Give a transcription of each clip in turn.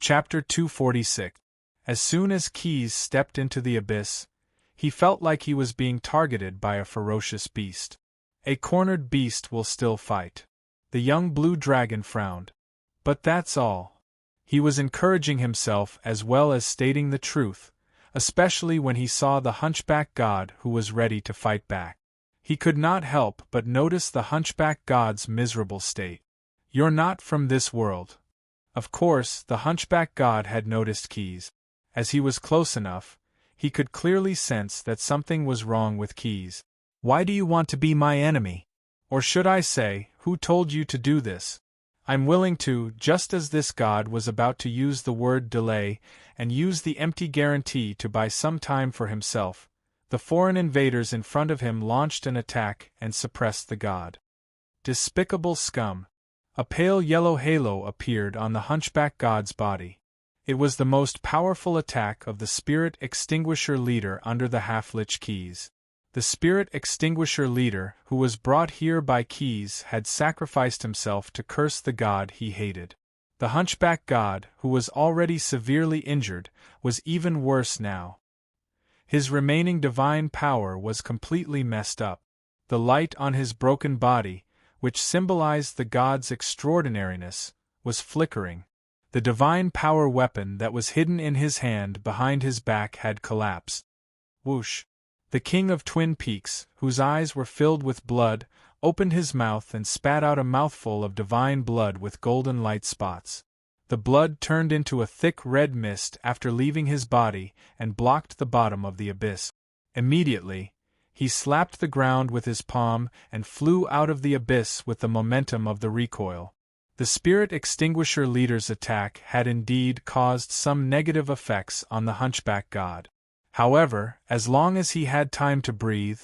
Chapter 246. As soon as Keys stepped into the abyss, he felt like he was being targeted by a ferocious beast. A cornered beast will still fight. The young blue dragon frowned. But that's all. He was encouraging himself as well as stating the truth, especially when he saw the hunchback god who was ready to fight back. He could not help but notice the hunchback god's miserable state. "You're not from this world." Of course, the hunchback god had noticed Keys. As he was close enough, he could clearly sense that something was wrong with Keys. "Why do you want to be my enemy? Or should I say, who told you to do this?" "I'm willing to," just as this god was about to use the word delay and use the empty guarantee to buy some time for himself, the foreign invaders in front of him launched an attack and suppressed the god. Despicable scum! A pale yellow halo appeared on the hunchback god's body. It was the most powerful attack of the Spirit Extinguisher leader under the half-lich Keys. The Spirit Extinguisher leader, who was brought here by Keys, had sacrificed himself to curse the god he hated. The hunchback god, who was already severely injured, was even worse now. His remaining divine power was completely messed up. The light on his broken body, which symbolized the god's extraordinariness, was flickering. The divine power weapon that was hidden in his hand behind his back had collapsed. Whoosh! The king of Twin Peaks, whose eyes were filled with blood, opened his mouth and spat out a mouthful of divine blood with golden light spots. The blood turned into a thick red mist after leaving his body and blocked the bottom of the abyss. Immediately, he slapped the ground with his palm and flew out of the abyss with the momentum of the recoil. The Spirit Extinguisher leader's attack had indeed caused some negative effects on the hunchback god. However, as long as he had time to breathe,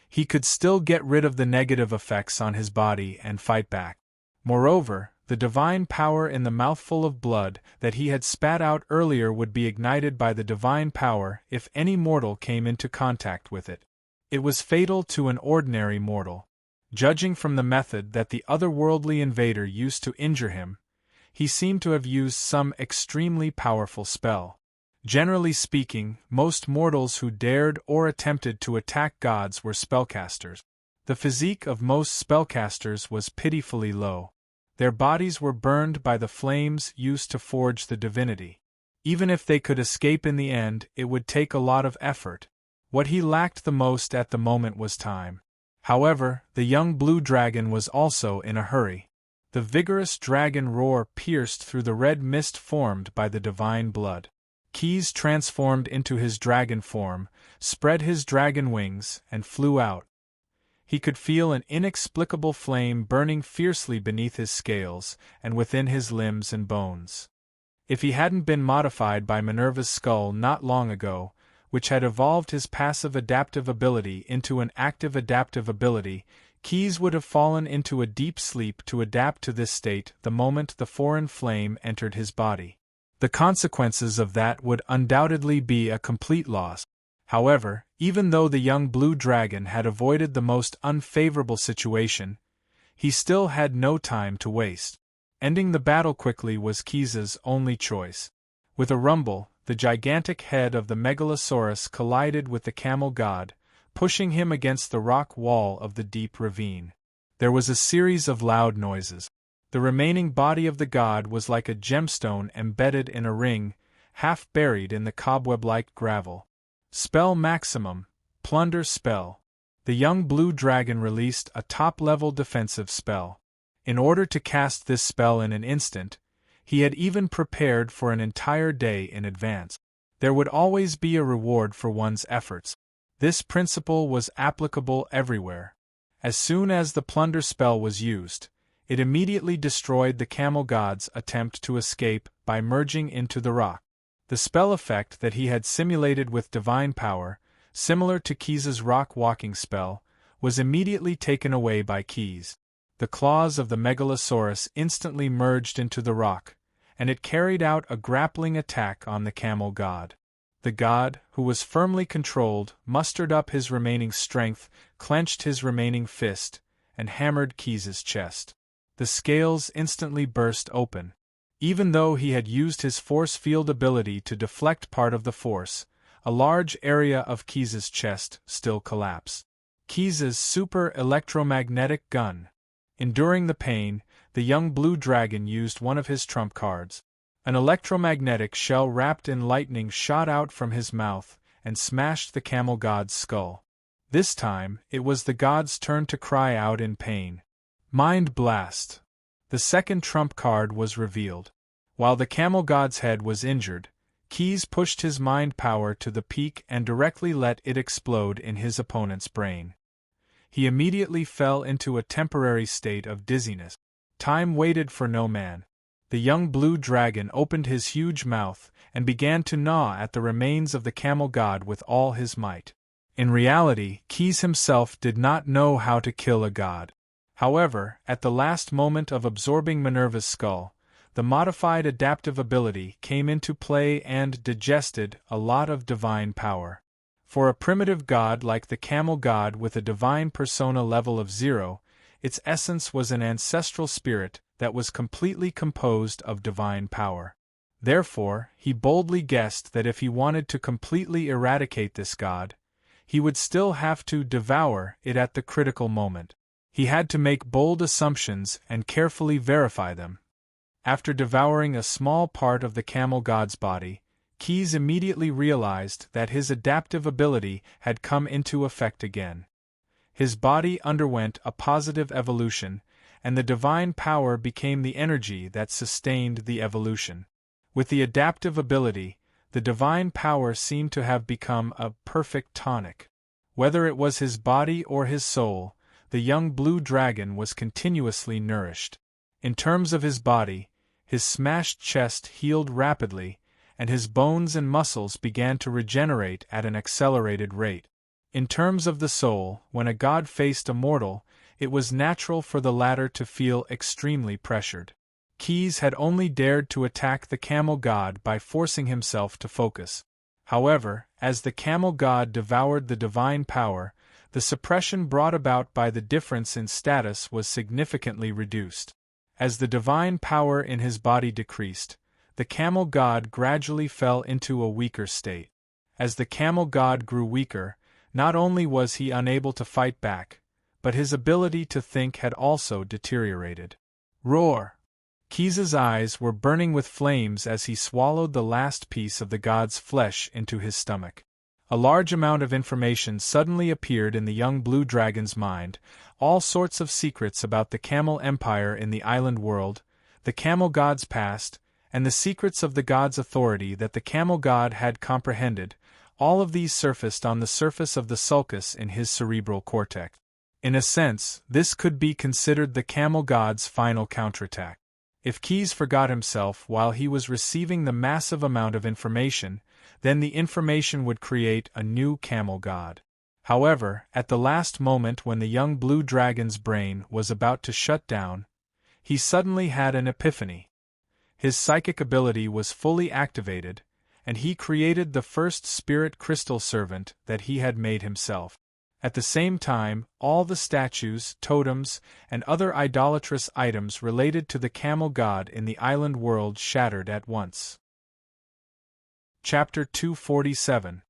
he could still get rid of the negative effects on his body and fight back. Moreover, the divine power in the mouthful of blood that he had spat out earlier would be ignited by the divine power if any mortal came into contact with it. It was fatal to an ordinary mortal. Judging from the method that the otherworldly invader used to injure him, he seemed to have used some extremely powerful spell. Generally speaking, most mortals who dared or attempted to attack gods were spellcasters. The physique of most spellcasters was pitifully low. Their bodies were burned by the flames used to forge the divinity. Even if they could escape in the end, it would take a lot of effort. What he lacked the most at the moment was time. However, the young blue dragon was also in a hurry. The vigorous dragon roar pierced through the red mist formed by the divine blood. Keys transformed into his dragon form, spread his dragon wings, and flew out. He could feel an inexplicable flame burning fiercely beneath his scales and within his limbs and bones. If he hadn't been modified by Minerva's skull not long ago, which had evolved his passive adaptive ability into an active adaptive ability, Keys would have fallen into a deep sleep to adapt to this state the moment the foreign flame entered his body. The consequences of that would undoubtedly be a complete loss. However, even though the young blue dragon had avoided the most unfavorable situation, he still had no time to waste. Ending the battle quickly was Keys's only choice. With a rumble, the gigantic head of the Megalosaurus collided with the camel god, pushing him against the rock wall of the deep ravine. There was a series of loud noises. The remaining body of the god was like a gemstone embedded in a ring, half buried in the cobweb-like gravel. Spell maximum, plunder spell. The young blue dragon released a top-level defensive spell. In order to cast this spell in an instant, he had even prepared for an entire day in advance. There would always be a reward for one's efforts. This principle was applicable everywhere. As soon as the plunder spell was used, it immediately destroyed the camel god's attempt to escape by merging into the rock. The spell effect that he had simulated with divine power, similar to Keys's rock-walking spell, was immediately taken away by Keys. The claws of the Megalosaurus instantly merged into the rock, and it carried out a grappling attack on the camel god. The god, who was firmly controlled, mustered up his remaining strength, clenched his remaining fist, and hammered Keys's chest. The scales instantly burst open. Even though he had used his force field ability to deflect part of the force, a large area of Keys's chest still collapsed. Keys's super electromagnetic gun. Enduring the pain, the young blue dragon used one of his trump cards. An electromagnetic shell wrapped in lightning shot out from his mouth and smashed the camel god's skull. This time, it was the god's turn to cry out in pain. Mind Blast. The second trump card was revealed. While the camel god's head was injured, Keys pushed his mind power to the peak and directly let it explode in his opponent's brain. He immediately fell into a temporary state of dizziness. Time waited for no man. The young blue dragon opened his huge mouth and began to gnaw at the remains of the camel god with all his might. In reality, Keys himself did not know how to kill a god. However, at the last moment of absorbing Minerva's skull, the modified adaptive ability came into play and digested a lot of divine power. For a primitive god like the camel god with a divine persona level of 0, its essence was an ancestral spirit that was completely composed of divine power. Therefore, he boldly guessed that if he wanted to completely eradicate this god, he would still have to devour it at the critical moment. He had to make bold assumptions and carefully verify them. After devouring a small part of the camel god's body, Keys immediately realized that his adaptive ability had come into effect again. His body underwent a positive evolution, and the divine power became the energy that sustained the evolution. With the adaptive ability, the divine power seemed to have become a perfect tonic. Whether it was his body or his soul, the young blue dragon was continuously nourished. In terms of his body, his smashed chest healed rapidly, and his bones and muscles began to regenerate at an accelerated rate. In terms of the soul, when a god faced a mortal, it was natural for the latter to feel extremely pressured. Keys had only dared to attack the camel god by forcing himself to focus. However, as the camel god devoured the divine power, the suppression brought about by the difference in status was significantly reduced. As the divine power in his body decreased, the camel god gradually fell into a weaker state. As the camel god grew weaker, not only was he unable to fight back, but his ability to think had also deteriorated. Roar! Keys's eyes were burning with flames as he swallowed the last piece of the god's flesh into his stomach. A large amount of information suddenly appeared in the young blue dragon's mind, all sorts of secrets about the camel empire in the island world, the camel god's past, and the secrets of the god's authority that the camel god had comprehended. All of these surfaced on the surface of the sulcus in his cerebral cortex. In a sense, this could be considered the camel god's final counterattack. If Keys forgot himself while he was receiving the massive amount of information, then the information would create a new camel god. However, at the last moment when the young blue dragon's brain was about to shut down, he suddenly had an epiphany. His psychic ability was fully activated, and he created the first spirit crystal servant that he had made himself. At the same time, all the statues, totems, and other idolatrous items related to the camel god in the island world shattered at once. Chapter 247.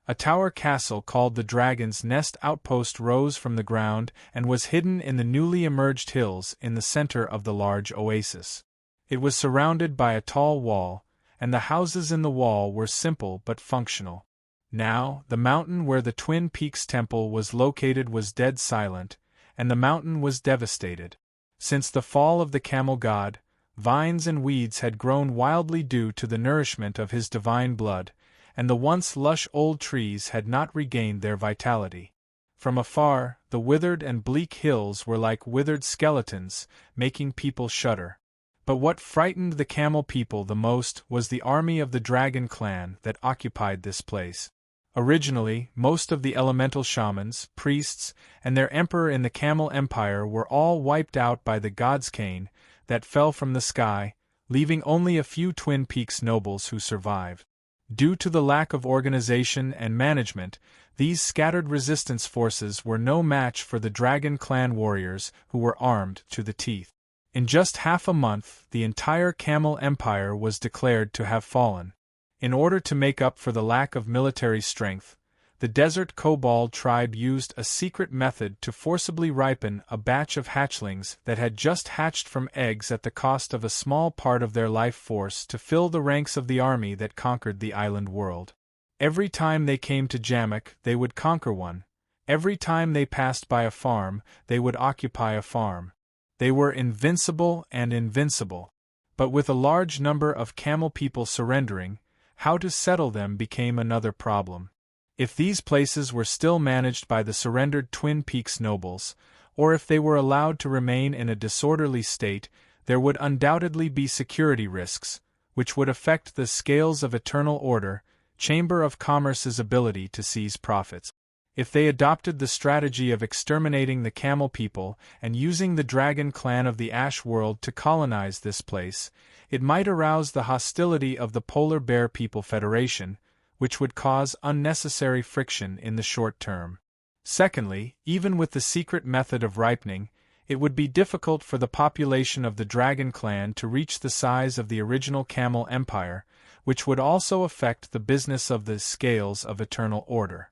A tower castle called the Dragon's Nest Outpost rose from the ground and was hidden in the newly emerged hills in the center of the large oasis. It was surrounded by a tall wall, and the houses in the wall were simple but functional. Now, the mountain where the Twin Peaks Temple was located was dead silent, and the mountain was devastated. Since the fall of the camel god, vines and weeds had grown wildly due to the nourishment of his divine blood, and the once lush old trees had not regained their vitality. From afar, the withered and bleak hills were like withered skeletons, making people shudder. But what frightened the camel people the most was the army of the dragon clan that occupied this place. Originally, most of the elemental shamans, priests, and their emperor in the Camel Empire were all wiped out by the god's cane that fell from the sky, leaving only a few Twin Peaks nobles who survived. Due to the lack of organization and management, these scattered resistance forces were no match for the Dragon Clan warriors who were armed to the teeth. In just half a month, the entire camel empire was declared to have fallen. In order to make up for the lack of military strength, the desert kobold tribe used a secret method to forcibly ripen a batch of hatchlings that had just hatched from eggs at the cost of a small part of their life force to fill the ranks of the army that conquered the island world. Every time they came to Jamek, they would conquer one. Every time they passed by a farm, they would occupy a farm. They were invincible and invincible. But with a large number of camel people surrendering, how to settle them became another problem. If these places were still managed by the surrendered Twin Peaks nobles, or if they were allowed to remain in a disorderly state, there would undoubtedly be security risks, which would affect the scales of Eternal Order, Chamber of Commerce's ability to seize profits. If they adopted the strategy of exterminating the camel people and using the dragon clan of the Ash World to colonize this place, it might arouse the hostility of the Polar Bear People Federation, which would cause unnecessary friction in the short term. Secondly, even with the secret method of ripening, it would be difficult for the population of the Dragon Clan to reach the size of the original Camel Empire, which would also affect the business of the Scales of Eternal Order.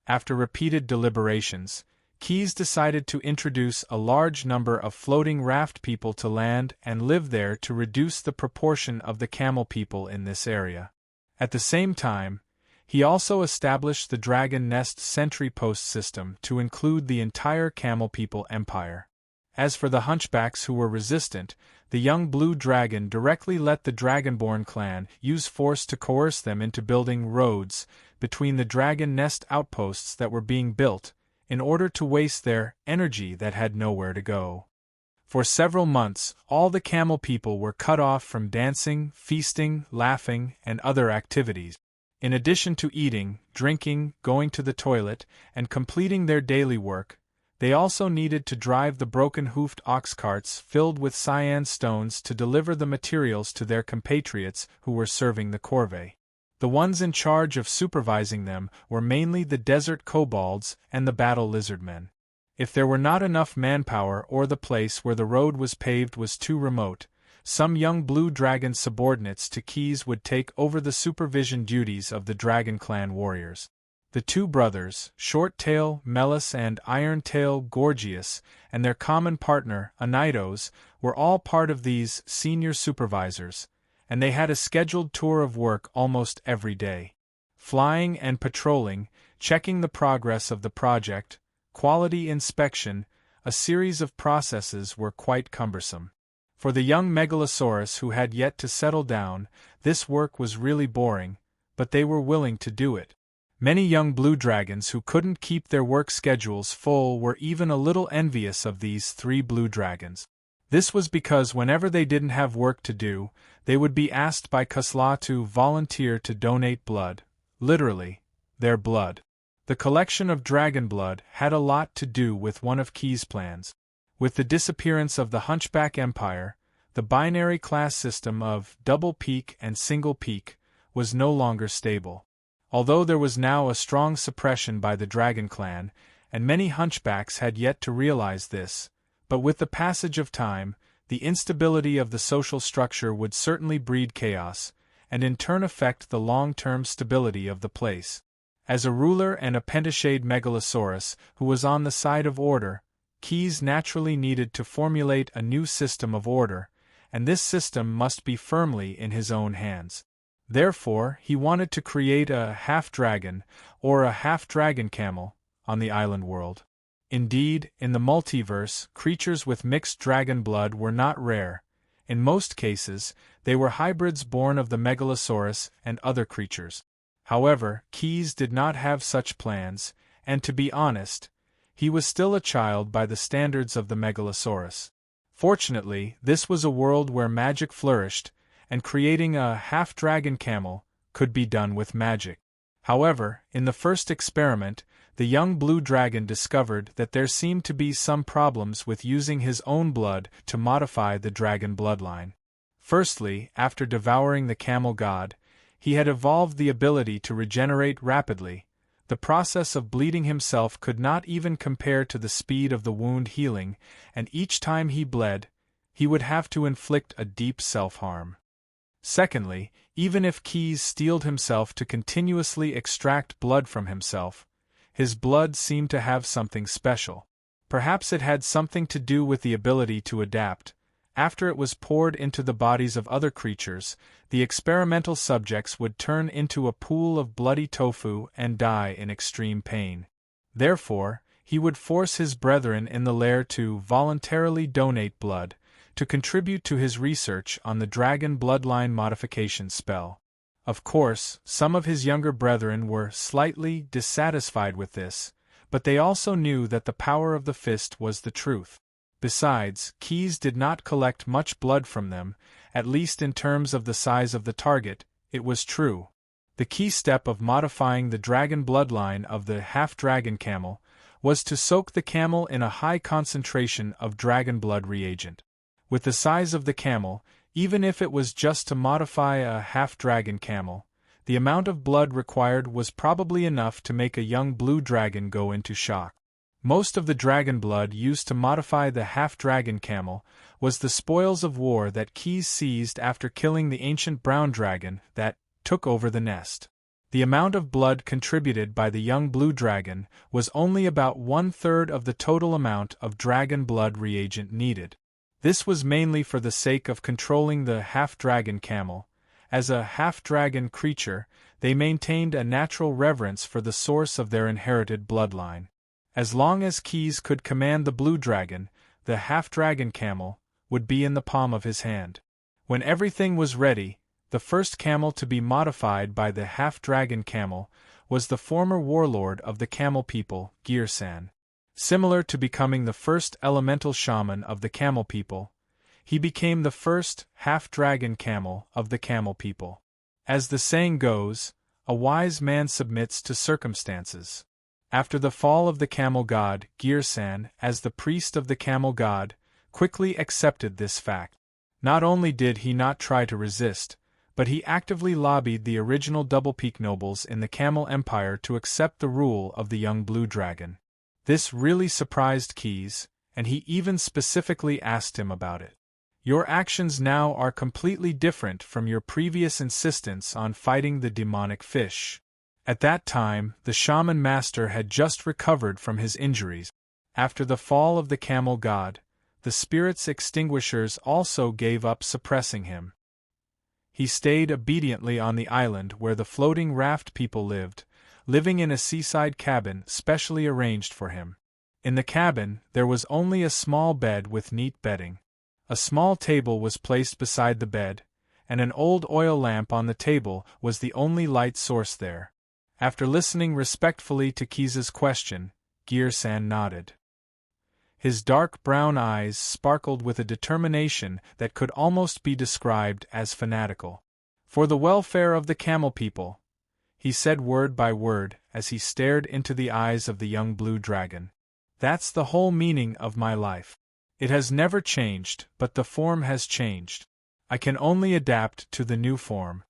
After repeated deliberations, Keyes decided to introduce a large number of floating raft people to land and live there to reduce the proportion of the camel people in this area. At the same time, he also established the Dragon Nest sentry post system to include the entire camel people empire. As for the hunchbacks who were resistant, the young blue dragon directly let the Dragonborn clan use force to coerce them into building roads between the Dragon Nest outposts that were being built, in order to waste their energy that had nowhere to go. For several months, all the camel people were cut off from dancing, feasting, laughing, and other activities. In addition to eating, drinking, going to the toilet, and completing their daily work, they also needed to drive the broken-hoofed ox carts filled with cyan stones to deliver the materials to their compatriots who were serving the corvée. The ones in charge of supervising them were mainly the desert kobolds and the battle lizardmen. If there were not enough manpower or the place where the road was paved was too remote, some young blue dragon subordinates to Keyes would take over the supervision duties of the Dragon Clan warriors. The two brothers, Short-Tail Melis and Iron-Tail Gorgias, and their common partner, Anitos, were all part of these senior supervisors, and they had a scheduled tour of work almost every day. Flying and patrolling, checking the progress of the project, quality inspection, a series of processes were quite cumbersome. For the young Megalosaurus who had yet to settle down, this work was really boring, but they were willing to do it. Many young blue dragons who couldn't keep their work schedules full were even a little envious of these three blue dragons. This was because whenever they didn't have work to do, they would be asked by Kusla to volunteer to donate blood, literally, their blood. The collection of dragon blood had a lot to do with one of Keyes' plans. With the disappearance of the Hunchback Empire, the binary class system of double peak and single peak was no longer stable. Although there was now a strong suppression by the Dragon Clan, and many hunchbacks had yet to realize this, but with the passage of time, the instability of the social structure would certainly breed chaos, and in turn affect the long-term stability of the place. As a ruler and a pentashade Megalosaurus who was on the side of order, Keyes naturally needed to formulate a new system of order, and this system must be firmly in his own hands. Therefore, he wanted to create a half-dragon, or a half-dragon camel, on the island world. Indeed, in the multiverse, creatures with mixed dragon blood were not rare. In most cases, they were hybrids born of the Megalosaurus and other creatures. However, Keyes did not have such plans, and to be honest, he was still a child by the standards of the Megalosaurus. Fortunately, this was a world where magic flourished, and creating a half-dragon camel could be done with magic. However, in the first experiment, the young blue dragon discovered that there seemed to be some problems with using his own blood to modify the dragon bloodline. Firstly, after devouring the camel god, he had evolved the ability to regenerate rapidly. The process of bleeding himself could not even compare to the speed of the wound healing, and each time he bled, he would have to inflict a deep self-harm. Secondly, even if Keyes steeled himself to continuously extract blood from himself, his blood seemed to have something special. Perhaps it had something to do with the ability to adapt. After it was poured into the bodies of other creatures, the experimental subjects would turn into a pool of bloody tofu and die in extreme pain. Therefore, he would force his brethren in the lair to voluntarily donate blood, to contribute to his research on the dragon bloodline modification spell. Of course, some of his younger brethren were slightly dissatisfied with this, but they also knew that the power of the fist was the truth. Besides, Keyes did not collect much blood from them, at least in terms of the size of the target, it was true. The key step of modifying the dragon bloodline of the half-dragon camel was to soak the camel in a high concentration of dragon blood reagent. With the size of the camel, even if it was just to modify a half-dragon camel, the amount of blood required was probably enough to make a young blue dragon go into shock. Most of the dragon blood used to modify the half-dragon camel was the spoils of war that Keyes seized after killing the ancient brown dragon that took over the nest. The amount of blood contributed by the young blue dragon was only about 1/3 of the total amount of dragon blood reagent needed. This was mainly for the sake of controlling the half-dragon camel. As a half-dragon creature, they maintained a natural reverence for the source of their inherited bloodline. As long as Keyes could command the blue dragon, the half-dragon camel would be in the palm of his hand. When everything was ready, the first camel to be modified by the half-dragon camel was the former warlord of the camel people, Gearsan. Similar to becoming the first elemental shaman of the camel people, he became the first half-dragon camel of the camel people. As the saying goes, a wise man submits to circumstances. After the fall of the camel god, Gearsan, as the priest of the camel god, quickly accepted this fact. Not only did he not try to resist, but he actively lobbied the original double-peak nobles in the Camel Empire to accept the rule of the young blue dragon. This really surprised Keyes, and he even specifically asked him about it. Your actions now are completely different from your previous insistence on fighting the demonic fish. At that time, the shaman master had just recovered from his injuries. After the fall of the camel god, the spirit's extinguishers also gave up suppressing him. He stayed obediently on the island where the floating raft people living in a seaside cabin specially arranged for him. In the cabin, there was only a small bed with neat bedding. A small table was placed beside the bed, and an old oil lamp on the table was the only light source there. After listening respectfully to Keyes's question, Gearsan nodded. His dark brown eyes sparkled with a determination that could almost be described as fanatical. For the welfare of the camel people, he said word by word as he stared into the eyes of the young blue dragon. That's the whole meaning of my life. It has never changed, but the form has changed. I can only adapt to the new form.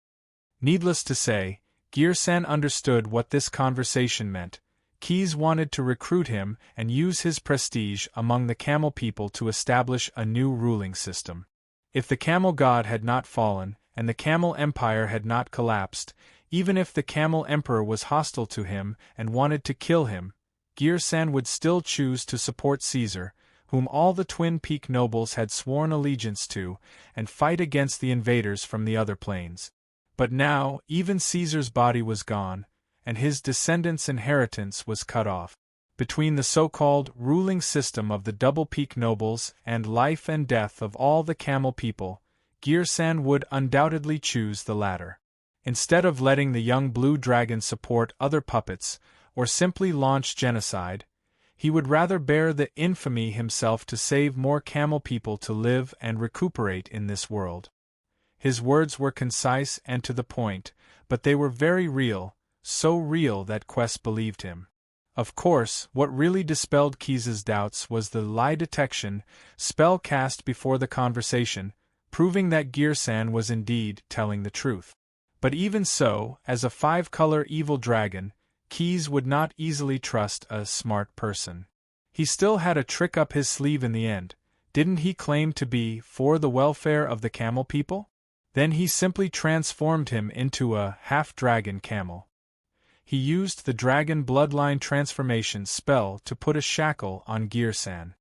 Needless to say, Gearsan understood what this conversation meant. Keyes wanted to recruit him and use his prestige among the camel people to establish a new ruling system. If the camel god had not fallen, and the camel empire had not collapsed, even if the camel emperor was hostile to him and wanted to kill him, Gearsan would still choose to support Caesar, whom all the Twin Peak nobles had sworn allegiance to, and fight against the invaders from the other planes. But now, even Caesar's body was gone, and his descendants' inheritance was cut off. Between the so-called ruling system of the Double Peak nobles and life and death of all the camel people, Gearsan would undoubtedly choose the latter. Instead of letting the young blue dragon support other puppets, or simply launch genocide, he would rather bear the infamy himself to save more camel people to live and recuperate in this world. His words were concise and to the point, but they were very real, so real that Quest believed him. Of course, what really dispelled Keyes's doubts was the lie detection spell cast before the conversation, proving that Gearsan was indeed telling the truth. But even so, as a 5-color evil dragon, Keyes would not easily trust a smart person. He still had a trick up his sleeve in the end. Didn't he claim to be for the welfare of the camel people? Then he simply transformed him into a half-dragon camel. He used the dragon bloodline transformation spell to put a shackle on Girsan.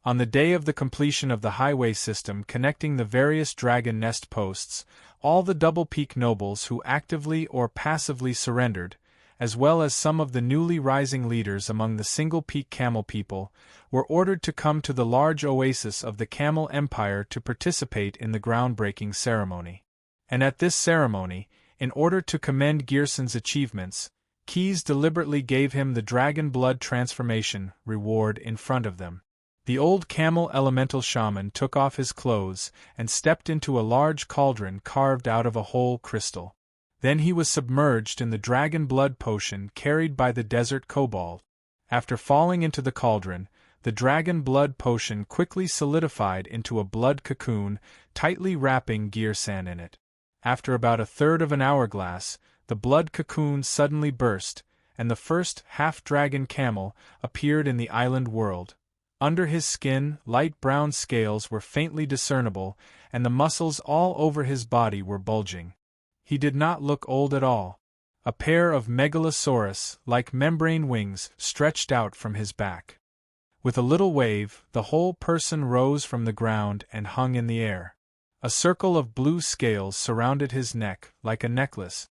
On the day of the completion of the highway system connecting the various dragon nest posts, all the Double Peak nobles who actively or passively surrendered, as well as some of the newly rising leaders among the Single Peak camel people, were ordered to come to the large oasis of the Camel Empire to participate in the groundbreaking ceremony. And at this ceremony, in order to commend Girsan's achievements, Keyes deliberately gave him the dragon blood transformation reward in front of them. The old camel elemental shaman took off his clothes and stepped into a large cauldron carved out of a whole crystal. Then he was submerged in the dragon blood potion carried by the desert kobold. After falling into the cauldron, the dragon blood potion quickly solidified into a blood cocoon, tightly wrapping Girsan in it. After about a third of an hourglass, the blood cocoon suddenly burst, and the first half-dragon camel appeared in the island world. Under his skin, light brown scales were faintly discernible, and the muscles all over his body were bulging. He did not look old at all. A pair of megalosaurus-like membrane wings stretched out from his back. With a little wave, the whole person rose from the ground and hung in the air. A circle of blue scales surrounded his neck like a necklace.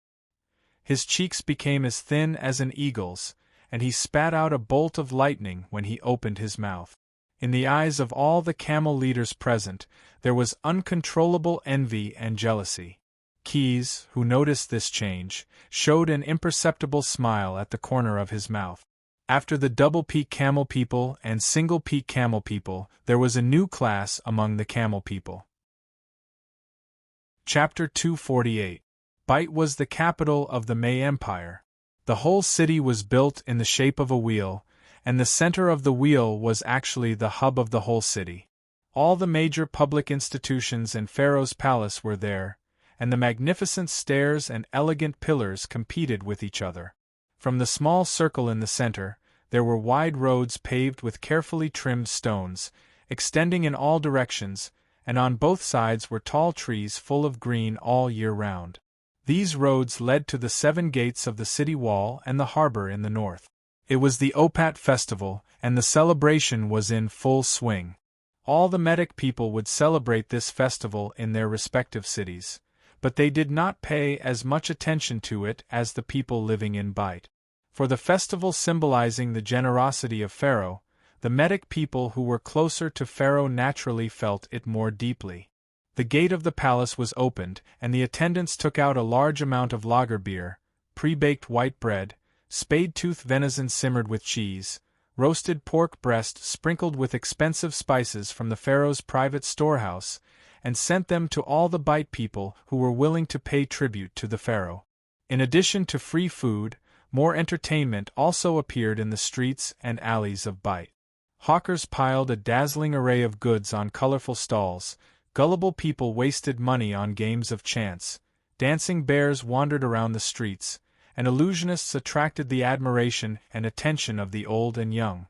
His cheeks became as thin as an eagle's, and he spat out a bolt of lightning when he opened his mouth. In the eyes of all the camel leaders present, there was uncontrollable envy and jealousy. Keyes, who noticed this change, showed an imperceptible smile at the corner of his mouth. After the Double Peak camel people and Single Peak camel people, there was a new class among the camel people. Chapter 248. Bite was the capital of the May Empire. The whole city was built in the shape of a wheel, and the center of the wheel was actually the hub of the whole city. All the major public institutions and Pharaoh's palace were there, and the magnificent stairs and elegant pillars competed with each other. From the small circle in the center, there were wide roads paved with carefully trimmed stones, extending in all directions, and on both sides were tall trees full of green all year round. These roads led to the 7 gates of the city wall and the harbor in the north. It was the Opat festival, and the celebration was in full swing. All the Medic people would celebrate this festival in their respective cities, but they did not pay as much attention to it as the people living in Bite. For the festival symbolizing the generosity of Pharaoh, the Medic people who were closer to Pharaoh naturally felt it more deeply. The gate of the palace was opened, and the attendants took out a large amount of lager beer, pre-baked white bread, spade-tooth venison simmered with cheese, roasted pork breast sprinkled with expensive spices from the Pharaoh's private storehouse, and sent them to all the Bite people who were willing to pay tribute to the Pharaoh. In addition to free food, more entertainment also appeared in the streets and alleys of Bite. Hawkers piled a dazzling array of goods on colorful stalls, gullible people wasted money on games of chance, dancing bears wandered around the streets, and illusionists attracted the admiration and attention of the old and young.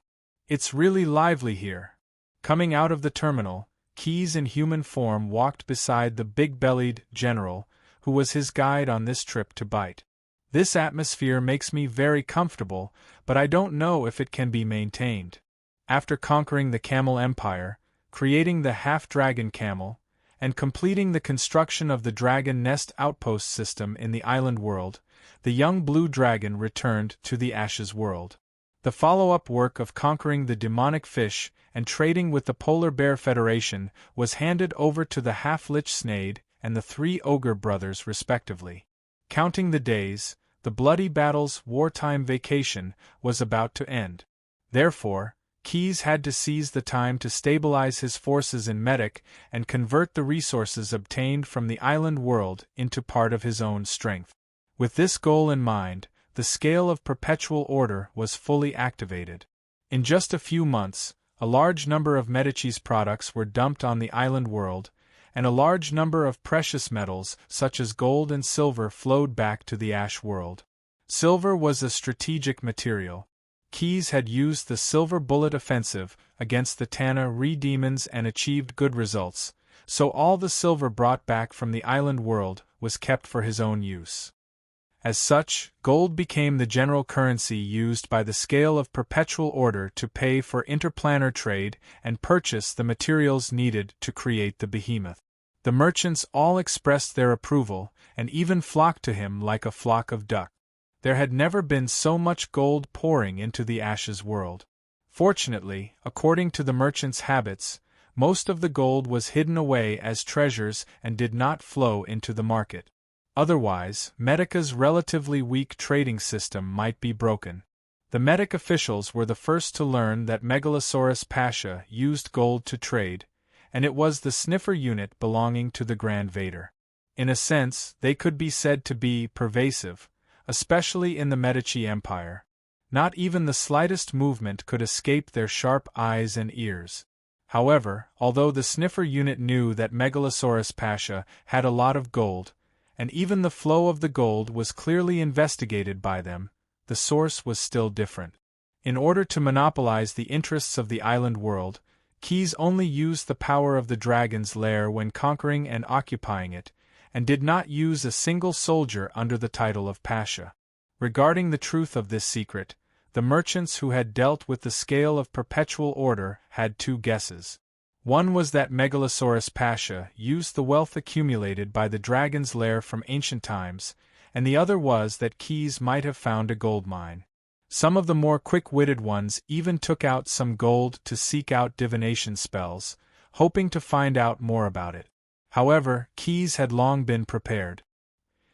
"It's really lively here." Coming out of the terminal, Keyes in human form walked beside the big-bellied general, who was his guide on this trip to Bite. "This atmosphere makes me very comfortable, but I don't know if it can be maintained." After conquering the Camel Empire, creating the half-dragon camel, and completing the construction of the dragon nest outpost system in the island world, the young blue dragon returned to the Ashes world. The follow-up work of conquering the demonic fish and trading with the Polar Bear Federation was handed over to the half-lich Snade and the 3 ogre brothers respectively. Counting the days, the bloody battle's wartime vacation was about to end. Therefore, Keyes had to seize the time to stabilize his forces in Medic and convert the resources obtained from the island world into part of his own strength. With this goal in mind, the scale of perpetual order was fully activated. In just a few months, a large number of Medici's products were dumped on the island world, and a large number of precious metals such as gold and silver flowed back to the Ash world. Silver was a strategic material. Keyes had used the silver bullet offensive against the Tana demons and achieved good results, so all the silver brought back from the island world was kept for his own use. As such, gold became the general currency used by the scale of perpetual order to pay for interplanar trade and purchase the materials needed to create the behemoth. The merchants all expressed their approval, and even flocked to him like a flock of duck. There had never been so much gold pouring into the Ashes world. Fortunately, according to the merchants' habits, most of the gold was hidden away as treasures and did not flow into the market. Otherwise, Medica's relatively weak trading system might be broken. The Medic officials were the first to learn that Megalosaurus Pasha used gold to trade, and it was the sniffer unit belonging to the Grand Vader. In a sense, they could be said to be pervasive, especially in the Medici Empire. Not even the slightest movement could escape their sharp eyes and ears. However, although the sniffer unit knew that Megalosaurus Pasha had a lot of gold, and even the flow of the gold was clearly investigated by them, the source was still different. In order to monopolize the interests of the island world, Keyes only used the power of the dragon's lair when conquering and occupying it, and did not use a single soldier under the title of Pasha. Regarding the truth of this secret, the merchants who had dealt with the scale of perpetual order had two guesses. One was that Megalosaurus Pasha used the wealth accumulated by the dragon's lair from ancient times, and the other was that Keyes might have found a gold mine. Some of the more quick-witted ones even took out some gold to seek out divination spells, hoping to find out more about it. However, Keyes had long been prepared.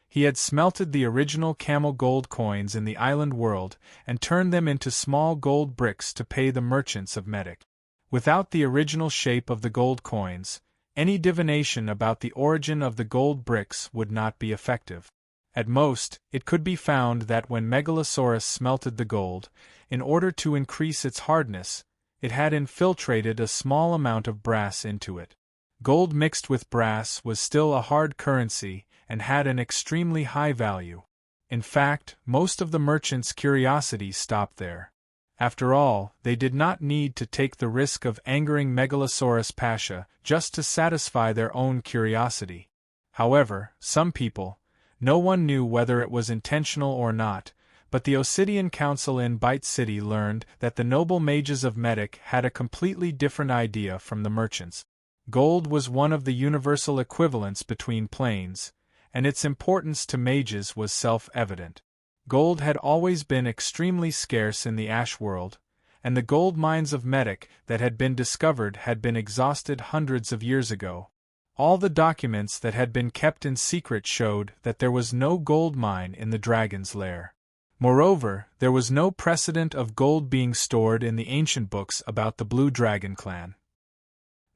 He had smelted the original camel gold coins in the island world and turned them into small gold bricks to pay the merchants of Medic. Without the original shape of the gold coins, any divination about the origin of the gold bricks would not be effective. At most, it could be found that when Megalosaurus smelted the gold, in order to increase its hardness, it had infiltrated a small amount of brass into it. Gold mixed with brass was still a hard currency and had an extremely high value. In fact, most of the merchants' curiosity stopped there. After all, they did not need to take the risk of angering Megalosaurus Pasha just to satisfy their own curiosity. However, some people, no one knew whether it was intentional or not, but the Obsidian Council in Bite City learned that the noble mages of Medic had a completely different idea from the merchants. Gold was one of the universal equivalents between planes, and its importance to mages was self-evident. Gold had always been extremely scarce in the Ash world, and the gold mines of Medic that had been discovered had been exhausted hundreds of years ago. All the documents that had been kept in secret showed that there was no gold mine in the dragon's lair. Moreover, there was no precedent of gold being stored in the ancient books about the Blue Dragon clan.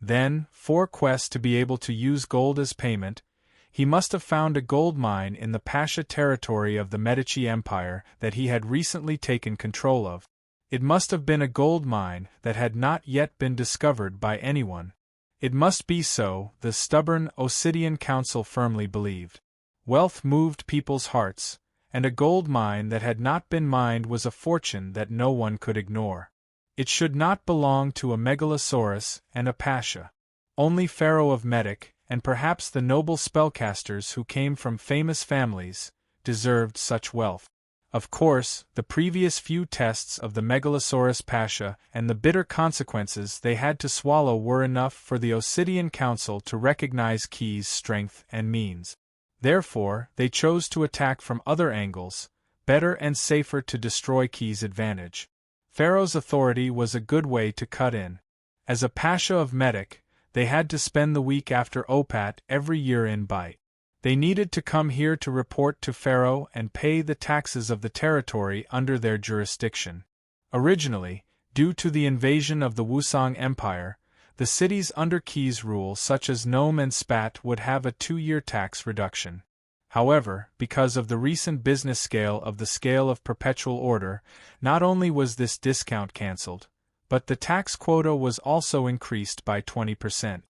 Then, for Quest to be able to use gold as payment, he must have found a gold mine in the Pasha territory of the Medici Empire that he had recently taken control of. It must have been a gold mine that had not yet been discovered by anyone. It must be so, the stubborn Obsidian Council firmly believed. Wealth moved people's hearts, and a gold mine that had not been mined was a fortune that no one could ignore. It should not belong to a Megalosaurus and a Pasha. Only Pharaoh of Medic, and perhaps the noble spellcasters who came from famous families, deserved such wealth. Of course, the previous few tests of the Megalosaurus Pasha and the bitter consequences they had to swallow were enough for the Obsidian Council to recognize Keyes' strength and means. Therefore, they chose to attack from other angles, better and safer to destroy Keyes' advantage. Pharaoh's authority was a good way to cut in. As a Pasha of Medic, they had to spend the week after Opat every year in Bite. They needed to come here to report to Pharaoh and pay the taxes of the territory under their jurisdiction. Originally, due to the invasion of the Wusong Empire, the cities under Keyes' rule such as Nome and Spat would have a 2-year tax reduction. However, because of the recent business scale of the Scale of Perpetual Order, not only was this discount cancelled, but the tax quota was also increased by 20%.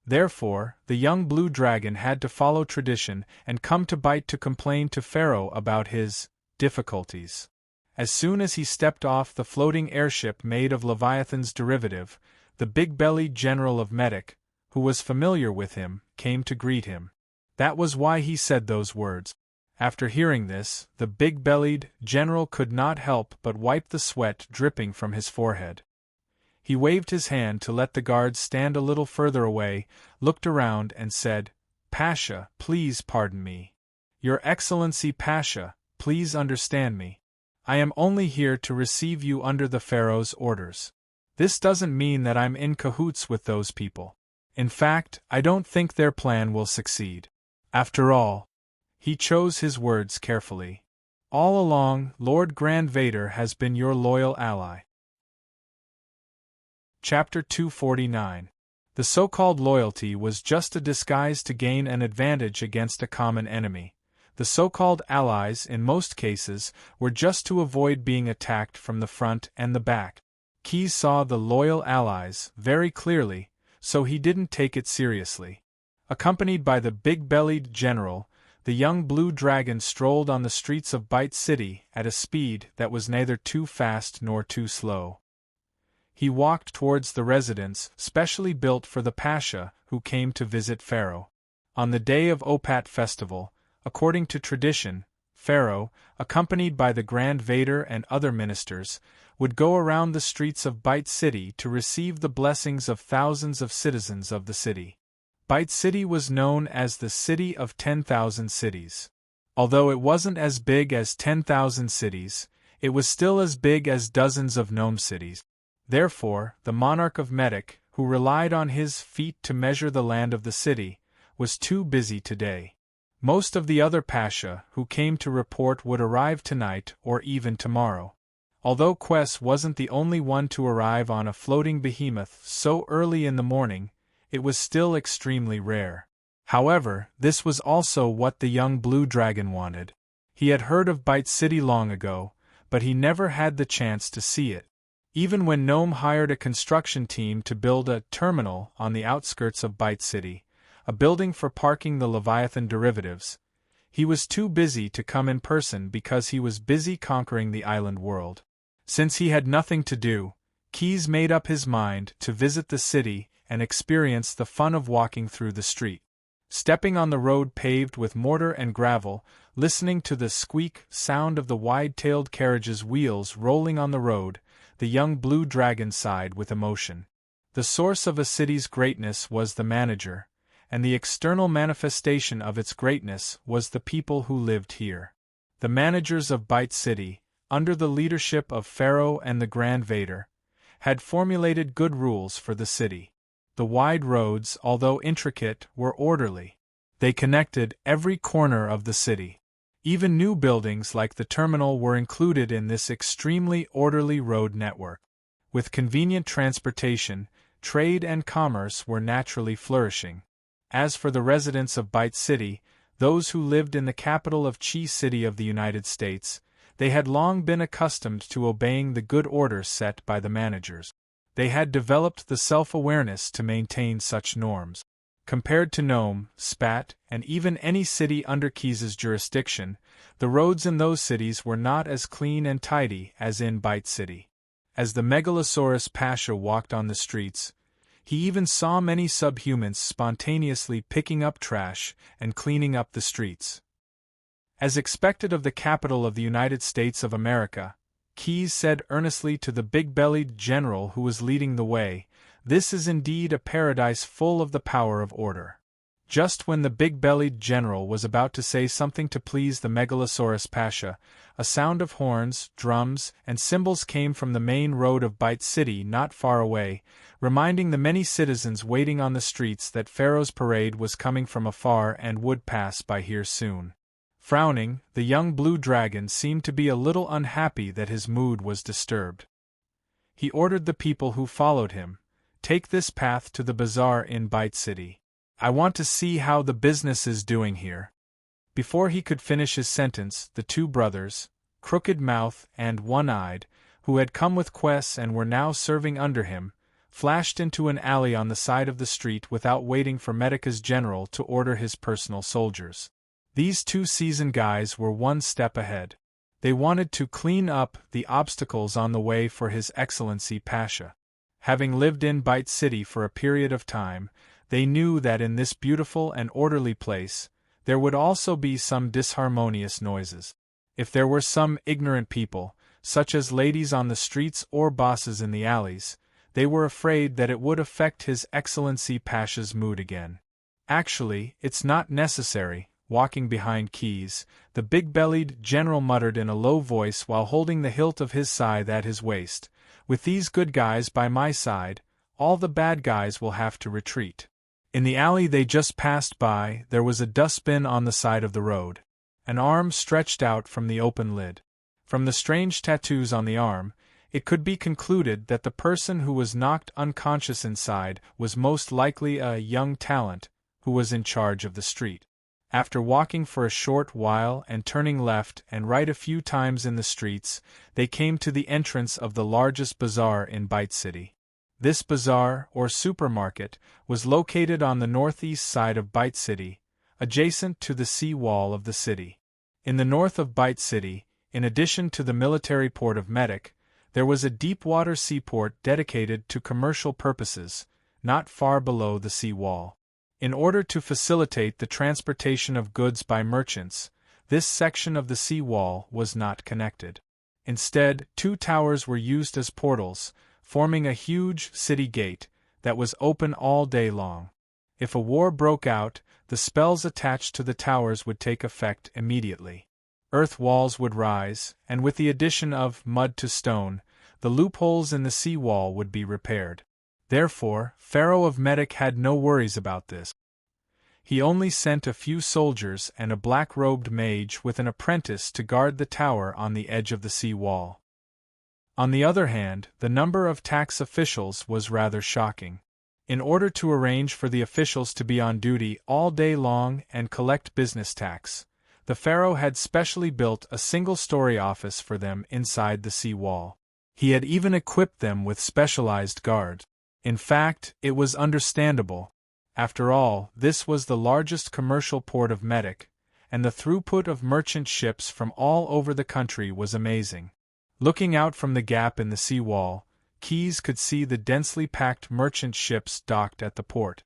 Therefore, the young Blue Dragon had to follow tradition and come to Bite to complain to Pharaoh about his difficulties. As soon as he stepped off the floating airship made of Leviathan's derivative, The big-bellied general of Medak, who was familiar with him, came to greet him. That was why he said those words. After hearing this, the big-bellied general could not help but wipe the sweat dripping from his forehead. He waved his hand to let the guards stand a little further away, looked around and said, "Pasha, please pardon me. Your Excellency Pasha, please understand me. I am only here to receive you under the Pharaoh's orders. This doesn't mean that I'm in cahoots with those people. In fact, I don't think their plan will succeed. After all," he chose his words carefully, "all along, Lord Grand Vader has been your loyal ally." Chapter 249. The so-called loyalty was just a disguise to gain an advantage against a common enemy. The so-called allies, in most cases, were just to avoid being attacked from the front and the back. Keyes saw the loyal allies very clearly, so he didn't take it seriously. Accompanied by the big-bellied general, the young blue dragon strolled on the streets of Byte City at a speed that was neither too fast nor too slow. He walked towards the residence specially built for the Pasha who came to visit Pharaoh. On the day of Opat festival, according to tradition, Pharaoh, accompanied by the Grand Vader and other ministers, would go around the streets of Byte City to receive the blessings of thousands of citizens of the city. Byte City was known as the City of 10,000 Cities. Although it wasn't as big as 10,000 cities, it was still as big as dozens of gnome cities. Therefore, the monarch of Medak, who relied on his feet to measure the land of the city, was too busy today. Most of the other Pasha who came to report would arrive tonight or even tomorrow. Although Quess wasn't the only one to arrive on a floating behemoth so early in the morning, it was still extremely rare. However, this was also what the young blue dragon wanted. He had heard of Byte City long ago, but he never had the chance to see it. Even when Gnome hired a construction team to build a terminal on the outskirts of Byte City, a building for parking the Leviathan derivatives, he was too busy to come in person because he was busy conquering the island world. Since he had nothing to do, Keyes made up his mind to visit the city and experience the fun of walking through the street. Stepping on the road paved with mortar and gravel, listening to the squeak sound of the wide-tailed carriage's wheels rolling on the road, the young blue dragon sighed with emotion. The source of a city's greatness was the manager, and the external manifestation of its greatness was the people who lived here. The managers of Byte City, under the leadership of Pharaoh and the Grand Vader, had formulated good rules for the city. The wide roads, although intricate, were orderly. They connected every corner of the city. Even new buildings like the terminal were included in this extremely orderly road network. With convenient transportation, trade and commerce were naturally flourishing. As for the residents of Byte City, those who lived in the capital of Chi City of the United States, they had long been accustomed to obeying the good orders set by the managers. They had developed the self-awareness to maintain such norms. Compared to Nome, Spat, and even any city under Keyes' jurisdiction, the roads in those cities were not as clean and tidy as in Byte City. As the Megalosaurus Pasha walked on the streets, he even saw many subhumans spontaneously picking up trash and cleaning up the streets. As expected of the capital of the United States of America, Keyes said earnestly to the big-bellied general who was leading the way, "This is indeed a paradise full of the power of order." Just when the big-bellied general was about to say something to please the Megalosaurus Pasha, a sound of horns, drums, and cymbals came from the main road of Byte City not far away, reminding the many citizens waiting on the streets that Pharaoh's parade was coming from afar and would pass by here soon. Frowning, the young blue dragon seemed to be a little unhappy that his mood was disturbed. He ordered the people who followed him, "Take this path to the bazaar in Byte City. I want to see how the business is doing here." Before he could finish his sentence, the two brothers, Crooked Mouth and One-Eyed, who had come with Quess and were now serving under him, flashed into an alley on the side of the street without waiting for Medika's general to order his personal soldiers. These two seasoned guys were one step ahead. They wanted to clean up the obstacles on the way for His Excellency Pasha. Having lived in Bite City for a period of time, they knew that in this beautiful and orderly place, there would also be some disharmonious noises. If there were some ignorant people, such as ladies on the streets or bosses in the alleys, they were afraid that it would affect His Excellency Pasha's mood again. Actually, it's not necessary. Walking behind Keys, the big-bellied general muttered in a low voice while holding the hilt of his scythe at his waist, "With these good guys by my side, all the bad guys will have to retreat." In the alley they just passed by, there was a dustbin on the side of the road. An arm stretched out from the open lid. From the strange tattoos on the arm, it could be concluded that the person who was knocked unconscious inside was most likely a young talent who was in charge of the street. After walking for a short while and turning left and right a few times in the streets, they came to the entrance of the largest bazaar in Bite City. This bazaar, or supermarket, was located on the northeast side of Bite City, adjacent to the sea wall of the city. In the north of Bite City, in addition to the military port of Medic, there was a deep-water seaport dedicated to commercial purposes, not far below the sea wall. In order to facilitate the transportation of goods by merchants, this section of the sea wall was not connected. Instead, two towers were used as portals, forming a huge city gate that was open all day long. If a war broke out, the spells attached to the towers would take effect immediately. Earth walls would rise, and with the addition of mud to stone, the loopholes in the sea wall would be repaired. Therefore, Pharaoh of Medic had no worries about this. He only sent a few soldiers and a black-robed mage with an apprentice to guard the tower on the edge of the sea wall. On the other hand, the number of tax officials was rather shocking. In order to arrange for the officials to be on duty all day long and collect business tax, the pharaoh had specially built a single-story office for them inside the sea wall. He had even equipped them with specialized guards. In fact, it was understandable. After all, this was the largest commercial port of Medic, and the throughput of merchant ships from all over the country was amazing. Looking out from the gap in the sea wall, Keys could see the densely packed merchant ships docked at the port.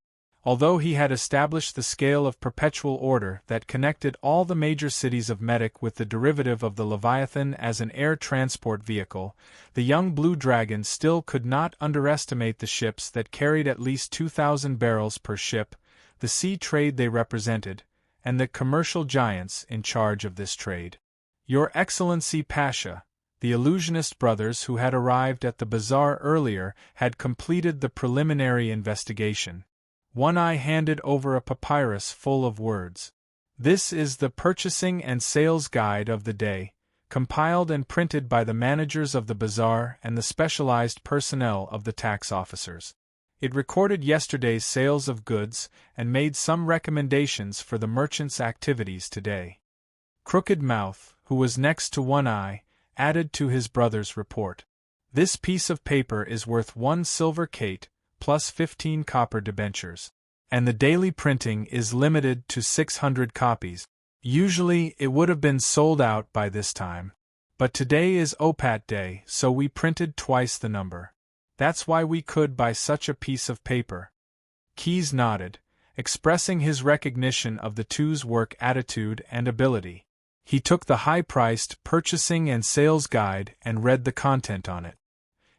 Although he had established the scale of perpetual order that connected all the major cities of Medic with the derivative of the Leviathan as an air transport vehicle, the young Blue Dragon still could not underestimate the ships that carried at least 2,000 barrels per ship, the sea trade they represented, and the commercial giants in charge of this trade. Your Excellency Pasha, the illusionist brothers who had arrived at the bazaar earlier had completed the preliminary investigation. One Eye handed over a papyrus full of words. This is the purchasing and sales guide of the day, compiled and printed by the managers of the bazaar and the specialized personnel of the tax officers. It recorded yesterday's sales of goods and made some recommendations for the merchants' activities today. Crooked Mouth, who was next to One Eye, added to his brother's report. This piece of paper is worth 1 silver cate, plus 15 copper debentures. And the daily printing is limited to 600 copies. Usually, it would have been sold out by this time. But today is Opat Day, so we printed twice the number. That's why we could buy such a piece of paper. Keys nodded, expressing his recognition of the two's work attitude and ability. He took the high-priced purchasing and sales guide and read the content on it.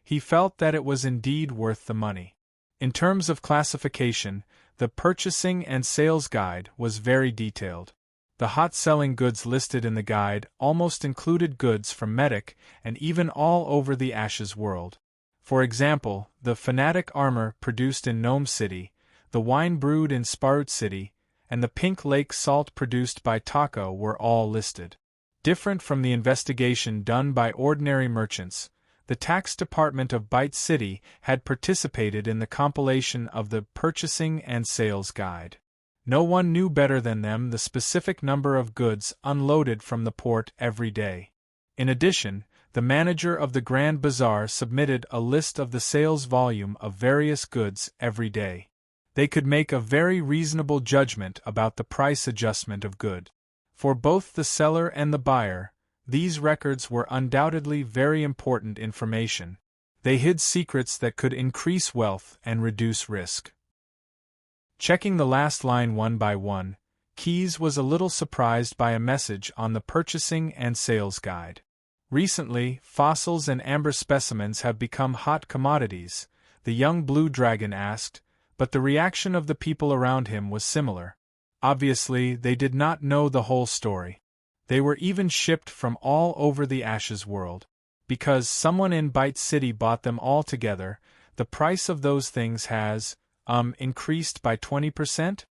He felt that it was indeed worth the money. In terms of classification, the purchasing and sales guide was very detailed. The hot-selling goods listed in the guide almost included goods from Medic and even all over the Ashes world. For example, the Fanatic armor produced in Gnome City, the wine brewed in Sparut City, and the Pink Lake salt produced by Taco were all listed. Different from the investigation done by ordinary merchants, the tax department of Bite City had participated in the compilation of the Purchasing and Sales Guide. No one knew better than them the specific number of goods unloaded from the port every day. In addition, the manager of the Grand Bazaar submitted a list of the sales volume of various goods every day. They could make a very reasonable judgment about the price adjustment of goods. For both the seller and the buyer, these records were undoubtedly very important information. They hid secrets that could increase wealth and reduce risk. Checking the last line one by one, Keyes was a little surprised by a message on the purchasing and sales guide. Recently, fossils and amber specimens have become hot commodities, the young blue dragon asked, but the reaction of the people around him was similar. Obviously, they did not know the whole story. They were even shipped from all over the Ashes world. Because someone in Bite City bought them all together, the price of those things has, increased by 20%?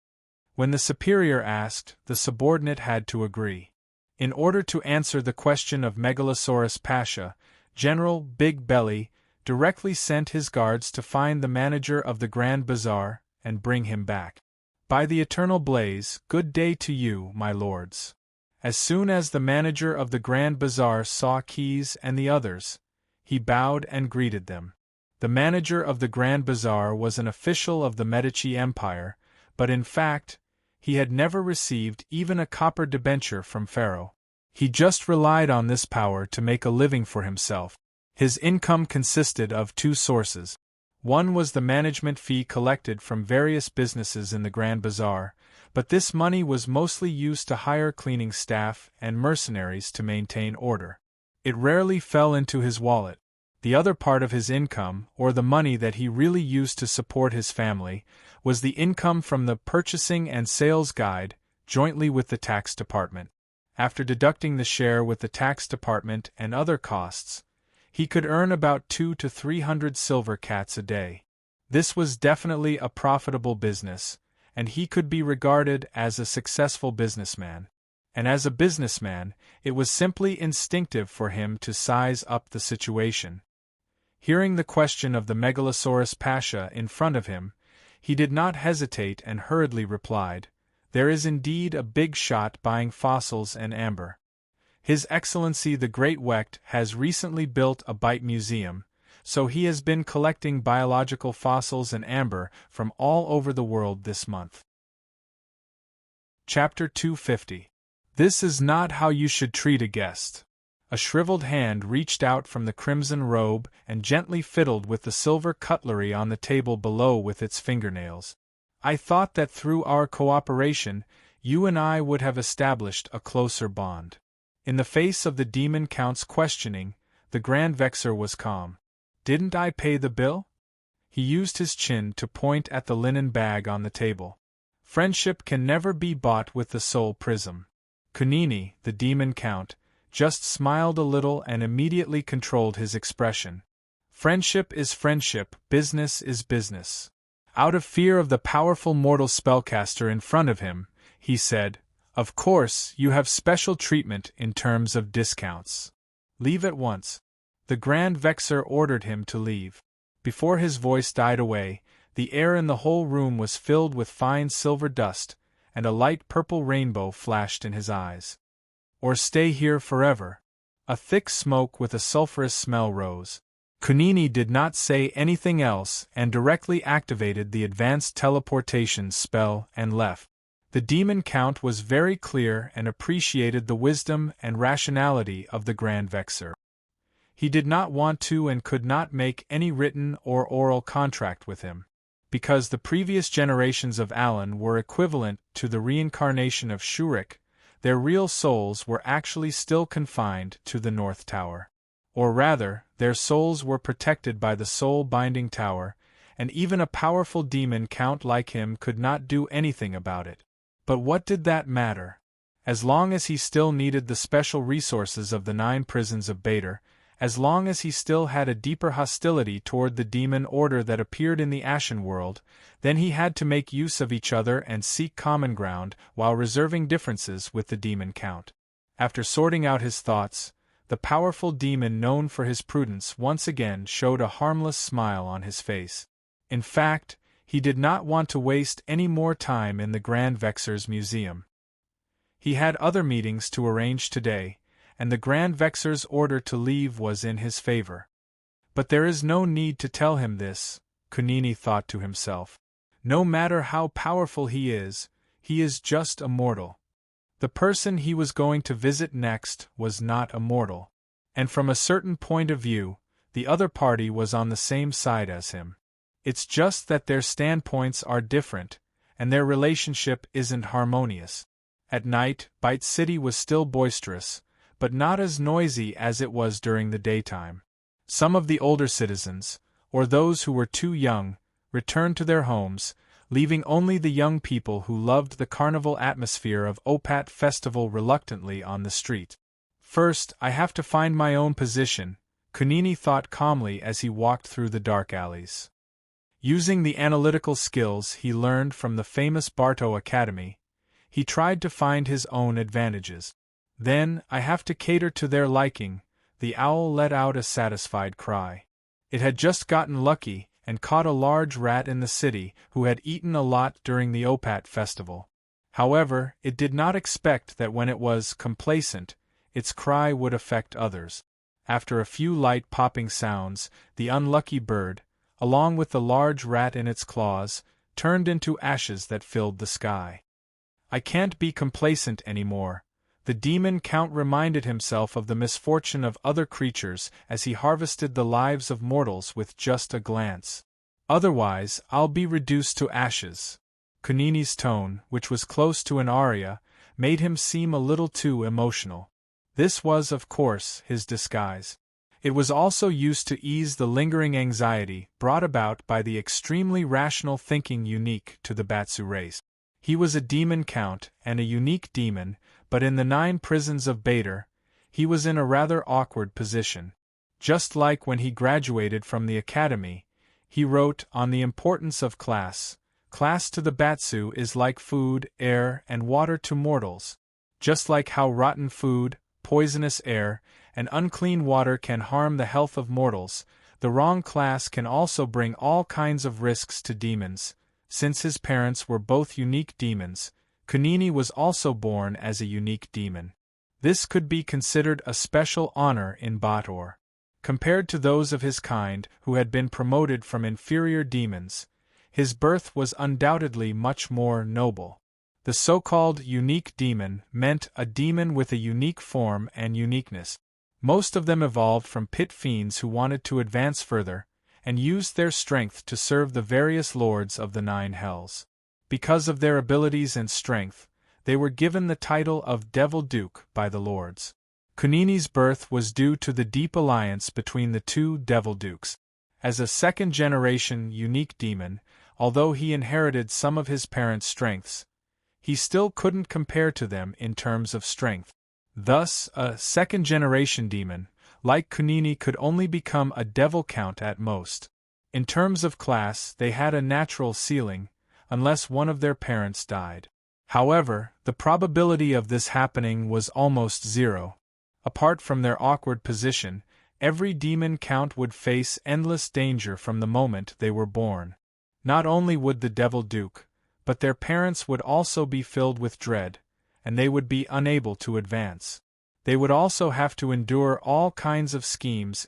When the superior asked, the subordinate had to agree. In order to answer the question of Megalosaurus Pasha, General Big Belly directly sent his guards to find the manager of the Grand Bazaar and bring him back. By the eternal blaze, good day to you, my lords. As soon as the manager of the Grand Bazaar saw Keyes and the others, he bowed and greeted them. The manager of the Grand Bazaar was an official of the Medici Empire, but in fact, he had never received even a copper debenture from Pharaoh. He just relied on this power to make a living for himself. His income consisted of two sources. One was the management fee collected from various businesses in the Grand Bazaar, but this money was mostly used to hire cleaning staff and mercenaries to maintain order. It rarely fell into his wallet. The other part of his income, or the money that he really used to support his family, was the income from the purchasing and sales guide, jointly with the tax department. After deducting the share with the tax department and other costs, he could earn about 200 to 300 silver cats a day. This was definitely a profitable business, and he could be regarded as a successful businessman. And as a businessman, it was simply instinctive for him to size up the situation. Hearing the question of the Megalosaurus Pasha in front of him, he did not hesitate and hurriedly replied, "There is indeed a big shot buying fossils and amber. His Excellency the Great Wecht has recently built a bite museum, so he has been collecting biological fossils and amber from all over the world this month." Chapter 250. This is not how you should treat a guest. A shriveled hand reached out from the crimson robe and gently fiddled with the silver cutlery on the table below with its fingernails. "I thought that through our cooperation, you and I would have established a closer bond." In the face of the Demon Count's questioning, the Grand Vexer was calm. "Didn't I pay the bill?" He used his chin to point at the linen bag on the table. "Friendship can never be bought with the soul prism." Kunini, the Demon Count, just smiled a little and immediately controlled his expression. Friendship is friendship, business is business. Out of fear of the powerful mortal spellcaster in front of him, he said, "Of course, you have special treatment in terms of discounts. Leave at once." The Grand Vexer ordered him to leave. Before his voice died away, the air in the whole room was filled with fine silver dust, and a light purple rainbow flashed in his eyes. "Or stay here forever." A thick smoke with a sulphurous smell rose. Kunini did not say anything else and directly activated the advanced teleportation spell and left. The Demon Count was very clear and appreciated the wisdom and rationality of the Grand Vexer. He did not want to and could not make any written or oral contract with him. Because the previous generations of Alan were equivalent to the reincarnation of Shurik, their real souls were actually still confined to the North Tower. Or rather, their souls were protected by the soul-binding tower, and even a powerful demon count like him could not do anything about it. But what did that matter? As long as he still needed the special resources of the 9 prisons of Bader, as long as he still had a deeper hostility toward the demon order that appeared in the Ashen world, then he had to make use of each other and seek common ground while reserving differences with the Demon Count. After sorting out his thoughts, the powerful demon known for his prudence once again showed a harmless smile on his face. In fact, he did not want to waste any more time in the Grand Vexer's museum. He had other meetings to arrange today, and the Grand Vexer's order to leave was in his favor. But there is no need to tell him this, Kunini thought to himself. No matter how powerful he is just a mortal. The person he was going to visit next was not a mortal. And from a certain point of view, the other party was on the same side as him. It's just that their standpoints are different, and their relationship isn't harmonious. At night, Bite City was still boisterous, but not as noisy as it was during the daytime. Some of the older citizens, or those who were too young, returned to their homes, leaving only the young people who loved the carnival atmosphere of Opat Festival reluctantly on the street. First, I have to find my own position, Kunini thought calmly as he walked through the dark alleys. Using the analytical skills he learned from the famous Barto Academy, he tried to find his own advantages. Then, I have to cater to their liking, the owl let out a satisfied cry. It had just gotten lucky and caught a large rat in the city who had eaten a lot during the Opat festival. However, it did not expect that when it was complacent, its cry would affect others. After a few light popping sounds, the unlucky bird, along with the large rat in its claws, turned into ashes that filled the sky. I can't be complacent anymore. The demon count reminded himself of the misfortune of other creatures as he harvested the lives of mortals with just a glance. Otherwise, I'll be reduced to ashes. Kunini's tone, which was close to an aria, made him seem a little too emotional. This was, of course, his disguise. It was also used to ease the lingering anxiety brought about by the extremely rational thinking unique to the Batsu race. He was a demon count and a unique demon, but in the 9 prisons of Bader, he was in a rather awkward position. Just like when he graduated from the academy, he wrote on the importance of class. Class to the Batsu is like food, air, and water to mortals. Just like how rotten food, poisonous air, and unclean water can harm the health of mortals, the wrong class can also bring all kinds of risks to demons. Since his parents were both unique demons, Kunini was also born as a unique demon. This could be considered a special honor in Bator. Compared to those of his kind who had been promoted from inferior demons, his birth was undoubtedly much more noble. The so-called unique demon meant a demon with a unique form and uniqueness. Most of them evolved from pit fiends who wanted to advance further, and used their strength to serve the various lords of the 9 hells. Because of their abilities and strength, they were given the title of Devil Duke by the lords. Kunini's birth was due to the deep alliance between the 2 Devil Dukes. As a second-generation unique demon, although he inherited some of his parents' strengths, he still couldn't compare to them in terms of strength. Thus, a second-generation demon, like Kunini, could only become a devil count at most. In terms of class, they had a natural ceiling, unless one of their parents died. However, the probability of this happening was almost zero. Apart from their awkward position, every demon count would face endless danger from the moment they were born. Not only would the Devil Duke, but their parents would also be filled with dread, and they would be unable to advance. They would also have to endure all kinds of schemes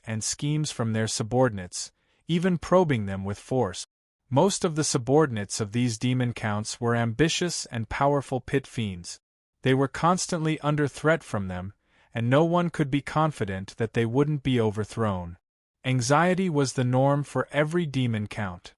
from their subordinates, even probing them with force. Most of the subordinates of these demon counts were ambitious and powerful pit fiends. They were constantly under threat from them, and no one could be confident that they wouldn't be overthrown. Anxiety was the norm for every demon count.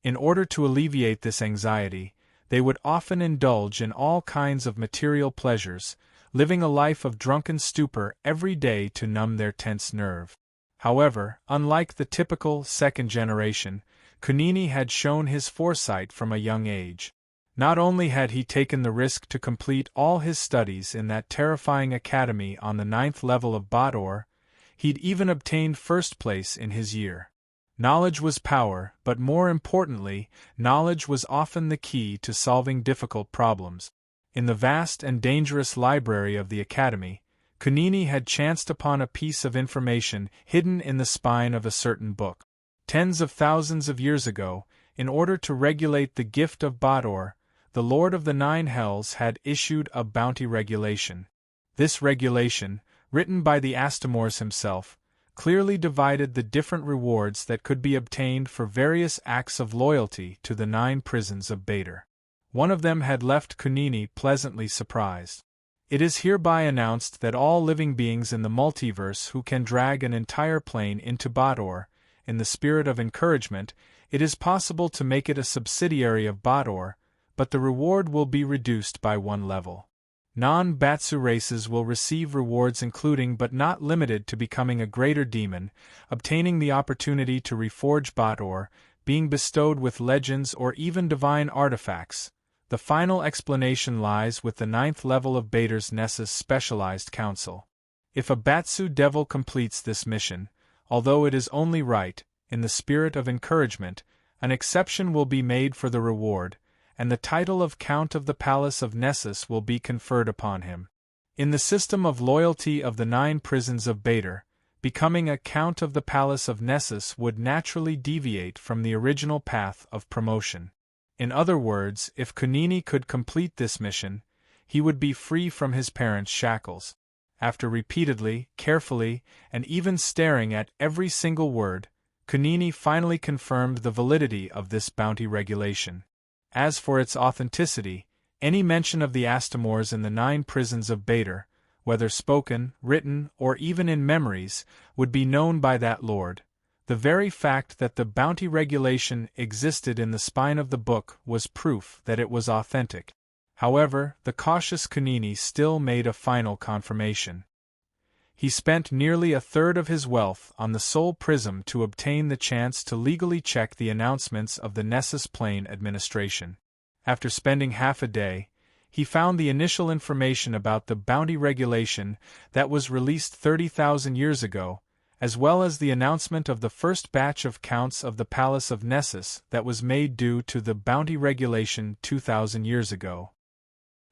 In order to alleviate this anxiety, they would often indulge in all kinds of material pleasures, living a life of drunken stupor every day to numb their tense nerve. However, unlike the typical second generation, Kunini had shown his foresight from a young age. Not only had he taken the risk to complete all his studies in that terrifying academy on the 9th level of Bator, he'd even obtained first place in his year. Knowledge was power, but more importantly, knowledge was often the key to solving difficult problems. In the vast and dangerous library of the academy, Kunini had chanced upon a piece of information hidden in the spine of a certain book. Tens of thousands of years ago, in order to regulate the gift of Bator, the Lord of the 9 Hells had issued a bounty regulation. This regulation, written by the Astamors himself, clearly divided the different rewards that could be obtained for various acts of loyalty to the 9 prisons of Bader. One of them had left Kunini pleasantly surprised. It is hereby announced that all living beings in the multiverse who can drag an entire plane into Bador, in the spirit of encouragement, it is possible to make it a subsidiary of Bador, but the reward will be reduced by one level. Non-Batsu races will receive rewards including but not limited to becoming a greater demon, obtaining the opportunity to reforge Bador, being bestowed with legends or even divine artifacts. The final explanation lies with the 9th level of Bader's Nessus Specialized Council. If a Batsu devil completes this mission, although it is only right, in the spirit of encouragement, an exception will be made for the reward, and the title of Count of the Palace of Nessus will be conferred upon him. In the system of loyalty of the 9 prisons of Bader, becoming a Count of the Palace of Nessus would naturally deviate from the original path of promotion. In other words, if Kunini could complete this mission, he would be free from his parents' shackles. After repeatedly, carefully, and even staring at every single word, Kunini finally confirmed the validity of this bounty regulation. As for its authenticity, any mention of the Astamores in the 9 prisons of Bader, whether spoken, written, or even in memories, would be known by that lord. The very fact that the bounty regulation existed in the spine of the book was proof that it was authentic. However, the cautious Kunini still made a final confirmation. He spent nearly a third of his wealth on the sole prism to obtain the chance to legally check the announcements of the Nessus Plane administration. After spending half a day, he found the initial information about the bounty regulation that was released 30,000 years ago, as well as the announcement of the first batch of counts of the Palace of Nessus that was made due to the bounty regulation 2,000 years ago.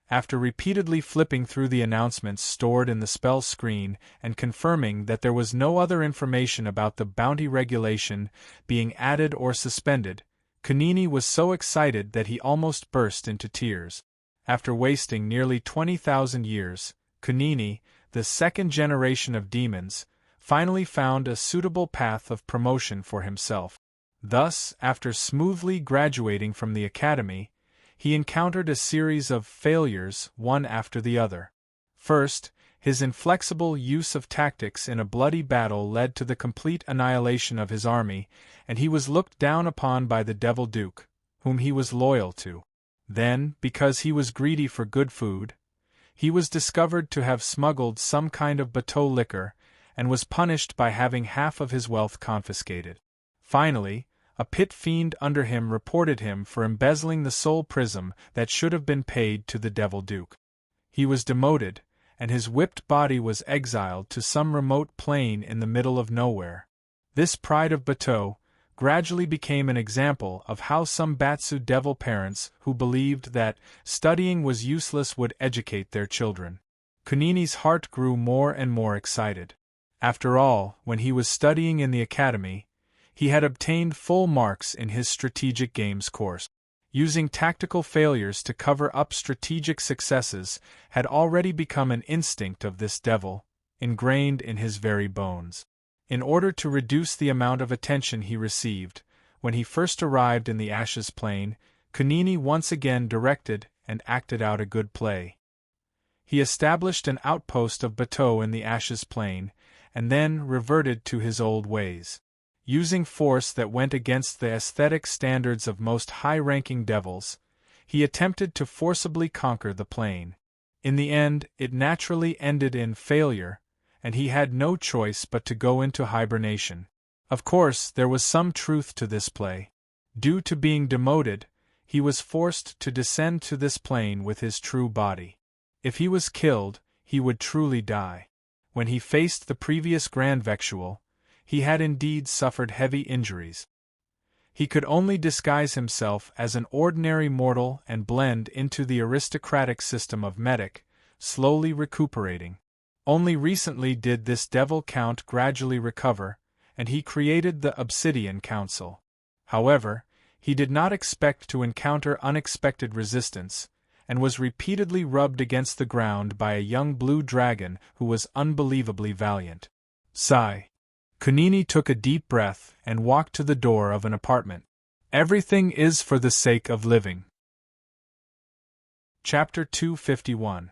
After repeatedly flipping through the announcements stored in the spell screen and confirming that there was no other information about the bounty regulation being added or suspended, Kunini was so excited that he almost burst into tears. After wasting nearly 20,000 years, Kunini, the second generation of demons, finally found a suitable path of promotion for himself. Thus, after smoothly graduating from the academy, he encountered a series of failures, one after the other. First, his inflexible use of tactics in a bloody battle led to the complete annihilation of his army, and he was looked down upon by the Devil Duke, whom he was loyal to. Then, because he was greedy for good food, he was discovered to have smuggled some kind of bateau liquor, and was punished by having half of his wealth confiscated. Finally, a pit fiend under him reported him for embezzling the sole prism that should have been paid to the Devil Duke. He was demoted, and his whipped body was exiled to some remote plain in the middle of nowhere. This pride of bateau gradually became an example of how some Batsu devil parents who believed that studying was useless would educate their children. Kunini's heart grew more and more excited. After all, when he was studying in the academy, he had obtained full marks in his strategic games course. Using tactical failures to cover up strategic successes had already become an instinct of this devil, ingrained in his very bones. In order to reduce the amount of attention he received, when he first arrived in the Ashes Plain, Kunini once again directed and acted out a good play. He established an outpost of bateau in the Ashes Plain, and then reverted to his old ways. Using force that went against the aesthetic standards of most high-ranking devils, he attempted to forcibly conquer the plain. In the end, it naturally ended in failure, and he had no choice but to go into hibernation. Of course, there was some truth to this play. Due to being demoted, he was forced to descend to this plane with his true body. If he was killed, he would truly die. When he faced the previous Grand Vexual, he had indeed suffered heavy injuries. He could only disguise himself as an ordinary mortal and blend into the aristocratic system of medic, slowly recuperating. Only recently did this devil count gradually recover, and he created the Obsidian Council. However, he did not expect to encounter unexpected resistance, and was repeatedly rubbed against the ground by a young blue dragon who was unbelievably valiant. Sigh. Kunini took a deep breath and walked to the door of an apartment. Everything is for the sake of living. Chapter 251.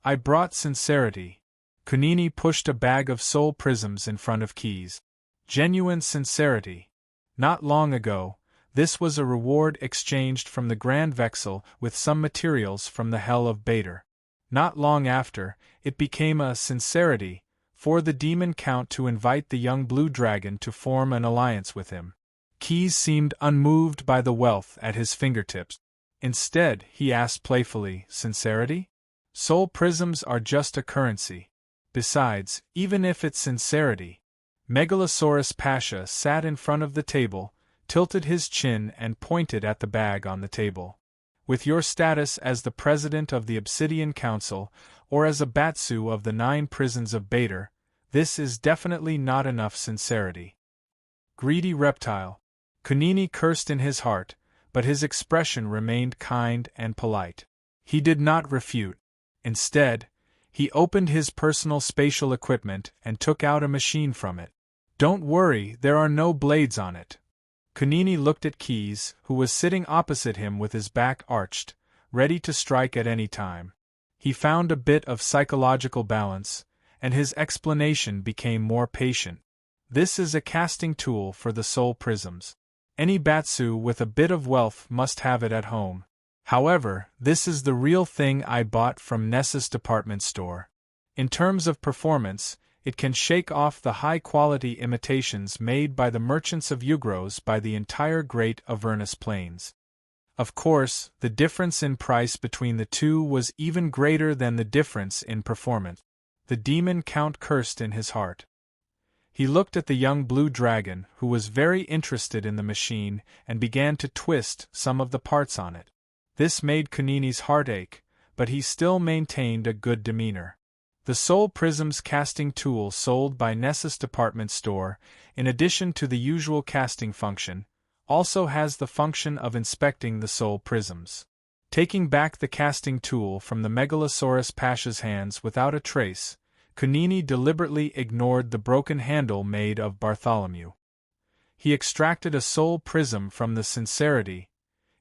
I brought sincerity. Kunini pushed a bag of soul prisms in front of Keys. Genuine sincerity. Not long ago, this was a reward exchanged from the Grand Vexil with some materials from the Hell of Bader. Not long after, it became a sincerity for the Demon Count to invite the young Blue Dragon to form an alliance with him. Keys seemed unmoved by the wealth at his fingertips. Instead, he asked playfully, sincerity? Soul prisms are just a currency. Besides, even if it's sincerity. Megalosaurus Pasha sat in front of the table, tilted his chin and pointed at the bag on the table. With your status as the president of the Obsidian Council, or as a Batsu of the 9 prisons of Bader, this is definitely not enough sincerity. Greedy reptile. Kunini cursed in his heart, but his expression remained kind and polite. He did not refute. Instead, he opened his personal spatial equipment and took out a machine from it. Don't worry, there are no blades on it. Kunini looked at Keys, who was sitting opposite him with his back arched, ready to strike at any time. He found a bit of psychological balance, and his explanation became more patient. This is a casting tool for the soul prisms. Any Batsu with a bit of wealth must have it at home. However, this is the real thing I bought from Nessa's department store. In terms of performance, it can shake off the high-quality imitations made by the merchants of Yugros by the entire Great Avernus Plains. Of course, the difference in price between the two was even greater than the difference in performance. The Demon Count cursed in his heart. He looked at the young Blue Dragon, who was very interested in the machine, and began to twist some of the parts on it. This made Kunini's heart ache, but he still maintained a good demeanor. The Soul Prisms casting tool sold by Nessa's department store, in addition to the usual casting function, also has the function of inspecting the soul prisms. Taking back the casting tool from the Megalosaurus Pasha's hands without a trace, Kunini deliberately ignored the broken handle made of Bartholomew. He extracted a soul prism from the sincerity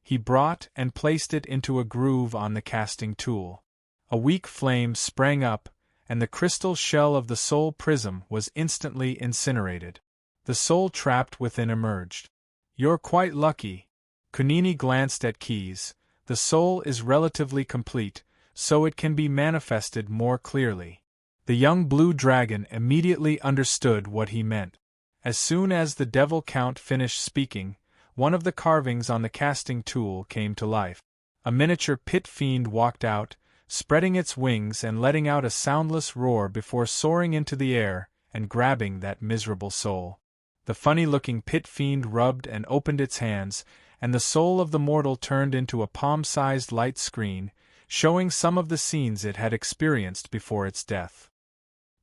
he brought and placed it into a groove on the casting tool. A weak flame sprang up, and the crystal shell of the soul prism was instantly incinerated. The soul trapped within emerged. You're quite lucky. Kunini glanced at Keys. The soul is relatively complete, so it can be manifested more clearly. The young Blue Dragon immediately understood what he meant. As soon as the Devil Count finished speaking, one of the carvings on the casting tool came to life. A miniature pit fiend walked out, spreading its wings and letting out a soundless roar before soaring into the air and grabbing that miserable soul. The funny-looking pit fiend rubbed and opened its hands, and the soul of the mortal turned into a palm-sized light screen, showing some of the scenes it had experienced before its death.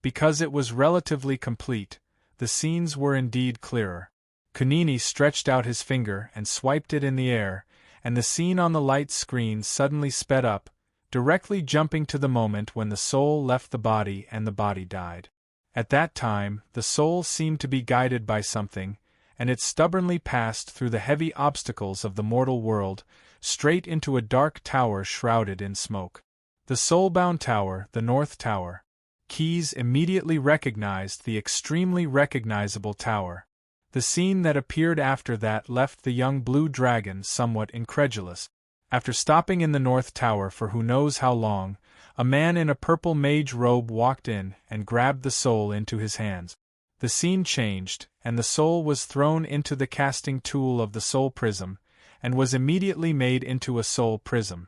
Because it was relatively complete, the scenes were indeed clearer. Kunini stretched out his finger and swiped it in the air, and the scene on the light screen suddenly sped up, directly jumping to the moment when the soul left the body and the body died. At that time, the soul seemed to be guided by something, and it stubbornly passed through the heavy obstacles of the mortal world, straight into a dark tower shrouded in smoke. The soul-bound tower, the North Tower. Keys immediately recognized the extremely recognizable tower. The scene that appeared after that left the young Blue Dragon somewhat incredulous. After stopping in the North Tower for who knows how long, a man in a purple mage robe walked in and grabbed the soul into his hands. The scene changed, and the soul was thrown into the casting tool of the soul prism, and was immediately made into a soul prism.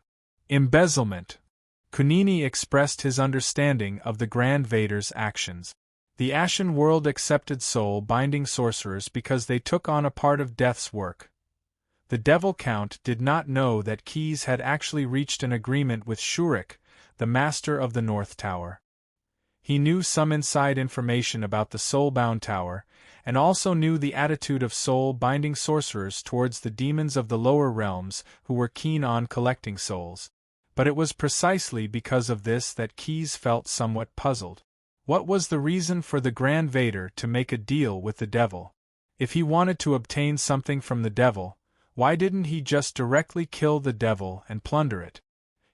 Embezzlement. Kunini expressed his understanding of the Grand Vader's actions. The Ashen World accepted soul-binding sorcerers because they took on a part of Death's work. The Devil Count did not know that Keys had actually reached an agreement with Shurik, the master of the North Tower. He knew some inside information about the soul-bound tower, and also knew the attitude of soul-binding sorcerers towards the demons of the lower realms who were keen on collecting souls. But it was precisely because of this that Keys felt somewhat puzzled. What was the reason for the Grand Vader to make a deal with the devil? If he wanted to obtain something from the devil, why didn't he just directly kill the devil and plunder it?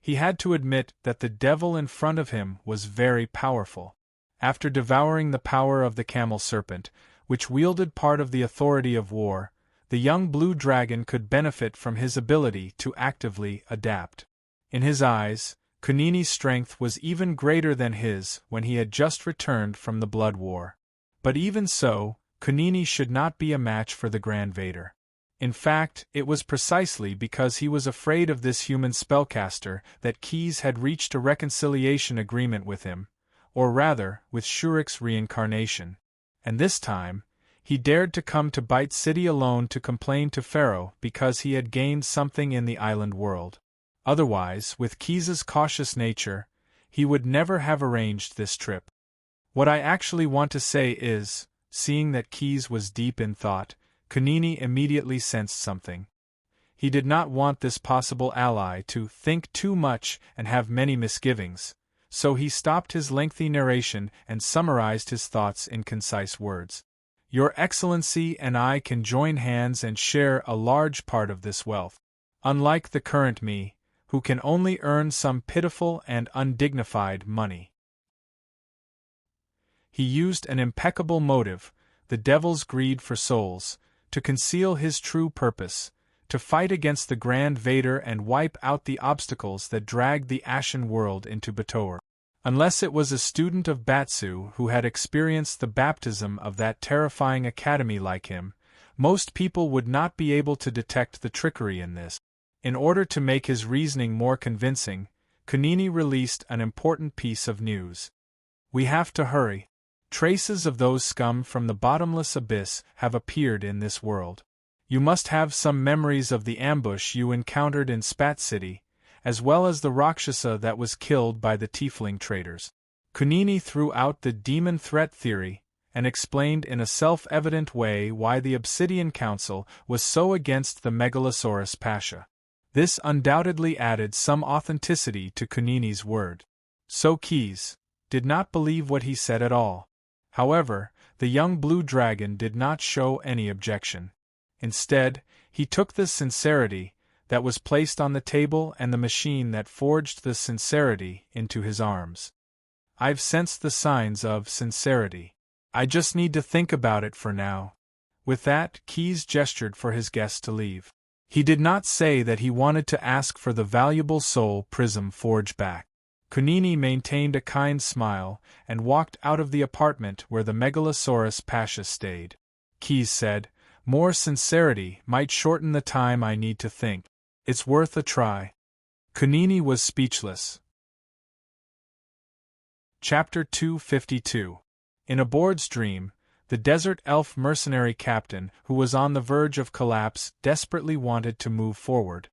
He had to admit that the devil in front of him was very powerful. After devouring the power of the camel serpent, which wielded part of the authority of war, the young blue dragon could benefit from his ability to actively adapt. In his eyes, Kunini's strength was even greater than his when he had just returned from the blood war. But even so, Kunini should not be a match for the Grand Vader. In fact, it was precisely because he was afraid of this human spellcaster that Keyes had reached a reconciliation agreement with him, or rather, with Shurik's reincarnation. And this time, he dared to come to Bite City alone to complain to Pharaoh because he had gained something in the island world. Otherwise, with Keyes's cautious nature, he would never have arranged this trip. What I actually want to say is, seeing that Keyes was deep in thought, Kunini immediately sensed something. He did not want this possible ally to think too much and have many misgivings, so he stopped his lengthy narration and summarized his thoughts in concise words. Your Excellency and I can join hands and share a large part of this wealth. Unlike the current me, who can only earn some pitiful and undignified money. He used an impeccable motive, the devil's greed for souls, to conceal his true purpose, to fight against the Grand Vader and wipe out the obstacles that dragged the Ashen world into Batoor. Unless it was a student of Batsu who had experienced the baptism of that terrifying academy like him, most people would not be able to detect the trickery in this. In order to make his reasoning more convincing, Kunini released an important piece of news. We have to hurry. Traces of those scum from the bottomless abyss have appeared in this world. You must have some memories of the ambush you encountered in Spat City, as well as the Rakshasa that was killed by the Tiefling traders. Kunini threw out the demon threat theory, and explained in a self-evident way why the Obsidian Council was so against the Megalosaurus Pasha. This undoubtedly added some authenticity to Kunini's word. So Keyes did not believe what he said at all. However, the young blue dragon did not show any objection. Instead, he took the sincerity that was placed on the table and the machine that forged the sincerity into his arms. I've sensed the signs of sincerity. I just need to think about it for now. With that, Keyes gestured for his guest to leave. He did not say that he wanted to ask for the valuable soul prism forge back. Kunini maintained a kind smile and walked out of the apartment where the Megalosaurus Pasha stayed. Keyes said, more sincerity might shorten the time I need to think. It's worth a try. Kunini was speechless. Chapter 252. In a board's dream, the desert elf mercenary captain, who was on the verge of collapse, desperately wanted to move forward.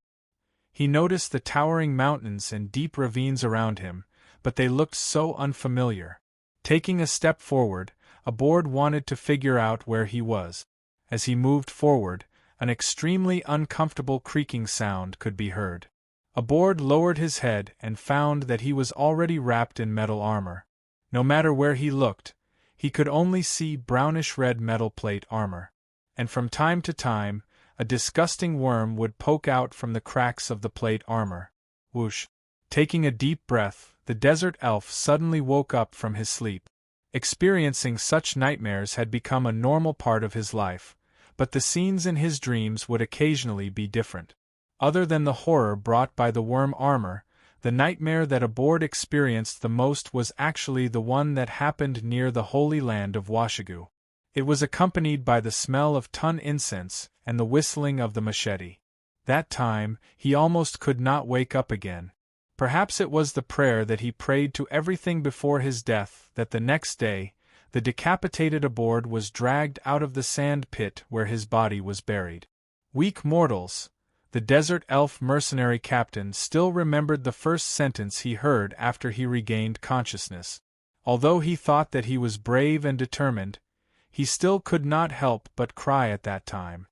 He noticed the towering mountains and deep ravines around him, but they looked so unfamiliar. Taking a step forward, Abord wanted to figure out where he was. As he moved forward, an extremely uncomfortable creaking sound could be heard. Abord lowered his head and found that he was already wrapped in metal armor. No matter where he looked, he could only see brownish-red metal plate armor. And from time to time, a disgusting worm would poke out from the cracks of the plate armor. Whoosh! Taking a deep breath, the desert elf suddenly woke up from his sleep. Experiencing such nightmares had become a normal part of his life, but the scenes in his dreams would occasionally be different. Other than the horror brought by the worm armor, the nightmare that Abord experienced the most was actually the one that happened near the holy land of Washigu. It was accompanied by the smell of ton incense and the whistling of the machete. That time, he almost could not wake up again. Perhaps it was the prayer that he prayed to everything before his death that the next day, the decapitated Abord was dragged out of the sand pit where his body was buried. Weak mortals! The desert elf mercenary captain still remembered the first sentence he heard after he regained consciousness. Although he thought that he was brave and determined, he still could not help but cry at that time.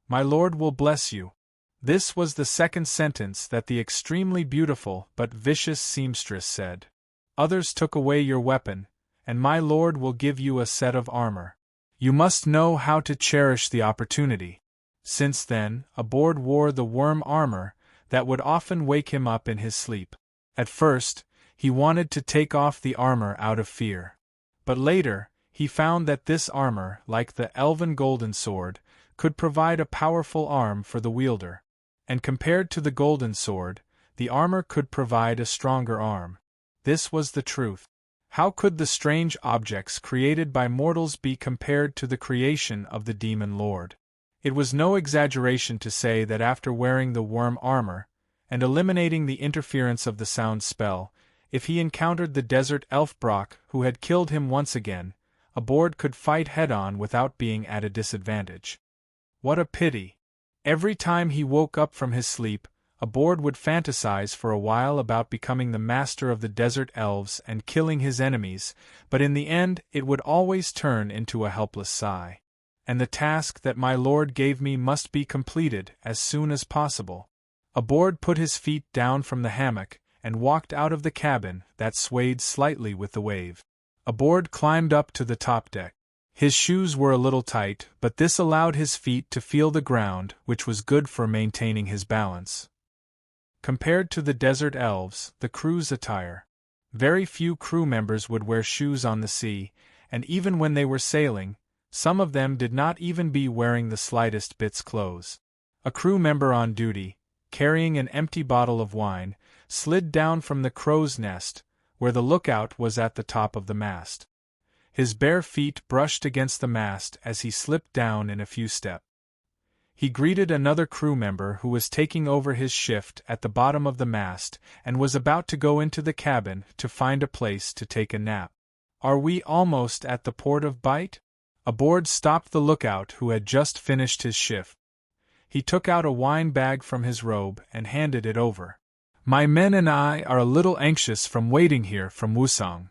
My lord will bless you. This was the second sentence that the extremely beautiful but vicious seamstress said. Others took away your weapon, and my lord will give you a set of armor. You must know how to cherish the opportunity. Since then, Abord wore the worm armor that would often wake him up in his sleep. At first, he wanted to take off the armor out of fear. But later, he found that this armor, like the elven golden sword, could provide a powerful arm for the wielder. And compared to the golden sword, the armor could provide a stronger arm. This was the truth. How could the strange objects created by mortals be compared to the creation of the demon lord? It was no exaggeration to say that after wearing the worm armor, and eliminating the interference of the sound spell, if he encountered the desert elf Brock who had killed him once again, Abord could fight head-on without being at a disadvantage. What a pity! Every time he woke up from his sleep, Abord would fantasize for a while about becoming the master of the desert elves and killing his enemies, but in the end it would always turn into a helpless sigh. And the task that my lord gave me must be completed as soon as possible. Abord put his feet down from the hammock and walked out of the cabin that swayed slightly with the wave. Abord climbed up to the top deck. His shoes were a little tight, but this allowed his feet to feel the ground, which was good for maintaining his balance. Compared to the desert elves, the crew's attire. Very few crew members would wear shoes on the sea, and even when they were sailing, some of them did not even be wearing the slightest bit's clothes. A crew member on duty, carrying an empty bottle of wine, slid down from the crow's nest, where the lookout was at the top of the mast. His bare feet brushed against the mast as he slipped down in a few steps. He greeted another crew member who was taking over his shift at the bottom of the mast and was about to go into the cabin to find a place to take a nap. "Are we almost at the port of Bite?" Abord stopped the lookout who had just finished his shift. He took out a wine bag from his robe and handed it over. "My men and I are a little anxious from waiting here from Wusong."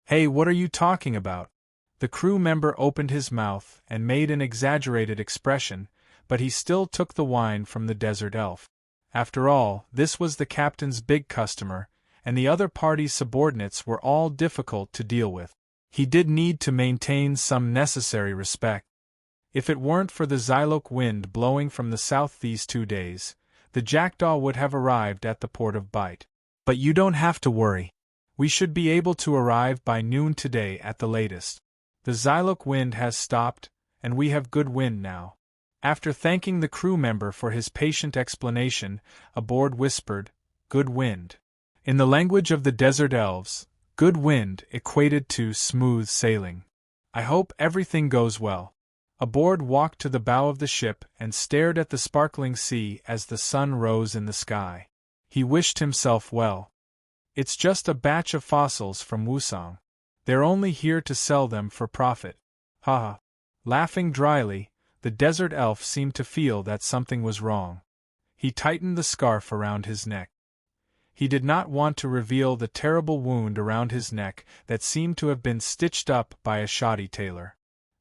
"Hey, what are you talking about?" The crew member opened his mouth and made an exaggerated expression, but he still took the wine from the desert elf. After all, this was the captain's big customer, and the other party's subordinates were all difficult to deal with. He did need to maintain some necessary respect. If it weren't for the Xyloc wind blowing from the south these 2 days, the Jackdaw would have arrived at the port of Bite. "But you don't have to worry. We should be able to arrive by noon today at the latest. The Xyloc wind has stopped, and we have good wind now." After thanking the crew member for his patient explanation, Abord whispered, "Good wind." In the language of the desert elves, good wind equated to smooth sailing. "I hope everything goes well." Abord walked to the bow of the ship and stared at the sparkling sea as the sun rose in the sky. He wished himself well. "It's just a batch of fossils from Wusong. They're only here to sell them for profit. Ha ha." Laughing dryly, the desert elf seemed to feel that something was wrong. He tightened the scarf around his neck. He did not want to reveal the terrible wound around his neck that seemed to have been stitched up by a shoddy tailor.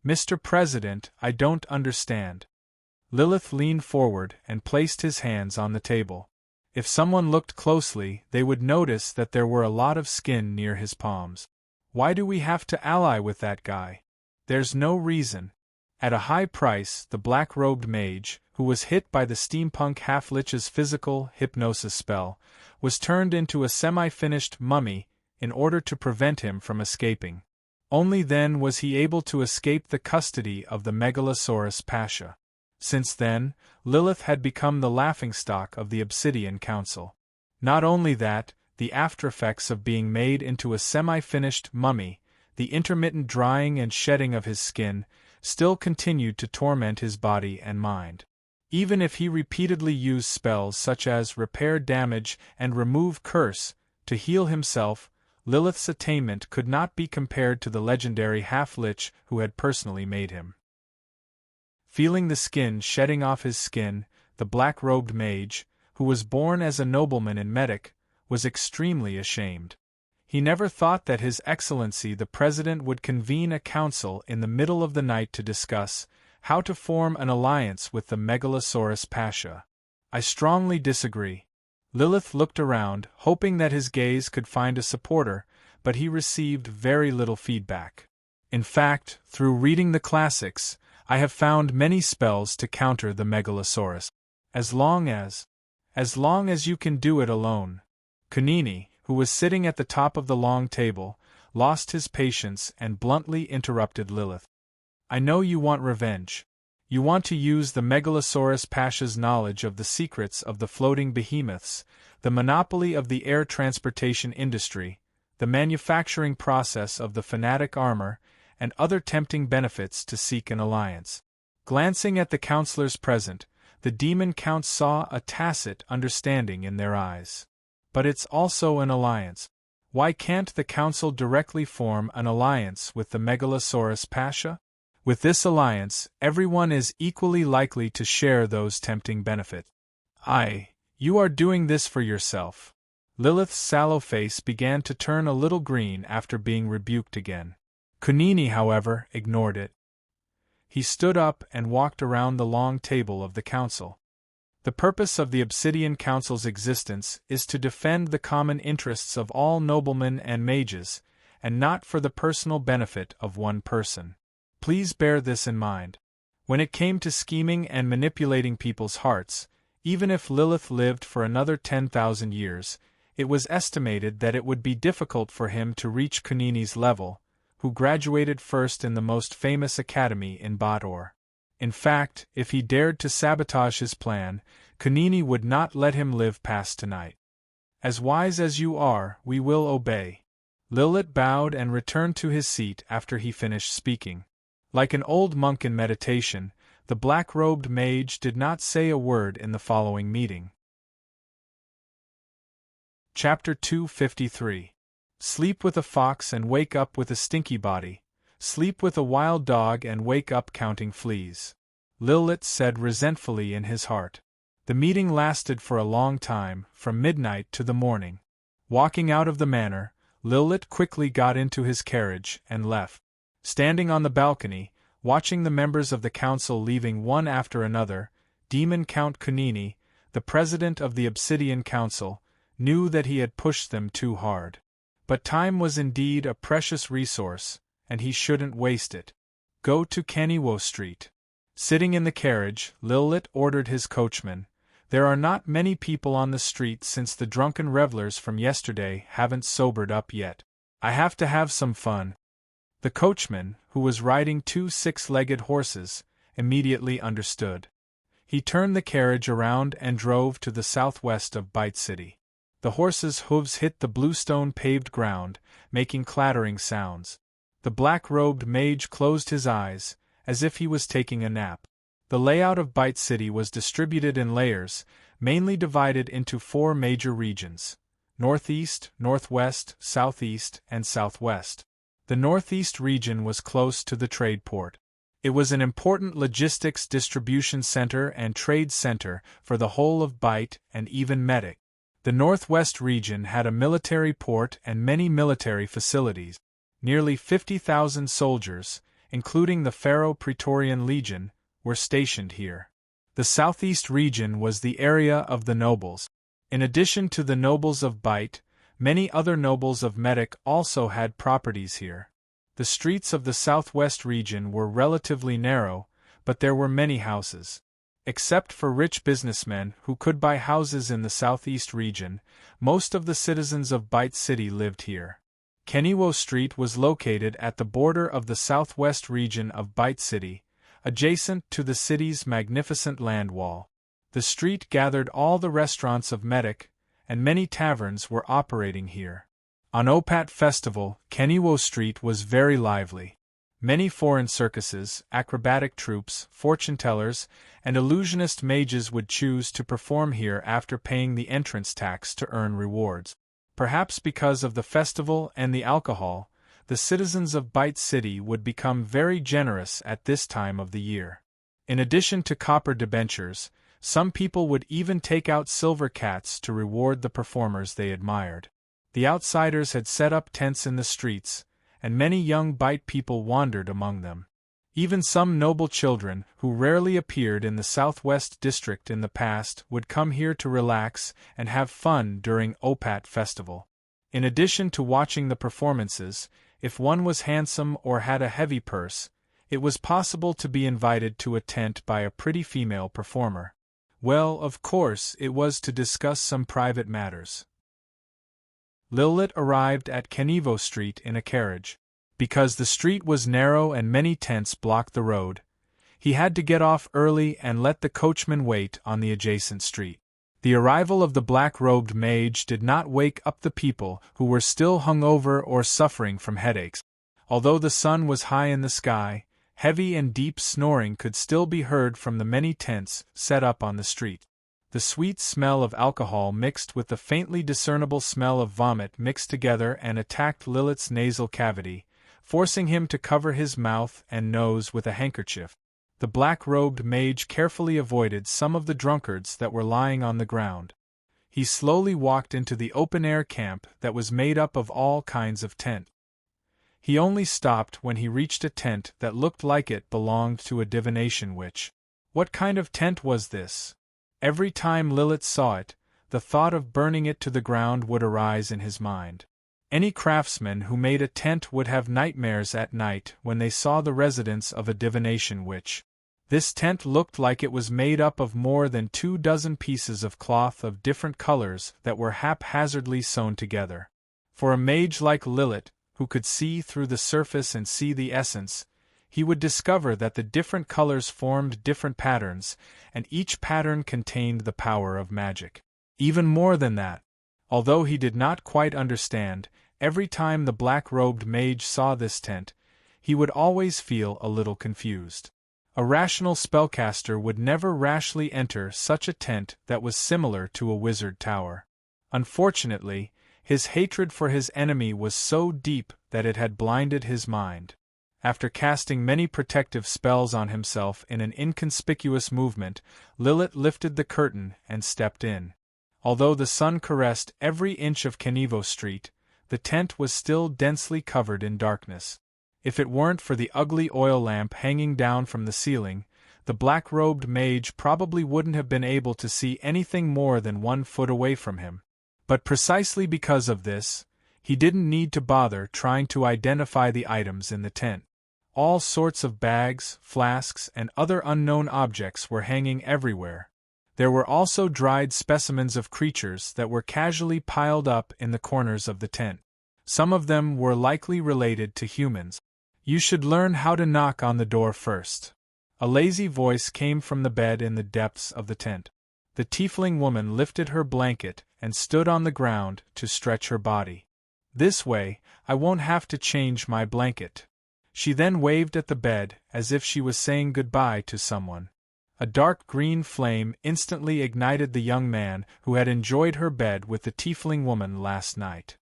"Mr. President, I don't understand." Lilith leaned forward and placed his hands on the table. If someone looked closely, they would notice that there were a lot of skin near his palms. "Why do we have to ally with that guy? There's no reason." At a high price, the black-robed mage, who was hit by the steampunk half-lich's physical hypnosis spell, was turned into a semi-finished mummy in order to prevent him from escaping. Only then was he able to escape the custody of the Megalosaurus Pasha. Since then, Lilith had become the laughingstock of the Obsidian Council. Not only that, the aftereffects of being made into a semi-finished mummy, the intermittent drying and shedding of his skin, still continued to torment his body and mind. Even if he repeatedly used spells such as Repair Damage and Remove Curse to heal himself, Lilith's attainment could not be compared to the legendary half-lich who had personally made him. Feeling the skin shedding off his skin, the black-robed mage, who was born as a nobleman in Medic, was extremely ashamed. He never thought that His Excellency the President would convene a council in the middle of the night to discuss how to form an alliance with the Megalosaurus Pasha. "I strongly disagree." Lilith looked around, hoping that his gaze could find a supporter, but he received very little feedback. "In fact, through reading the classics, I have found many spells to counter the Megalosaurus. As long as As long as you can do it alone. Kunini, who was sitting at the top of the long table, lost his patience and bluntly interrupted Lilith. I know you want revenge. You want to use the Megalosaurus Pasha's knowledge of the secrets of the floating behemoths, the monopoly of the air transportation industry, the manufacturing process of the fanatic armor, and other tempting benefits to seek an alliance. Glancing at the counselors present, the demon counts saw a tacit understanding in their eyes. But it's also an alliance. Why can't the council directly form an alliance with the Megalosaurus Pasha? With this alliance, everyone is equally likely to share those tempting benefits. You are doing this for yourself. Lilith's sallow face began to turn a little green after being rebuked again. Kunini, however, ignored it. He stood up and walked around the long table of the council. The purpose of the Obsidian Council's existence is to defend the common interests of all noblemen and mages, and not for the personal benefit of one person. Please bear this in mind. When it came to scheming and manipulating people's hearts, even if Lilith lived for another 10,000 years, it was estimated that it would be difficult for him to reach Kunini's level, who graduated first in the most famous academy in Bador. In fact, if he dared to sabotage his plan, Kunini would not let him live past tonight. As wise as you are, we will obey. Lilith bowed and returned to his seat after he finished speaking. Like an old monk in meditation, the black-robed mage did not say a word in the following meeting. Chapter 253. Sleep with a fox and wake up with a stinky body. Sleep with a wild dog and wake up counting fleas. Lilith said resentfully in his heart. The meeting lasted for a long time, from midnight to the morning. Walking out of the manor, Lilith quickly got into his carriage and left. Standing on the balcony, watching the members of the council leaving one after another, Demon Count Kunini, the president of the Obsidian Council, knew that he had pushed them too hard. But time was indeed a precious resource, and he shouldn't waste it. Go to Kaniwo Street. Sitting in the carriage, Lilith ordered his coachman. There are not many people on the street since the drunken revelers from yesterday haven't sobered up yet. I have to have some fun. The coachman, who was riding 2 six-legged horses, immediately understood. He turned the carriage around and drove to the southwest of Bite City. The horses' hooves hit the bluestone paved ground, making clattering sounds. The black-robed mage closed his eyes, as if he was taking a nap. The layout of Bite City was distributed in layers, mainly divided into 4 major regions: northeast, northwest, southeast, and southwest. The northeast region was close to the trade port. It was an important logistics distribution center and trade center for the whole of Bite and even Medic. The northwest region had a military port and many military facilities. Nearly 50,000 soldiers, including the Pharaoh Praetorian Legion, were stationed here. The southeast region was the area of the nobles. In addition to the nobles of Bite, many other nobles of Medic also had properties here. The streets of the southwest region were relatively narrow, but there were many houses. Except for rich businessmen who could buy houses in the southeast region, most of the citizens of Bite City lived here. Kaniwo Street was located at the border of the southwest region of Bite City, adjacent to the city's magnificent land wall. The street gathered all the restaurants of Medic, and many taverns were operating here. On Opat Festival, Kaniwo Street was very lively. Many foreign circuses, acrobatic troupes, fortune-tellers, and illusionist mages would choose to perform here after paying the entrance tax to earn rewards. Perhaps because of the festival and the alcohol, the citizens of Bite City would become very generous at this time of the year. In addition to copper debentures, some people would even take out silver cats to reward the performers they admired. The outsiders had set up tents in the streets, and many young Bite people wandered among them. Even some noble children, who rarely appeared in the southwest district in the past, would come here to relax and have fun during Opat Festival. In addition to watching the performances, if one was handsome or had a heavy purse, it was possible to be invited to a tent by a pretty female performer. Well, of course, it was to discuss some private matters. Lilith arrived at Kenevo Street in a carriage. Because the street was narrow and many tents blocked the road, he had to get off early and let the coachman wait on the adjacent street. The arrival of the black-robed mage did not wake up the people who were still hungover or suffering from headaches. Although the sun was high in the sky, heavy and deep snoring could still be heard from the many tents set up on the street. The sweet smell of alcohol mixed with the faintly discernible smell of vomit mixed together and attacked Lilith's nasal cavity, forcing him to cover his mouth and nose with a handkerchief. The black-robed mage carefully avoided some of the drunkards that were lying on the ground. He slowly walked into the open-air camp that was made up of all kinds of tents. He only stopped when he reached a tent that looked like it belonged to a divination witch. What kind of tent was this? Every time Lilith saw it, the thought of burning it to the ground would arise in his mind. Any craftsman who made a tent would have nightmares at night when they saw the residence of a divination witch. This tent looked like it was made up of more than 24 pieces of cloth of different colors that were haphazardly sewn together. For a mage like Lilith, who could see through the surface and see the essence, he would discover that the different colors formed different patterns, and each pattern contained the power of magic. Even more than that, although he did not quite understand, every time the black-robed mage saw this tent, he would always feel a little confused. A rational spellcaster would never rashly enter such a tent that was similar to a wizard tower. Unfortunately, his hatred for his enemy was so deep that it had blinded his mind. After casting many protective spells on himself in an inconspicuous movement, Lilith lifted the curtain and stepped in. Although the sun caressed every inch of Kenevo Street, the tent was still densely covered in darkness. If it weren't for the ugly oil lamp hanging down from the ceiling, the black-robed mage probably wouldn't have been able to see anything more than 1 foot away from him. But precisely because of this, he didn't need to bother trying to identify the items in the tent. All sorts of bags, flasks, and other unknown objects were hanging everywhere. There were also dried specimens of creatures that were casually piled up in the corners of the tent. Some of them were likely related to humans. You should learn how to knock on the door first. A lazy voice came from the bed in the depths of the tent. The tiefling woman lifted her blanket and stood on the ground to stretch her body. This way, I won't have to change my blanket. She then waved at the bed as if she was saying goodbye to someone. A dark green flame instantly ignited the young man who had enjoyed her bed with the tiefling woman last night.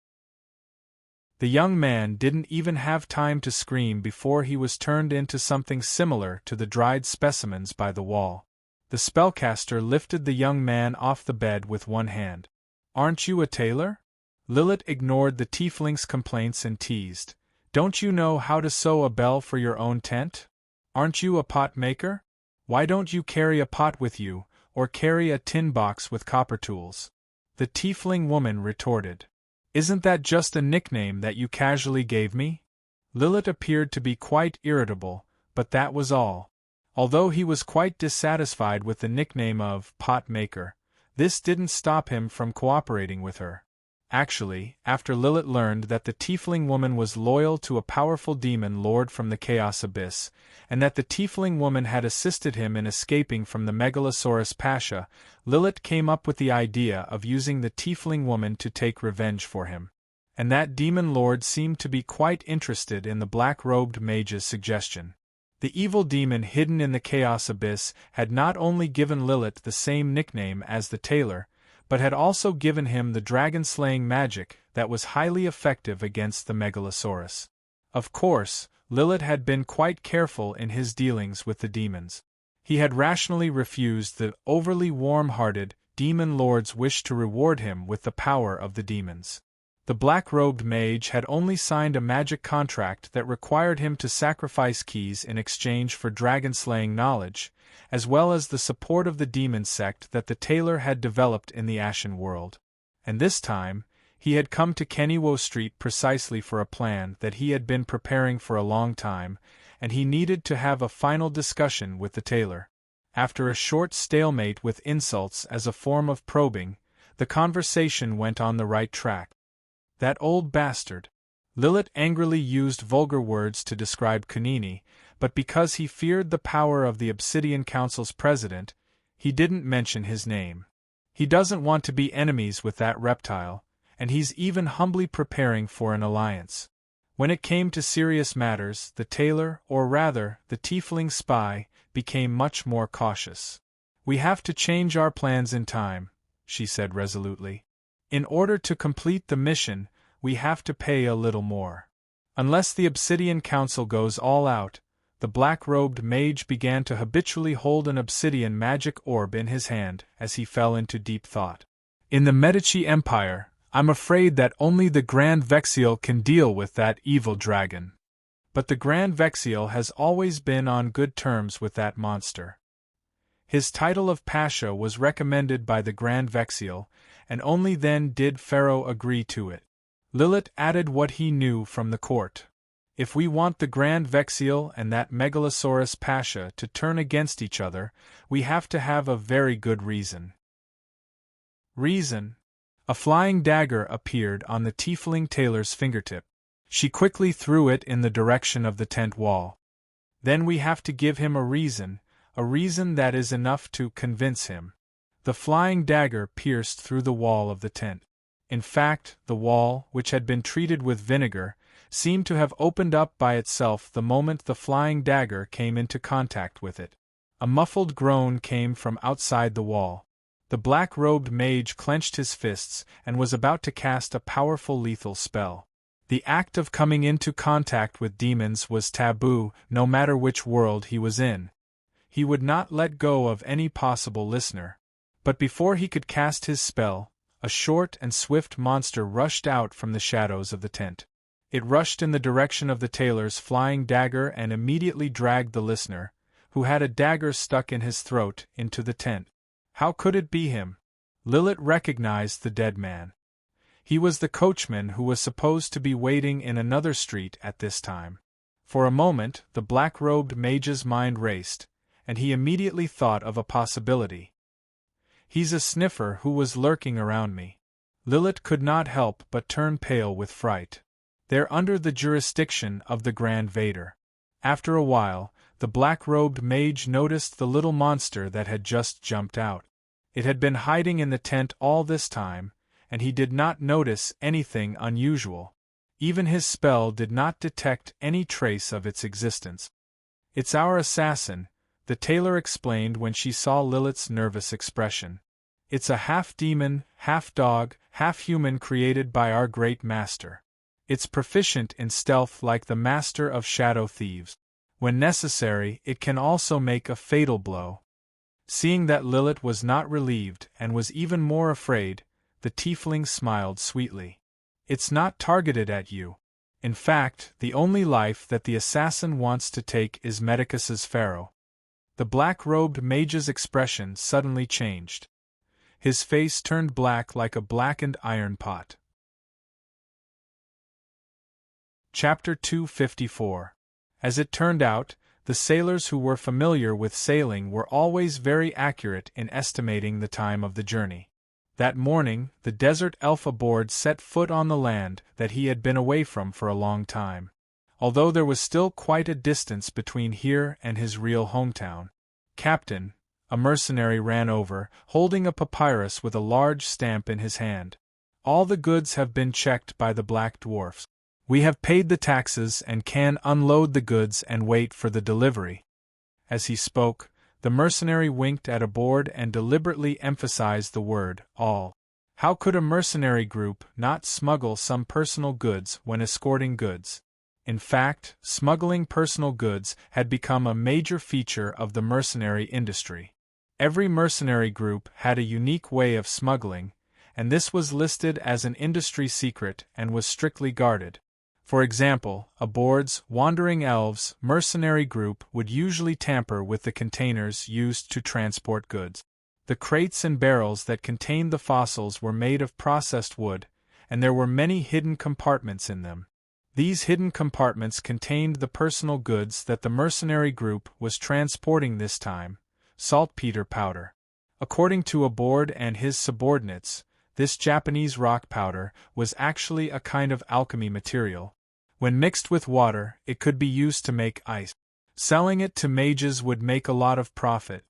The young man didn't even have time to scream before he was turned into something similar to the dried specimens by the wall. The spellcaster lifted the young man off the bed with one hand. "Aren't you a tailor?" Lilith ignored the tiefling's complaints and teased. "Don't you know how to sew a bell for your own tent? Aren't you a pot maker? Why don't you carry a pot with you, or carry a tin box with copper tools?" The tiefling woman retorted. "Isn't that just a nickname that you casually gave me?" Lilith appeared to be quite irritable, but that was all. Although he was quite dissatisfied with the nickname of pot maker, this didn't stop him from cooperating with her. Actually, after Lilith learned that the tiefling woman was loyal to a powerful demon lord from the Chaos Abyss, and that the tiefling woman had assisted him in escaping from the Megalosaurus Pasha, Lilith came up with the idea of using the tiefling woman to take revenge for him. And that demon lord seemed to be quite interested in the black-robed mage's suggestion. The evil demon hidden in the Chaos Abyss had not only given Lilith the same nickname as the tailor, but had also given him the dragon-slaying magic that was highly effective against the Megalosaurus. Of course, Lilith had been quite careful in his dealings with the demons. He had rationally refused the overly warm-hearted demon lord's wish to reward him with the power of the demons. The black-robed mage had only signed a magic contract that required him to sacrifice keys in exchange for dragon-slaying knowledge, as well as the support of the demon sect that the tailor had developed in the Ashen world. And this time, he had come to Kenevo Street precisely for a plan that he had been preparing for a long time, and he needed to have a final discussion with the tailor. After a short stalemate with insults as a form of probing, the conversation went on the right track. That old bastard. Lilith angrily used vulgar words to describe Kunini, but because he feared the power of the Obsidian Council's president, he didn't mention his name. He doesn't want to be enemies with that reptile, and he's even humbly preparing for an alliance. When it came to serious matters, the tailor, or rather, the tiefling spy, became much more cautious. "We have to change our plans in time," she said resolutely. "In order to complete the mission, we have to pay a little more. Unless the Obsidian Council goes all out." The black-robed mage began to habitually hold an obsidian magic orb in his hand as he fell into deep thought. "In the Medici Empire, I'm afraid that only the Grand Vexial can deal with that evil dragon. But the Grand Vexial has always been on good terms with that monster. His title of Pasha was recommended by the Grand Vexial, and only then did Pharaoh agree to it." Lilith added what he knew from the court. "If we want the Grand Vexial and that Megalosaurus Pasha to turn against each other, we have to have a very good reason." Reason? A flying dagger appeared on the tiefling tailor's fingertip. She quickly threw it in the direction of the tent wall. "Then we have to give him a reason that is enough to convince him." The flying dagger pierced through the wall of the tent. In fact, the wall, which had been treated with vinegar, seemed to have opened up by itself the moment the flying dagger came into contact with it. A muffled groan came from outside the wall. The black-robed mage clenched his fists and was about to cast a powerful lethal spell. The act of coming into contact with demons was taboo, no matter which world he was in. He would not let go of any possible listener. But before he could cast his spell, a short and swift monster rushed out from the shadows of the tent. It rushed in the direction of the tailor's flying dagger and immediately dragged the listener, who had a dagger stuck in his throat, into the tent. How could it be him? Lilith recognized the dead man. He was the coachman who was supposed to be waiting in another street at this time. For a moment, the black-robed mage's mind raced, and he immediately thought of a possibility. "He's a sniffer who was lurking around me." Lilith could not help but turn pale with fright. "They're under the jurisdiction of the Grand Vader." After a while, the black-robed mage noticed the little monster that had just jumped out. It had been hiding in the tent all this time, and he did not notice anything unusual. Even his spell did not detect any trace of its existence. "It's our assassin," the tailor explained when she saw Lilith's nervous expression. "It's a half-demon, half-dog, half-human created by our great master. It's proficient in stealth like the master of shadow thieves. When necessary, it can also make a fatal blow." Seeing that Lilith was not relieved and was even more afraid, the tiefling smiled sweetly. "It's not targeted at you. In fact, the only life that the assassin wants to take is Medicus's Pharaoh." The black-robed mage's expression suddenly changed. His face turned black like a blackened iron pot. Chapter 254. As it turned out, the sailors who were familiar with sailing were always very accurate in estimating the time of the journey. That morning, the desert elf aboard set foot on the land that he had been away from for a long time. Although there was still quite a distance between here and his real hometown. "Captain," a mercenary ran over, holding a papyrus with a large stamp in his hand. "All the goods have been checked by the black dwarfs. We have paid the taxes and can unload the goods and wait for the delivery." As he spoke, the mercenary winked at a board and deliberately emphasized the word, all. How could a mercenary group not smuggle some personal goods when escorting goods? In fact, smuggling personal goods had become a major feature of the mercenary industry. Every mercenary group had a unique way of smuggling, and this was listed as an industry secret and was strictly guarded. For example, aboard's Wandering Elves mercenary group would usually tamper with the containers used to transport goods. The crates and barrels that contained the fossils were made of processed wood, and there were many hidden compartments in them. These hidden compartments contained the personal goods that the mercenary group was transporting this time, saltpeter powder. According to Audiobook and his subordinates, this Japanese rock powder was actually a kind of alchemy material. When mixed with water, it could be used to make ice. Selling it to mages would make a lot of profit.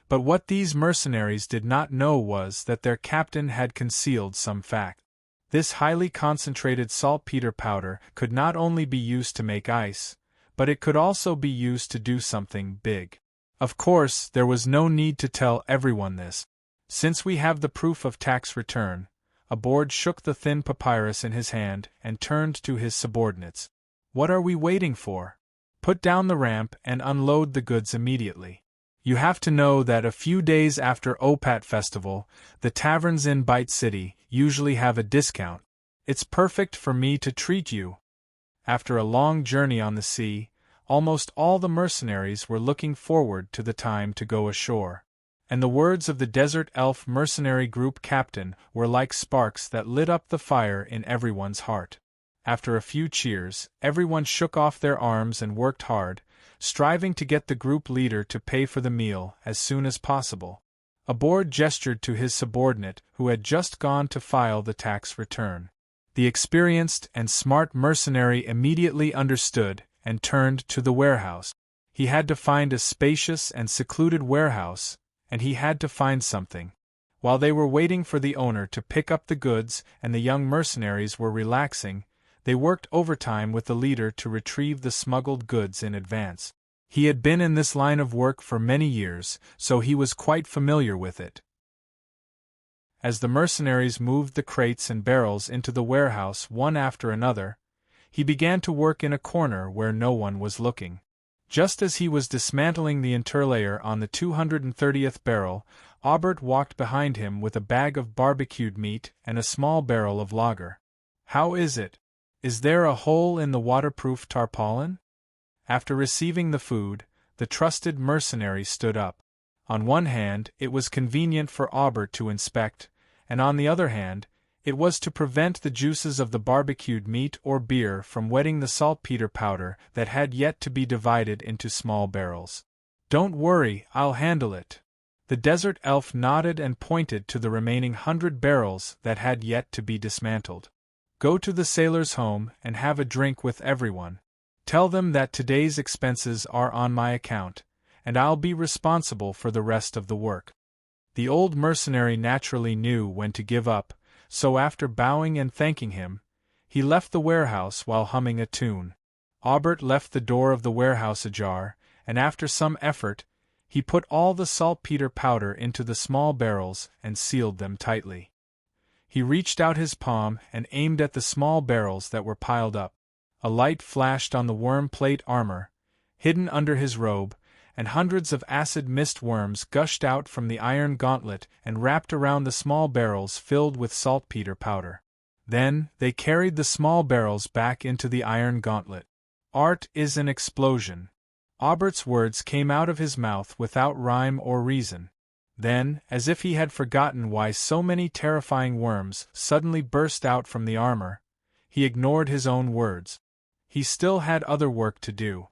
But what these mercenaries did not know was that their captain had concealed some fact. This highly concentrated saltpeter powder could not only be used to make ice, but it could also be used to do something big. Of course, there was no need to tell everyone this. Since we have the proof of tax return, Audiobook shook the thin papyrus in his hand and turned to his subordinates. What are we waiting for? Put down the ramp and unload the goods immediately. You have to know that a few days after Opat Festival, the taverns in Bite City usually have a discount. It's perfect for me to treat you. After a long journey on the sea, almost all the mercenaries were looking forward to the time to go ashore. And the words of the Desert Elf mercenary group captain were like sparks that lit up the fire in everyone's heart. After a few cheers, everyone shook off their arms and worked hard, striving to get the group leader to pay for the meal as soon as possible. Audiobook gestured to his subordinate who had just gone to file the tax return. The experienced and smart mercenary immediately understood and turned to the warehouse. He had to find a spacious and secluded warehouse, and he had to find something. While they were waiting for the owner to pick up the goods and the young mercenaries were relaxing, they worked overtime with the leader to retrieve the smuggled goods in advance. He had been in this line of work for many years, so he was quite familiar with it. As the mercenaries moved the crates and barrels into the warehouse one after another, he began to work in a corner where no one was looking. Just as he was dismantling the interlayer on the 230th barrel, Audiobook walked behind him with a bag of barbecued meat and a small barrel of lager. "How is it? Is there a hole in the waterproof tarpaulin?" After receiving the food, the trusted mercenary stood up. On one hand, it was convenient for Audiobook to inspect, and on the other hand, it was to prevent the juices of the barbecued meat or beer from wetting the saltpeter powder that had yet to be divided into small barrels. "Don't worry, I'll handle it." The desert elf nodded and pointed to the remaining 100 barrels that had yet to be dismantled. "Go to the sailor's home and have a drink with everyone. Tell them that today's expenses are on my account, and I'll be responsible for the rest of the work." The old mercenary naturally knew when to give up, so after bowing and thanking him, he left the warehouse while humming a tune. Audiobook left the door of the warehouse ajar, and after some effort, he put all the saltpeter powder into the small barrels and sealed them tightly. He reached out his palm and aimed at the small barrels that were piled up. A light flashed on the worm plate armor, hidden under his robe, and hundreds of acid mist worms gushed out from the iron gauntlet and wrapped around the small barrels filled with saltpeter powder. Then, they carried the small barrels back into the iron gauntlet. "Art is an explosion." Audiobook's words came out of his mouth without rhyme or reason. Then, as if he had forgotten why so many terrifying worms suddenly burst out from the armor, he ignored his own words. He still had other work to do.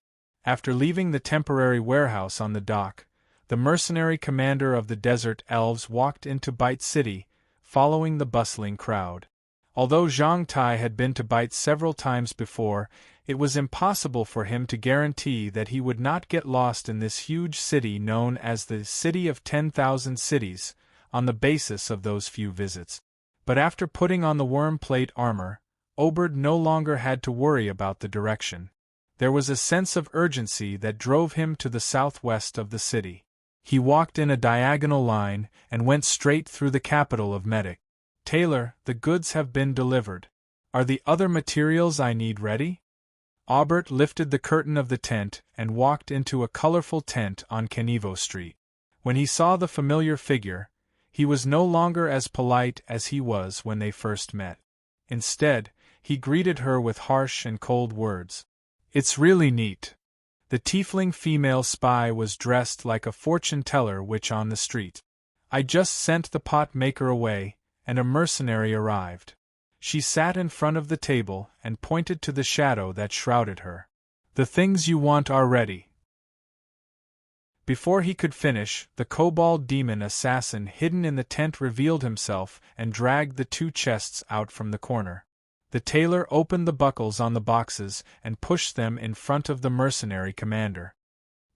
After leaving the temporary warehouse on the dock, the mercenary commander of the Desert Elves walked into Bite City, following the bustling crowd. Although Zhang Tai had been to Bite several times before, it was impossible for him to guarantee that he would not get lost in this huge city known as the City of 10,000 Cities, on the basis of those few visits. But after putting on the worm plate armor, Audiobook no longer had to worry about the direction. There was a sense of urgency that drove him to the southwest of the city. He walked in a diagonal line and went straight through the capital of Medic. "Tailor, the goods have been delivered. Are the other materials I need ready?" Audiobook lifted the curtain of the tent and walked into a colorful tent on Kenevo Street. When he saw the familiar figure, he was no longer as polite as he was when they first met. Instead, he greeted her with harsh and cold words. "It's really neat." The tiefling female spy was dressed like a fortune-teller witch on the street. "I just sent the pot maker away, and a mercenary arrived." She sat in front of the table and pointed to the shadow that shrouded her. "The things you want are ready." Before he could finish, the kobold demon assassin hidden in the tent revealed himself and dragged the two chests out from the corner. The tailor opened the buckles on the boxes and pushed them in front of the mercenary commander.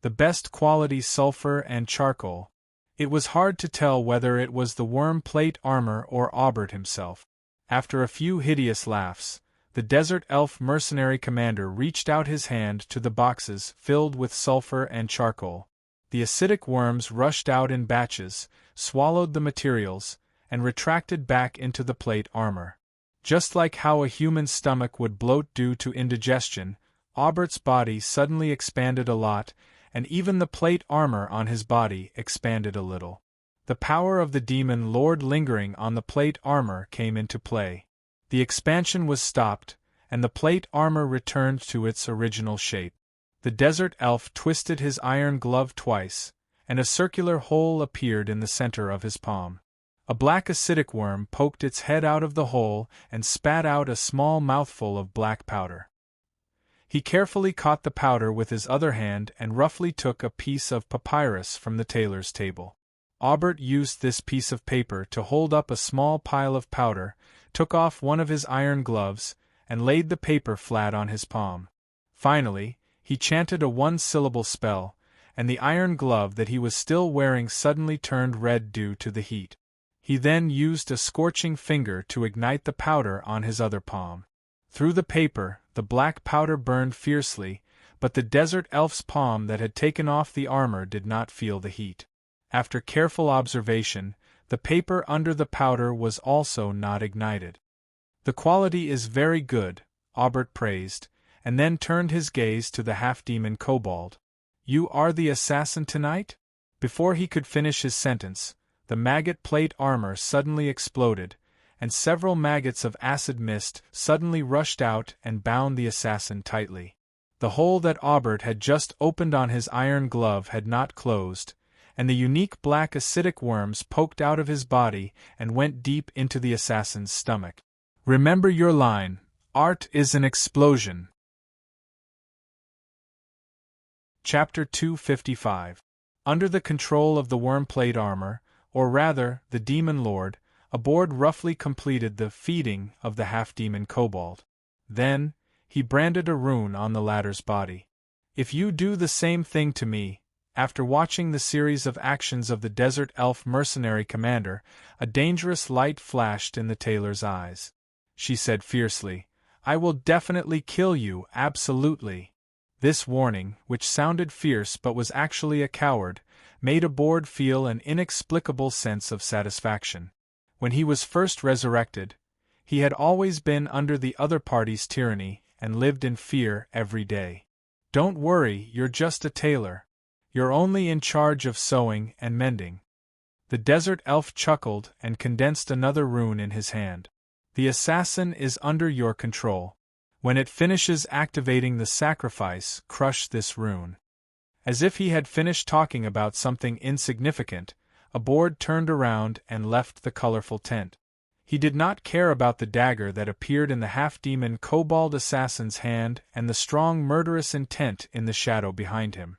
The best quality sulfur and charcoal. It was hard to tell whether it was the worm plate armor or Aubert himself. After a few hideous laughs, the desert elf mercenary commander reached out his hand to the boxes filled with sulfur and charcoal. The acidic worms rushed out in batches, swallowed the materials, and retracted back into the plate armor. Just like how a human stomach would bloat due to indigestion, Aubert's body suddenly expanded a lot, and even the plate armor on his body expanded a little. The power of the demon lord lingering on the plate armor came into play. The expansion was stopped, and the plate armor returned to its original shape. The desert elf twisted his iron glove twice, and a circular hole appeared in the center of his palm. A black acidic worm poked its head out of the hole and spat out a small mouthful of black powder. He carefully caught the powder with his other hand and roughly took a piece of papyrus from the tailor's table. Aubert used this piece of paper to hold up a small pile of powder, took off one of his iron gloves, and laid the paper flat on his palm. Finally, he chanted a one-syllable spell, and the iron glove that he was still wearing suddenly turned red due to the heat. He then used a scorching finger to ignite the powder on his other palm. Through the paper, the black powder burned fiercely, but the desert elf's palm that had taken off the armor did not feel the heat. After careful observation, the paper under the powder was also not ignited. "The quality is very good," Aubert praised, and then turned his gaze to the half-demon kobold. "You are the assassin tonight?" Before he could finish his sentence, the maggot plate armor suddenly exploded, and several maggots of acid mist suddenly rushed out and bound the assassin tightly. The hole that Aubert had just opened on his iron glove had not closed, and the unique black acidic worms poked out of his body and went deep into the assassin's stomach. Remember your line, art is an explosion. Chapter 255. Under the control of the worm plate armor, or rather, the demon lord, a board roughly completed the feeding of the half-demon kobold. Then, he branded a rune on the latter's body. "If you do the same thing to me," after watching the series of actions of the desert elf mercenary commander, a dangerous light flashed in the tailor's eyes. She said fiercely, "I will definitely kill you, absolutely." This warning, which sounded fierce but was actually a coward, made a board feel an inexplicable sense of satisfaction. When he was first resurrected, he had always been under the other party's tyranny and lived in fear every day. "Don't worry, you're just a tailor. You're only in charge of sewing and mending." The desert elf chuckled and condensed another rune in his hand. "The assassin is under your control. When it finishes activating the sacrifice, crush this rune." As if he had finished talking about something insignificant, a board turned around and left the colorful tent. He did not care about the dagger that appeared in the half-demon kobold assassin's hand and the strong murderous intent in the shadow behind him.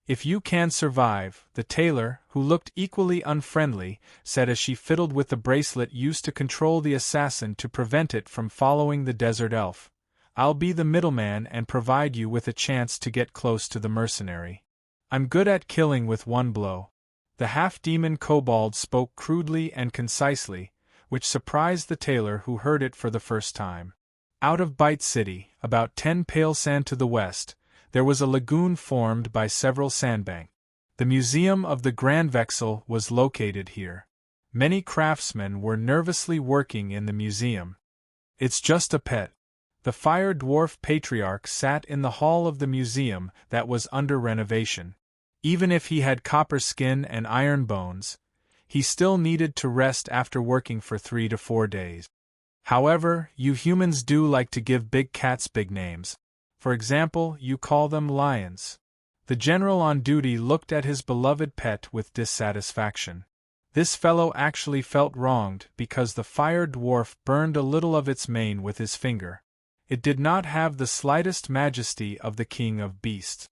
"If you can survive," the tailor, who looked equally unfriendly, said as she fiddled with the bracelet used to control the assassin to prevent it from following the desert elf, "I'll be the middleman and provide you with a chance to get close to the mercenary. I'm good at killing with one blow." The half-demon kobold spoke crudely and concisely, which surprised the tailor who heard it for the first time. Out of Bite City, about 10 pale sand to the west, there was a lagoon formed by several sandbanks. The Museum of the Grand Vexel was located here. Many craftsmen were nervously working in the museum. "It's just a pet." The fire dwarf patriarch sat in the hall of the museum that was under renovation. Even if he had copper skin and iron bones, he still needed to rest after working for 3 to 4 days. However, you humans do like to give big cats big names. For example, you call them lions. The general on duty looked at his beloved pet with dissatisfaction. This fellow actually felt wronged because the fire dwarf burned a little of its mane with his finger. It did not have the slightest majesty of the king of beasts.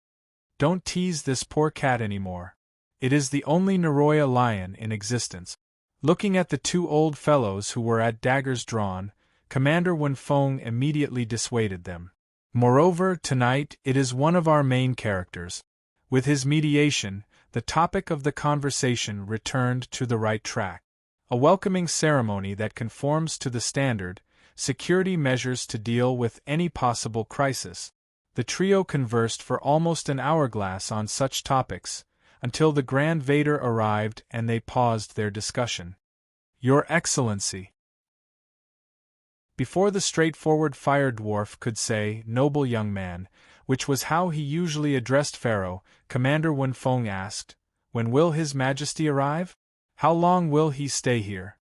"Don't tease this poor cat anymore," It is the only Naroya lion in existence. Looking at the two old fellows who were at daggers drawn, Commander Wenfeng immediately dissuaded them. Moreover, tonight it is one of our main characters. With his mediation, the topic of the conversation returned to the right track. A welcoming ceremony that conforms to the standard security measures to deal with any possible crisis. The trio conversed for almost an hourglass on such topics, until the Grand Vader arrived and they paused their discussion. Your Excellency. Before the straightforward fire dwarf could say, noble young man, which was how he usually addressed Pharaoh, Commander Wenfeng asked, when will His Majesty arrive? How long will he stay here?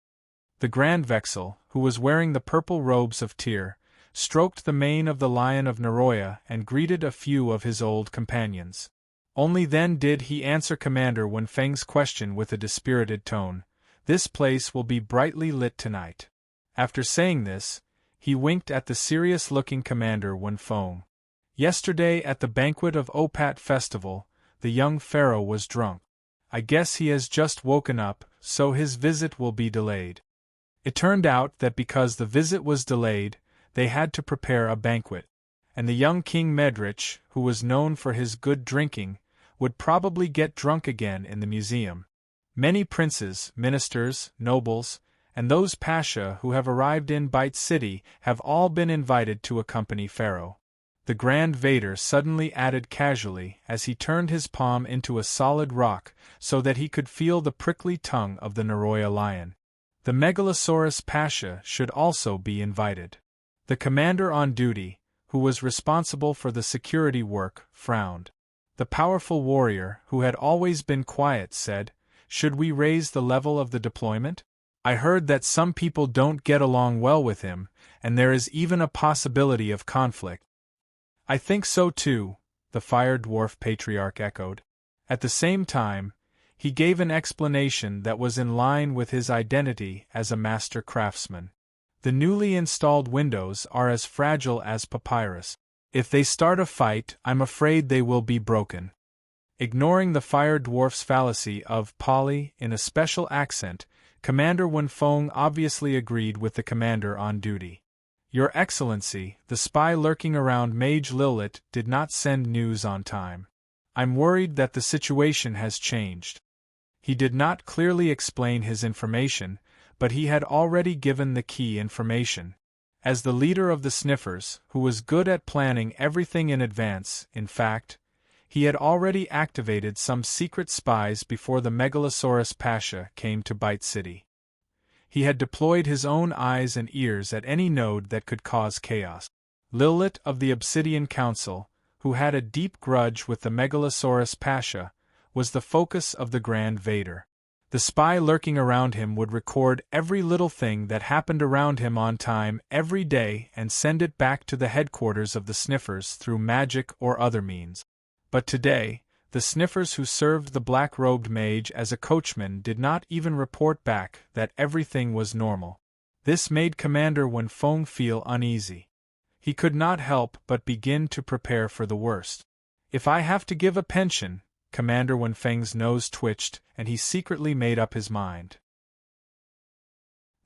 The Grand Vexil, who was wearing the purple robes of Tyr, stroked the mane of the Lion of Naroya and greeted a few of his old companions. Only then did he answer Commander Wenfeng's question with a dispirited tone. This place will be brightly lit tonight. After saying this, he winked at the serious-looking Commander Wenfeng. Yesterday at the banquet of Opat Festival, the young pharaoh was drunk. I guess he has just woken up, so his visit will be delayed. It turned out that because the visit was delayed, they had to prepare a banquet, and the young King Medrich, who was known for his good drinking, would probably get drunk again in the museum. Many princes, ministers, nobles, and those pasha who have arrived in Bite City have all been invited to accompany Pharaoh. The Grand Vader suddenly added casually as he turned his palm into a solid rock so that he could feel the prickly tongue of the Naroya lion. The Megalosaurus Pasha should also be invited. The commander on duty, who was responsible for the security work, frowned. The powerful warrior, who had always been quiet, said, should we raise the level of the deployment? I heard that some people don't get along well with him, and there is even a possibility of conflict. I think so too, the Fire Dwarf Patriarch echoed. At the same time, he gave an explanation that was in line with his identity as a master craftsman. The newly installed windows are as fragile as papyrus. If they start a fight, I'm afraid they will be broken. Ignoring the Fire Dwarf's fallacy of Polly in a special accent, Commander Wenfeng obviously agreed with the commander on duty. Your Excellency, the spy lurking around Mage Lilith did not send news on time. I'm worried that the situation has changed. He did not clearly explain his information, but he had already given the key information. As the leader of the Sniffers, who was good at planning everything in advance, in fact, he had already activated some secret spies before the Megalosaurus Pasha came to Bite City. He had deployed his own eyes and ears at any node that could cause chaos. Lilith of the Obsidian Council, who had a deep grudge with the Megalosaurus Pasha, was the focus of the Grand Vader. The spy lurking around him would record every little thing that happened around him on time every day and send it back to the headquarters of the Sniffers through magic or other means. But today, the Sniffers who served the black-robed mage as a coachman did not even report back that everything was normal. This made Commander Wenfeng feel uneasy. He could not help but begin to prepare for the worst. If I have to give a pension, Commander Wenfeng's nose twitched and he secretly made up his mind.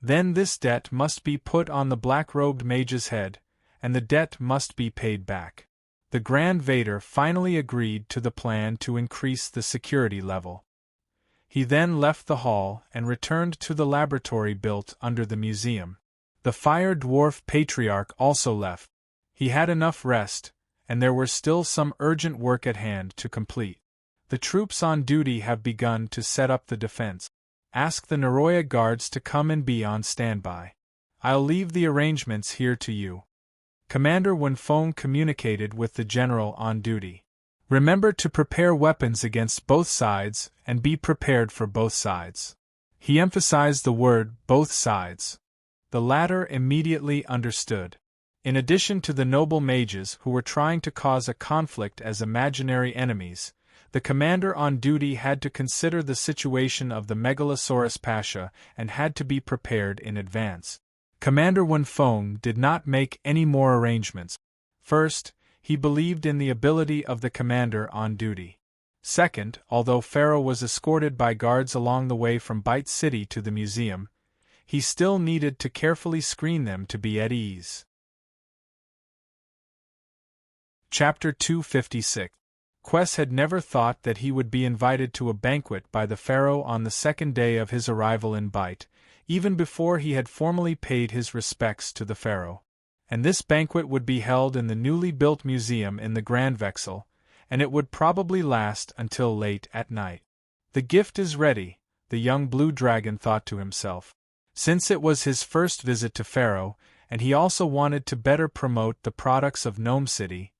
Then this debt must be put on the black-robed mage's head, and the debt must be paid back. The Grand Vader finally agreed to the plan to increase the security level. He then left the hall and returned to the laboratory built under the museum. The Fire Dwarf Patriarch also left. He had enough rest, and there were still some urgent work at hand to complete. The troops on duty have begun to set up the defense. Ask the Naroya guards to come and be on standby. I'll leave the arrangements here to you. Commander Wenfeng communicated with the general on duty. Remember to prepare weapons against both sides and be prepared for both sides. He emphasized the word both sides. The latter immediately understood. In addition to the noble mages who were trying to cause a conflict as imaginary enemies, the commander on duty had to consider the situation of the Megalosaurus Pasha and had to be prepared in advance. Commander Wenfeng did not make any more arrangements. First, he believed in the ability of the commander on duty. Second, although Pharaoh was escorted by guards along the way from Bite City to the museum, he still needed to carefully screen them to be at ease. Chapter 256. Quest had never thought that he would be invited to a banquet by the Pharaoh on the second day of his arrival in Bite, even before he had formally paid his respects to the Pharaoh. And this banquet would be held in the newly built museum in the Grand Vexel, and it would probably last until late at night. The gift is ready, the young blue dragon thought to himself. Since it was his first visit to Pharaoh, and he also wanted to better promote the products of Gnome City,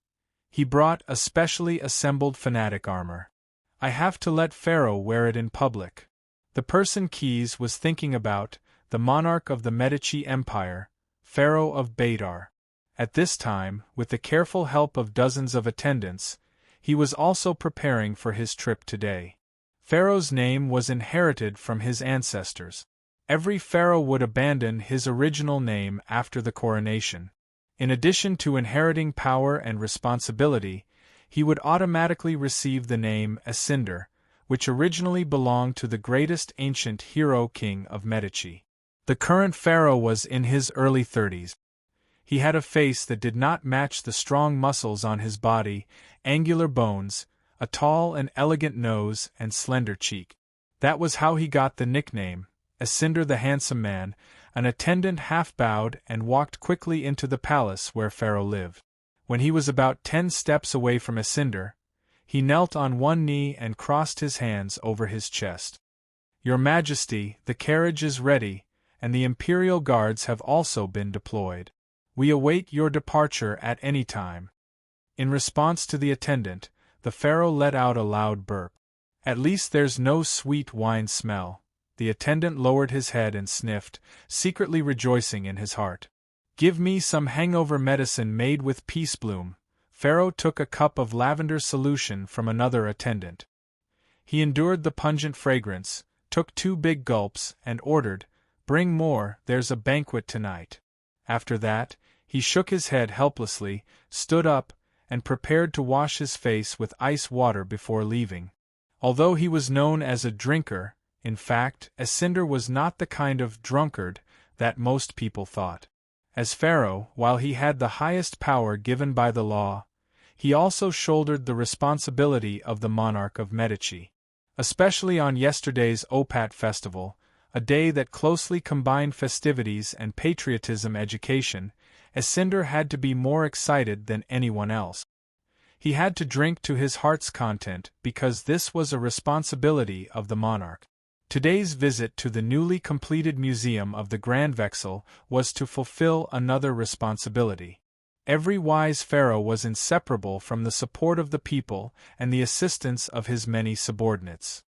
he brought a specially assembled fanatic armor. I have to let Pharaoh wear it in public. The person Keyes was thinking about, the monarch of the Medici Empire, Pharaoh of Baydar. At this time, with the careful help of dozens of attendants, he was also preparing for his trip today. Pharaoh's name was inherited from his ancestors. Every pharaoh would abandon his original name after the coronation. In addition to inheriting power and responsibility, he would automatically receive the name Ascinder, which originally belonged to the greatest ancient hero king of Medici. The current pharaoh was in his early 30s. He had a face that did not match the strong muscles on his body, angular bones, a tall and elegant nose, and slender cheek. That was how he got the nickname, Ascinder the Handsome Man. An attendant half bowed and walked quickly into the palace where Pharaoh lived. When he was about 10 steps away from Ascinder, he knelt on one knee and crossed his hands over his chest. "Your Majesty, the carriage is ready, and the imperial guards have also been deployed. We await your departure at any time." In response to the attendant, the Pharaoh let out a loud burp. "At least there's no sweet wine smell." The attendant lowered his head and sniffed, secretly rejoicing in his heart. "Give me some hangover medicine made with peace bloom." Pharaoh took a cup of lavender solution from another attendant. He endured the pungent fragrance, took 2 big gulps, and ordered, "Bring more, there's a banquet tonight." After that, he shook his head helplessly, stood up, and prepared to wash his face with ice water before leaving. Although he was known as a drinker, in fact, Ascinder was not the kind of drunkard that most people thought. As Pharaoh, while he had the highest power given by the law, he also shouldered the responsibility of the monarch of Medici. Especially on yesterday's Opat festival, a day that closely combined festivities and patriotism education, Ascinder had to be more excited than anyone else. He had to drink to his heart's content because this was a responsibility of the monarch. Today's visit to the newly completed museum of the Grand Vexel was to fulfill another responsibility. Every wise pharaoh was inseparable from the support of the people and the assistance of his many subordinates.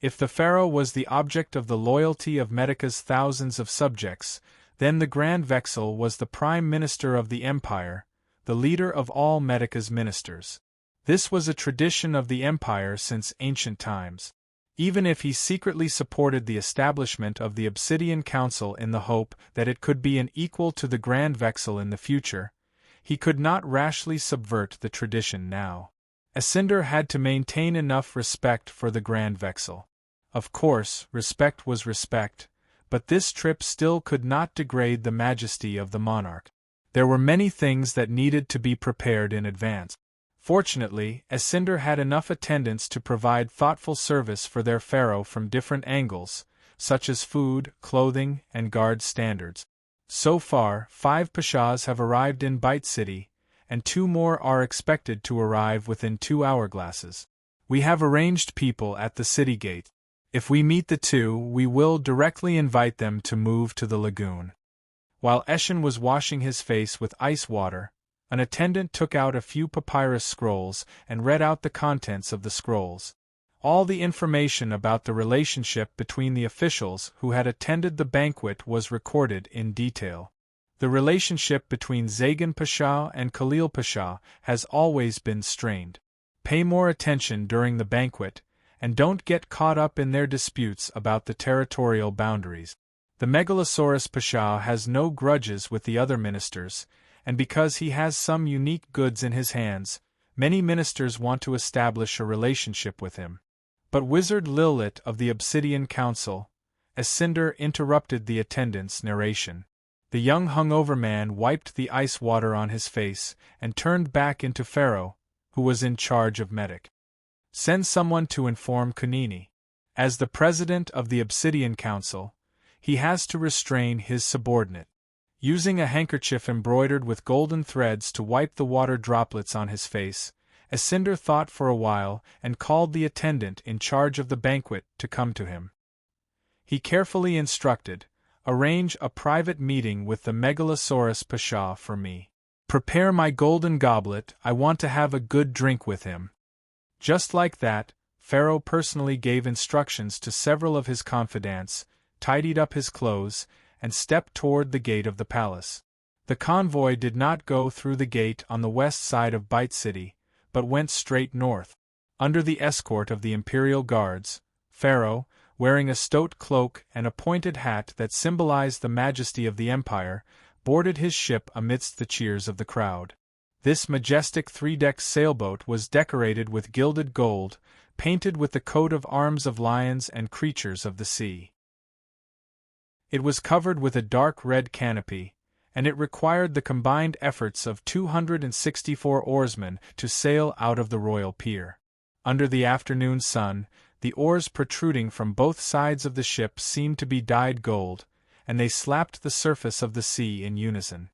If the pharaoh was the object of the loyalty of Medica's thousands of subjects, then the Grand Vexel was the prime minister of the empire, the leader of all Medica's ministers. This was a tradition of the empire since ancient times. Even if he secretly supported the establishment of the Obsidian Council in the hope that it could be an equal to the Grand Vexel in the future, he could not rashly subvert the tradition now. Ascinder had to maintain enough respect for the Grand Vexel. Of course, respect was respect, but this trip still could not degrade the majesty of the monarch. There were many things that needed to be prepared in advance. Fortunately, Ascinder had enough attendants to provide thoughtful service for their pharaoh from different angles, such as food, clothing, and guard standards. So far, 5 pashas have arrived in Bite City, and 2 more are expected to arrive within 2 hourglasses. We have arranged people at the city gate. If we meet the 2, we will directly invite them to move to the lagoon. While Eshin was washing his face with ice water, an attendant took out a few papyrus scrolls and read out the contents of the scrolls. All the information about the relationship between the officials who had attended the banquet was recorded in detail. The relationship between Zagan Pasha and Khalil Pasha has always been strained. Pay more attention during the banquet, and don't get caught up in their disputes about the territorial boundaries. The Megalosaurus Pasha has no grudges with the other ministers, and because he has some unique goods in his hands, Many ministers want to establish a relationship with him. But Wizard Lilith of the Obsidian Council, as Cinder interrupted the attendant's narration. The young hungover man wiped the ice water on his face and turned back into Pharaoh, who was in charge of Medic. Send someone to inform Kunini. As the president of the Obsidian Council, he has to restrain his subordinate. Using a handkerchief embroidered with golden threads to wipe the water droplets on his face, Cinder thought for a while and called the attendant in charge of the banquet to come to him. He carefully instructed, "Arrange a private meeting with the Megalosaurus Pasha for me. Prepare my golden goblet, I want to have a good drink with him." Just like that, Pharaoh personally gave instructions to several of his confidants, tidied up his clothes, and stepped toward the gate of the palace. The convoy did not go through the gate on the west side of Bite City, but went straight north. Under the escort of the imperial guards, Pharaoh, wearing a stoat cloak and a pointed hat that symbolized the majesty of the empire, boarded his ship amidst the cheers of the crowd. This majestic three-decked sailboat was decorated with gilded gold, painted with the coat of arms of lions and creatures of the sea. It was covered with a dark red canopy, and it required the combined efforts of 264 oarsmen to sail out of the royal pier. Under the afternoon sun, the oars protruding from both sides of the ship seemed to be dyed gold, and they slapped the surface of the sea in unison.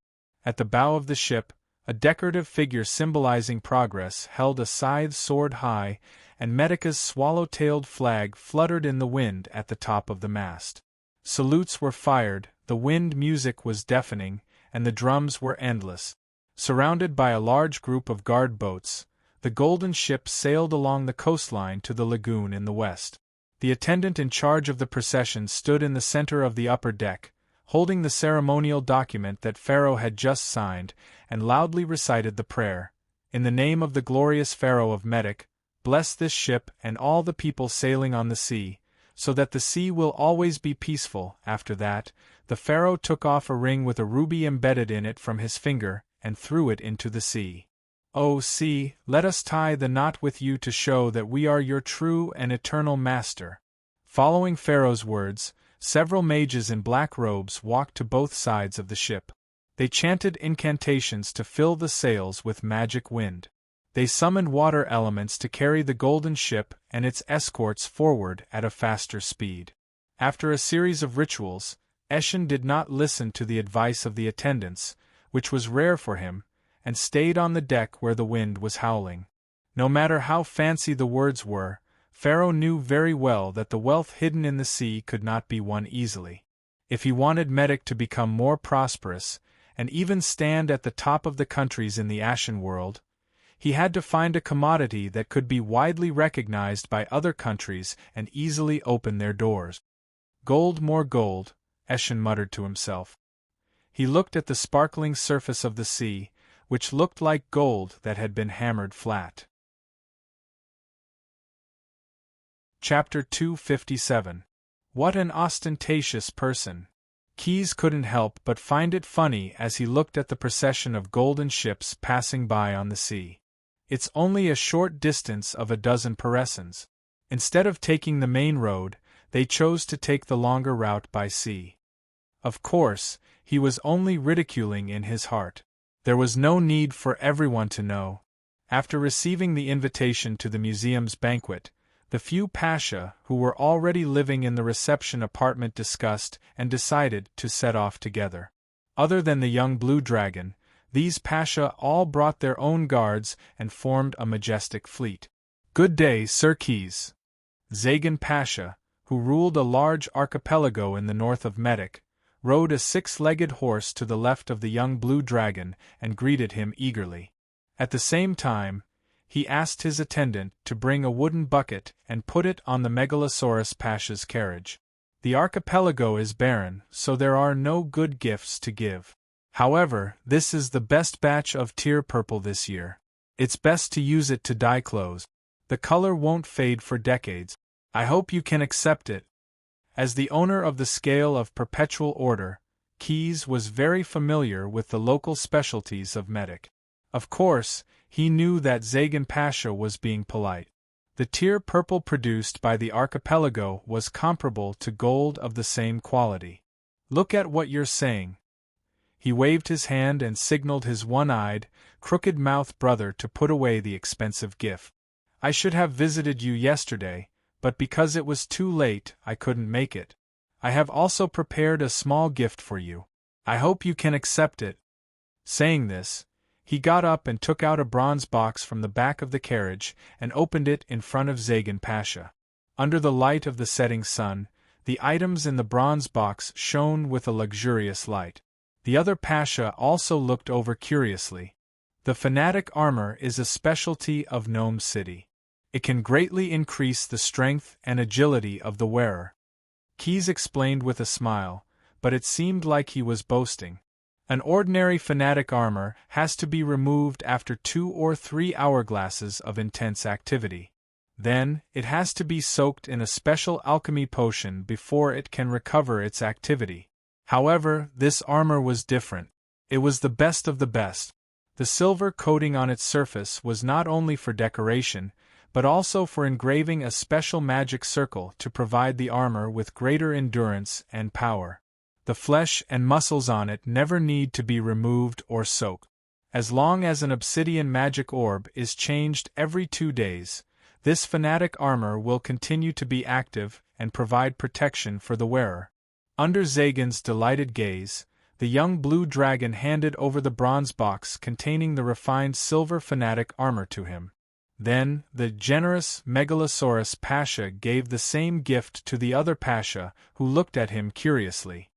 At the bow of the ship, a decorative figure symbolizing progress held a scythe sword high, and Medica's swallow-tailed flag fluttered in the wind at the top of the mast. Salutes were fired, the wind music was deafening, and the drums were endless. Surrounded by a large group of guard boats, the golden ship sailed along the coastline to the lagoon in the west. The attendant in charge of the procession stood in the center of the upper deck, holding the ceremonial document that Pharaoh had just signed, and loudly recited the prayer, "In the name of the glorious Pharaoh of Medic, bless this ship and all the people sailing on the sea, so that the sea will always be peaceful." After that, the Pharaoh took off a ring with a ruby embedded in it from his finger, and threw it into the sea. "O sea, let us tie the knot with you to show that we are your true and eternal master." Following Pharaoh's words, several mages in black robes walked to both sides of the ship. They chanted incantations to fill the sails with magic wind. They summoned water elements to carry the golden ship and its escorts forward at a faster speed. After a series of rituals, Eshin did not listen to the advice of the attendants, which was rare for him, and stayed on the deck where the wind was howling. No matter how fancy the words were, Pharaoh knew very well that the wealth hidden in the sea could not be won easily. If he wanted Medic to become more prosperous, and even stand at the top of the countries in the Ashen world, he had to find a commodity that could be widely recognized by other countries and easily open their doors. "Gold, more gold," Eshin muttered to himself. He looked at the sparkling surface of the sea, which looked like gold that had been hammered flat. Chapter 257. What an ostentatious person! Keyes couldn't help but find it funny as he looked at the procession of golden ships passing by on the sea. It's only a short distance of a dozen parasangs. Instead of taking the main road, they chose to take the longer route by sea. Of course, he was only ridiculing in his heart. There was no need for everyone to know. After receiving the invitation to the museum's banquet, the few Pasha who were already living in the reception apartment discussed and decided to set off together. Other than the young blue dragon, these Pasha all brought their own guards and formed a majestic fleet. "Good day, Sir Keyes." Zagan Pasha, who ruled a large archipelago in the north of Medic, rode a six-legged horse to the left of the young blue dragon and greeted him eagerly. At the same time, he asked his attendant to bring a wooden bucket and put it on the Megalosaurus Pasha's carriage. The archipelago is barren, so there are no good gifts to give. However, this is the best batch of tear purple this year. It's best to use it to dye clothes. The color won't fade for decades. I hope you can accept it. As the owner of the scale of perpetual order, Keyes was very familiar with the local specialties of Medic. Of course, He knew that Zagan Pasha was being polite. The tear purple produced by the archipelago was comparable to gold of the same quality. Look at what you're saying. He waved his hand and signaled his one-eyed, crooked-mouthed brother to put away the expensive gift. I should have visited you yesterday, but because it was too late, I couldn't make it. I have also prepared a small gift for you. I hope you can accept it. Saying this, he got up and took out a bronze box from the back of the carriage and opened it in front of Zagan Pasha. Under the light of the setting sun, the items in the bronze box shone with a luxurious light. The other Pasha also looked over curiously. The fanatic armor is a specialty of Gnome City. It can greatly increase the strength and agility of the wearer. Keys explained with a smile, but it seemed like he was boasting. An ordinary fanatic armor has to be removed after 2 or 3 hourglasses of intense activity. Then, it has to be soaked in a special alchemy potion before it can recover its activity. However, this armor was different. It was the best of the best. The silver coating on its surface was not only for decoration, but also for engraving a special magic circle to provide the armor with greater endurance and power. The flesh and muscles on it never need to be removed or soaked. As long as an obsidian magic orb is changed every 2 days, this fanatic armor will continue to be active and provide protection for the wearer. Under Zagan's delighted gaze, the young blue dragon handed over the bronze box containing the refined silver fanatic armor to him. Then, the generous Megalosaurus Pasha gave the same gift to the other Pasha, who looked at him curiously.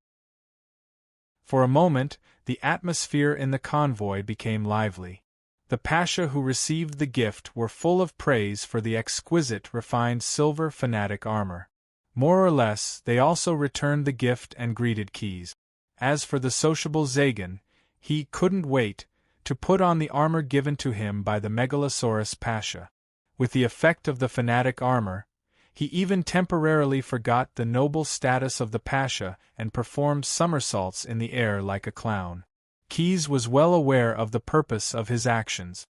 For a moment, the atmosphere in the convoy became lively. The Pasha who received the gift were full of praise for the exquisite refined silver fanatic armor. More or less, they also returned the gift and greeted Keys. As for the sociable Zagan, he couldn't wait to put on the armor given to him by the Megalosaurus Pasha. With the effect of the fanatic armor, he even temporarily forgot the noble status of the Pasha and performed somersaults in the air like a clown. Keys was well aware of the purpose of his actions.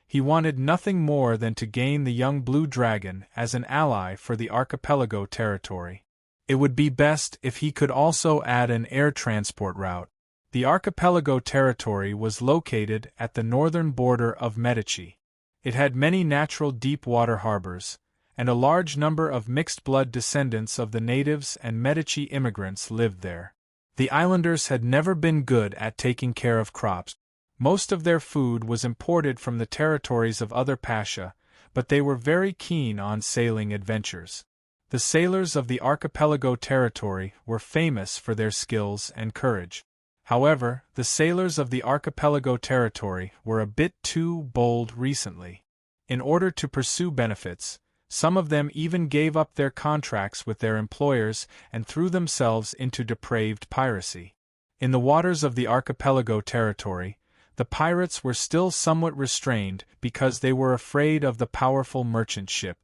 He wanted nothing more than to gain the young blue dragon as an ally for the archipelago territory. It would be best if he could also add an air transport route. The archipelago territory was located at the northern border of Medici. It had many natural deep-water harbors, and a large number of mixed-blood descendants of the natives and Medici immigrants lived there. The islanders had never been good at taking care of crops. Most of their food was imported from the territories of other Pasha, but they were very keen on sailing adventures. The sailors of the archipelago territory were famous for their skills and courage. However, the sailors of the archipelago territory were a bit too bold recently. In order to pursue benefits, some of them even gave up their contracts with their employers and threw themselves into depraved piracy. In the waters of the archipelago territory, the pirates were still somewhat restrained because they were afraid of the powerful merchant ship.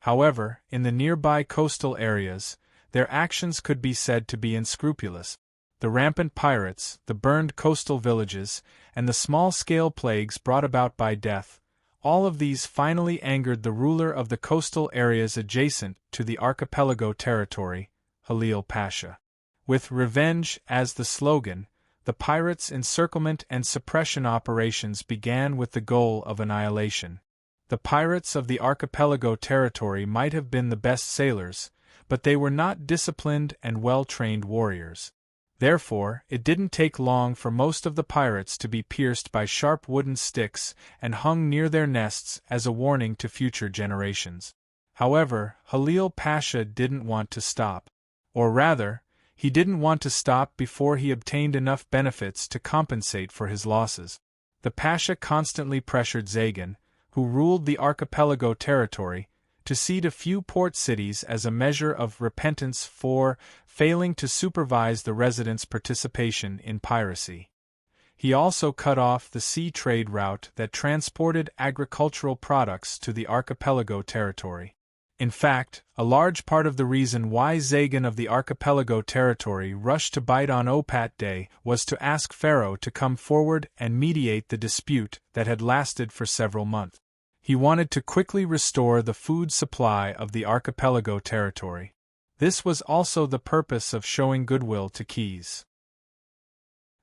However, in the nearby coastal areas, their actions could be said to be unscrupulous. The rampant pirates, the burned coastal villages, and the small-scale plagues brought about by death, all of these finally angered the ruler of the coastal areas adjacent to the archipelago territory, Halil Pasha. With revenge as the slogan, the pirates' encirclement and suppression operations began with the goal of annihilation. The pirates of the archipelago territory might have been the best sailors, but they were not disciplined and well-trained warriors. Therefore, it didn't take long for most of the pirates to be pierced by sharp wooden sticks and hung near their nests as a warning to future generations. However, Halil Pasha didn't want to stop. Or rather, he didn't want to stop before he obtained enough benefits to compensate for his losses. The Pasha constantly pressured Zagan, who ruled the archipelago territory, to cede a few port cities as a measure of repentance for failing to supervise the residents' participation in piracy. He also cut off the sea trade route that transported agricultural products to the archipelago territory. In fact, a large part of the reason why Zagan of the archipelago territory rushed to bite on Opat Day was to ask Pharaoh to come forward and mediate the dispute that had lasted for several months. He wanted to quickly restore the food supply of the archipelago territory. This was also the purpose of showing goodwill to Keys.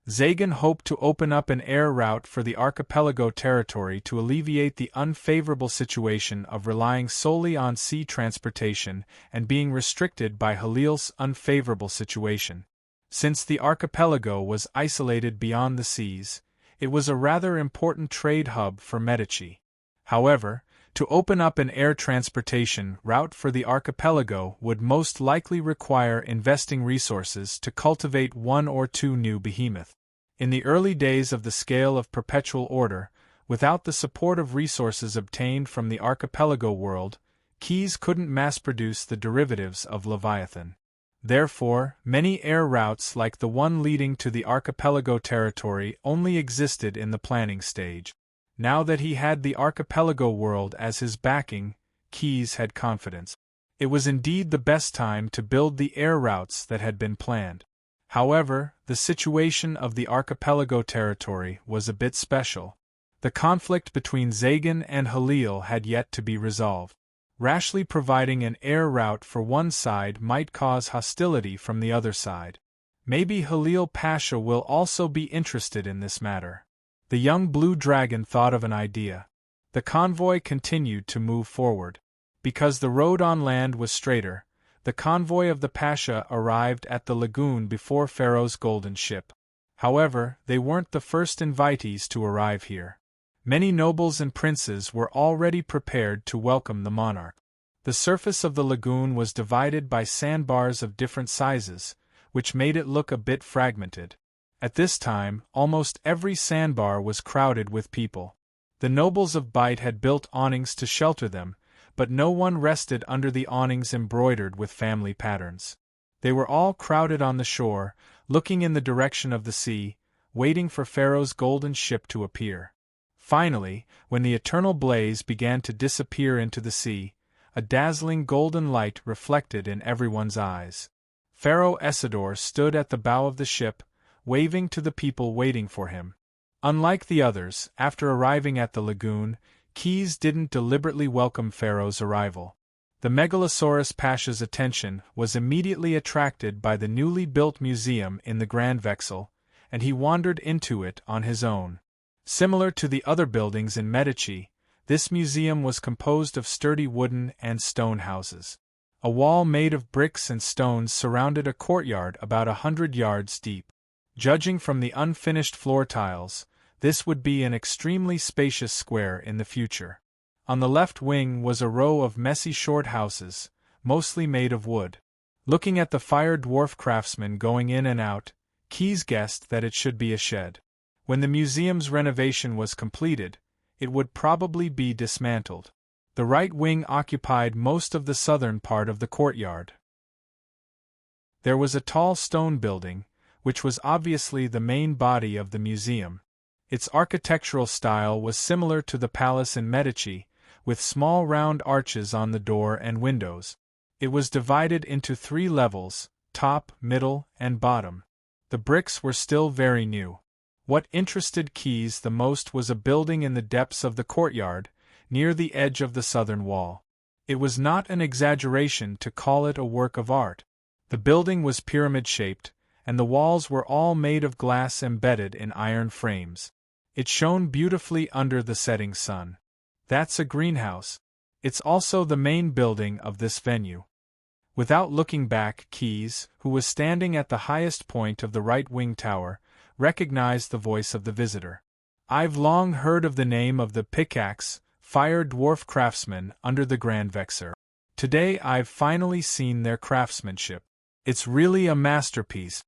Zagan hoped to open up an air route for the archipelago territory to alleviate the unfavorable situation of relying solely on sea transportation and being restricted by Halil's unfavorable situation. Since the archipelago was isolated beyond the seas, it was a rather important trade hub for Medici. However, to open up an air transportation route for the archipelago would most likely require investing resources to cultivate one or two new behemoths. In the early days of the scale of perpetual order, without the support of resources obtained from the archipelago world, Keys couldn't mass-produce the derivatives of Leviathan. Therefore, many air routes like the one leading to the archipelago territory only existed in the planning stage. Now that he had the archipelago world as his backing, Keys had confidence. It was indeed the best time to build the air routes that had been planned. However, the situation of the archipelago territory was a bit special. The conflict between Zagan and Halil had yet to be resolved. Rashly providing an air route for one side might cause hostility from the other side. Maybe Halil Pasha will also be interested in this matter. The young Blue Dragon thought of an idea. The convoy continued to move forward. Because the road on land was straighter, the convoy of the Pasha arrived at the lagoon before Pharaoh's golden ship. However, they weren't the first invitees to arrive here. Many nobles and princes were already prepared to welcome the monarch. The surface of the lagoon was divided by sandbars of different sizes, which made it look a bit fragmented. At this time, almost every sandbar was crowded with people. The nobles of Bite had built awnings to shelter them, but no one rested under the awnings embroidered with family patterns. They were all crowded on the shore, looking in the direction of the sea, waiting for Pharaoh's golden ship to appear. Finally, when the eternal blaze began to disappear into the sea, a dazzling golden light reflected in everyone's eyes. Pharaoh Essador stood at the bow of the ship, waving to the people waiting for him. Unlike the others, after arriving at the lagoon, Keys didn't deliberately welcome Pharaoh's arrival. The Megalosaurus Pasha's attention was immediately attracted by the newly built museum in the Grand Vexel, and he wandered into it on his own. Similar to the other buildings in Medici, this museum was composed of sturdy wooden and stone houses. A wall made of bricks and stones surrounded a courtyard about 100 yards deep. Judging from the unfinished floor tiles, this would be an extremely spacious square in the future. On the left wing was a row of messy short houses, mostly made of wood. Looking at the fire dwarf craftsmen going in and out, Keys guessed that it should be a shed. When the museum's renovation was completed, it would probably be dismantled. The right wing occupied most of the southern part of the courtyard. There was a tall stone building, which was obviously the main body of the museum. Its architectural style was similar to the palace in Medici, with small round arches on the door and windows. It was divided into 3 levels, top, middle, and bottom. The bricks were still very new. What interested Keys the most was a building in the depths of the courtyard, near the edge of the southern wall. It was not an exaggeration to call it a work of art. The building was pyramid-shaped, and the walls were all made of glass embedded in iron frames. It shone beautifully under the setting sun. That's a greenhouse. It's also the main building of this venue. Without looking back, Keys, who was standing at the highest point of the right wing tower, recognized the voice of the visitor. I've long heard of the name of the pickaxe, fire dwarf craftsmen under the Grand Vexer. Today I've finally seen their craftsmanship. It's really a masterpiece.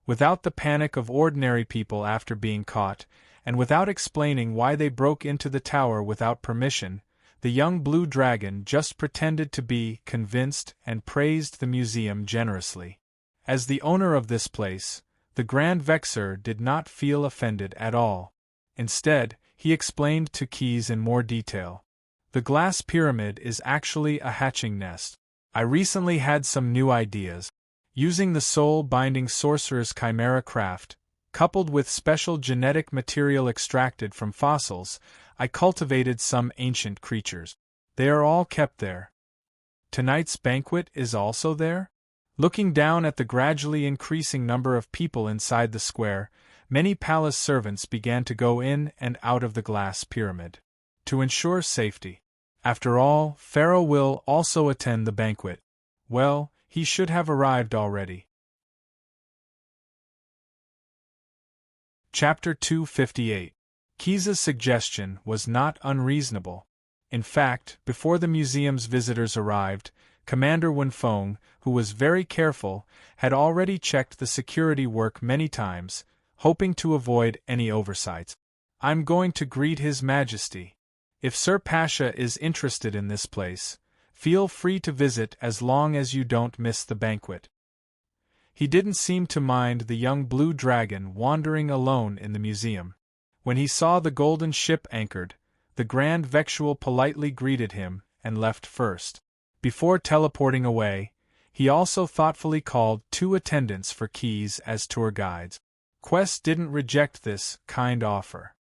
Without the panic of ordinary people after being caught, and without explaining why they broke into the tower without permission, the young Blue Dragon just pretended to be convinced and praised the museum generously. As the owner of this place, the Grand Vexer did not feel offended at all. Instead, he explained to Keys in more detail. The glass pyramid is actually a hatching nest. I recently had some new ideas. Using the soul-binding sorcerer's chimera craft, coupled with special genetic material extracted from fossils, I cultivated some ancient creatures. They are all kept there. Tonight's banquet is also there? Looking down at the gradually increasing number of people inside the square, many palace servants began to go in and out of the glass pyramid to ensure safety. After all, Pharaoh will also attend the banquet. Well, he should have arrived already. Chapter 258. Kiza's suggestion was not unreasonable. In fact, before the museum's visitors arrived, Commander Wenfeng, who was very careful, had already checked the security work many times, hoping to avoid any oversights. "I'm going to greet His Majesty. If Sir Pasha is interested in this place, feel free to visit as long as you don't miss the banquet." He didn't seem to mind the young blue dragon wandering alone in the museum. When he saw the golden ship anchored, the Grand Vexual politely greeted him and left first. Before teleporting away, he also thoughtfully called 2 attendants for keys as tour guides. Quest didn't reject this kind offer.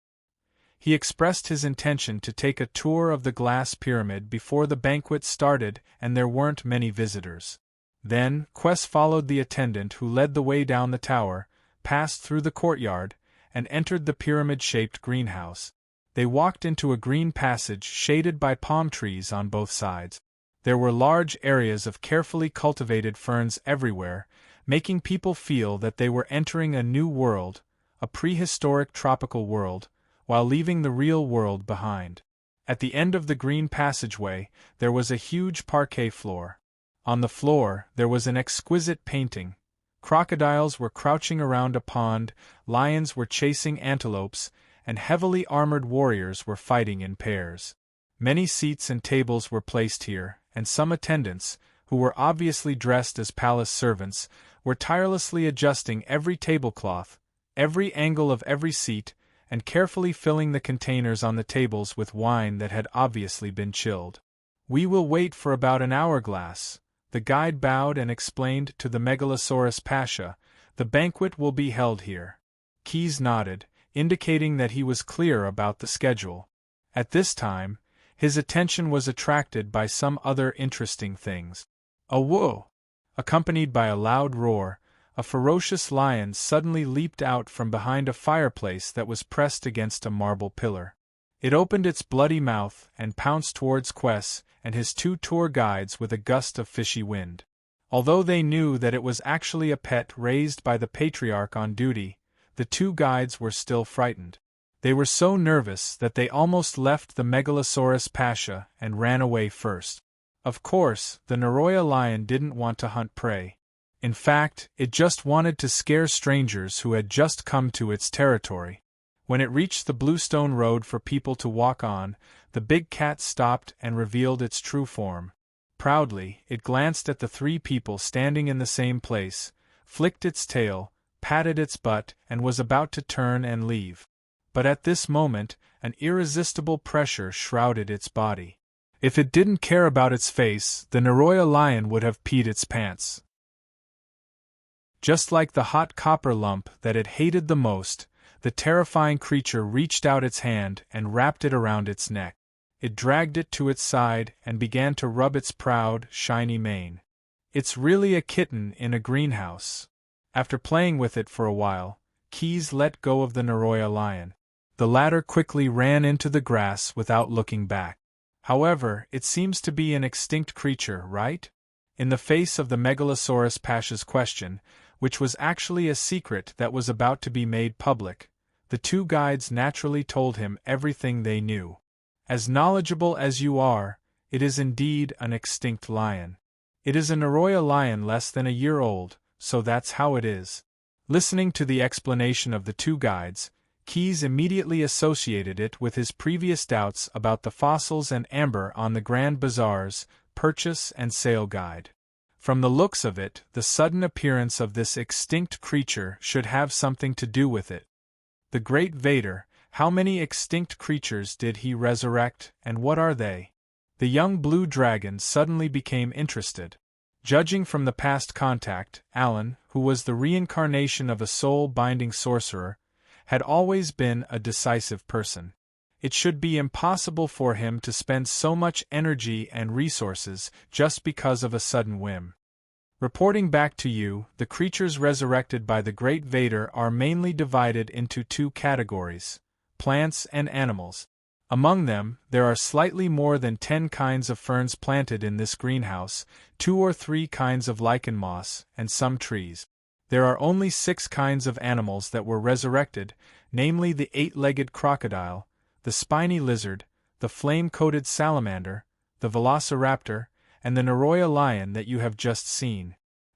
He expressed his intention to take a tour of the glass pyramid before the banquet started and there weren't many visitors. Then, Quest followed the attendant who led the way down the tower, passed through the courtyard, and entered the pyramid-shaped greenhouse. They walked into a green passage shaded by palm trees on both sides. There were large areas of carefully cultivated ferns everywhere, making people feel that they were entering a new world, a prehistoric tropical world, while leaving the real world behind. At the end of the green passageway, there was a huge parquet floor. On the floor, there was an exquisite painting. Crocodiles were crouching around a pond, lions were chasing antelopes, and heavily armored warriors were fighting in pairs. Many seats and tables were placed here, and some attendants, who were obviously dressed as palace servants, were tirelessly adjusting every tablecloth, every angle of every seat, and carefully filling the containers on the tables with wine that had obviously been chilled. "We will wait for about an hourglass," the guide bowed and explained to the Megalosaurus Pasha. "The banquet will be held here." Keys nodded, indicating that he was clear about the schedule. At this time, his attention was attracted by some other interesting things. A whoa! Accompanied by a loud roar, a ferocious lion suddenly leaped out from behind a fireplace that was pressed against a marble pillar. It opened its bloody mouth and pounced towards Quest and his 2 tour guides with a gust of fishy wind. Although they knew that it was actually a pet raised by the patriarch on duty, the 2 guides were still frightened. They were so nervous that they almost left the Megalosaurus Pasha and ran away first. Of course, the Naroya lion didn't want to hunt prey. In fact, it just wanted to scare strangers who had just come to its territory. When it reached the bluestone road for people to walk on, the big cat stopped and revealed its true form. Proudly, it glanced at the 3 people standing in the same place, flicked its tail, patted its butt, and was about to turn and leave. But at this moment, an irresistible pressure shrouded its body. If it didn't care about its face, the Naroya lion would have peed its pants. Just like the hot copper lump that it hated the most, the terrifying creature reached out its hand and wrapped it around its neck. It dragged it to its side and began to rub its proud, shiny mane. "It's really a kitten in a greenhouse." After playing with it for a while, Keys let go of the Naroya lion. The latter quickly ran into the grass without looking back. However, it seems to be an extinct creature, right? In the face of the Megalosaurus Pasha's question, which was actually a secret that was about to be made public, the 2 guides naturally told him everything they knew. "As knowledgeable as you are, it is indeed an extinct lion. It is a Naroya lion less than a year old, so that's how it is." Listening to the explanation of the 2 guides, Keys immediately associated it with his previous doubts about the fossils and amber on the Grand Bazaar's purchase and sale guide. From the looks of it, the sudden appearance of this extinct creature should have something to do with it. The Great Vader, how many extinct creatures did he resurrect, and what are they? The young blue dragon suddenly became interested. Judging from the past contact, Alan, who was the reincarnation of a soul-binding sorcerer, had always been a decisive person. It should be impossible for him to spend so much energy and resources just because of a sudden whim. Reporting back to you, the creatures resurrected by the Great Vader are mainly divided into two categories: plants and animals. Among them, there are slightly more than 10 kinds of ferns planted in this greenhouse, 2 or 3 kinds of lichen moss, and some trees. There are only 6 kinds of animals that were resurrected, namely the 8-legged crocodile, the spiny lizard, the flame-coated salamander, the velociraptor, and the Naroya lion that you have just seen.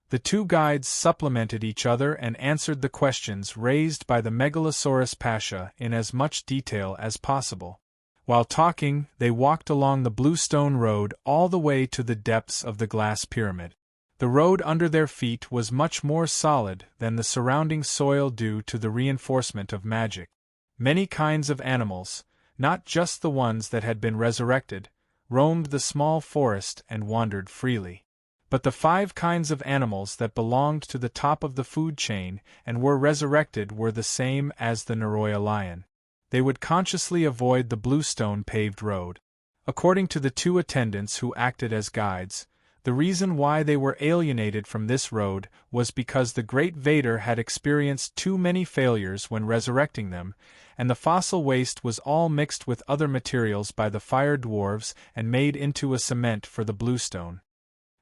The two guides supplemented each other and answered the questions raised by the Megalosaurus Pasha in as much detail as possible. While talking, they walked along the bluestone road all the way to the depths of the glass pyramid. The road under their feet was much more solid than the surrounding soil due to the reinforcement of magic. Many kinds of animals, not just the ones that had been resurrected, roamed the small forest and wandered freely. But the 5 kinds of animals that belonged to the top of the food chain and were resurrected were the same as the Naroya lion. They would consciously avoid the bluestone paved road. According to the 2 attendants who acted as guides, the reason why they were alienated from this road was because the Great Vader had experienced too many failures when resurrecting them, and the fossil waste was all mixed with other materials by the fire dwarves and made into a cement for the bluestone.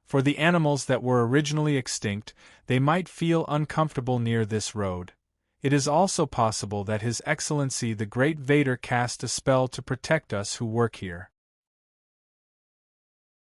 For the animals that were originally extinct, they might feel uncomfortable near this road. It is also possible that His Excellency the Great Vader cast a spell to protect us who work here.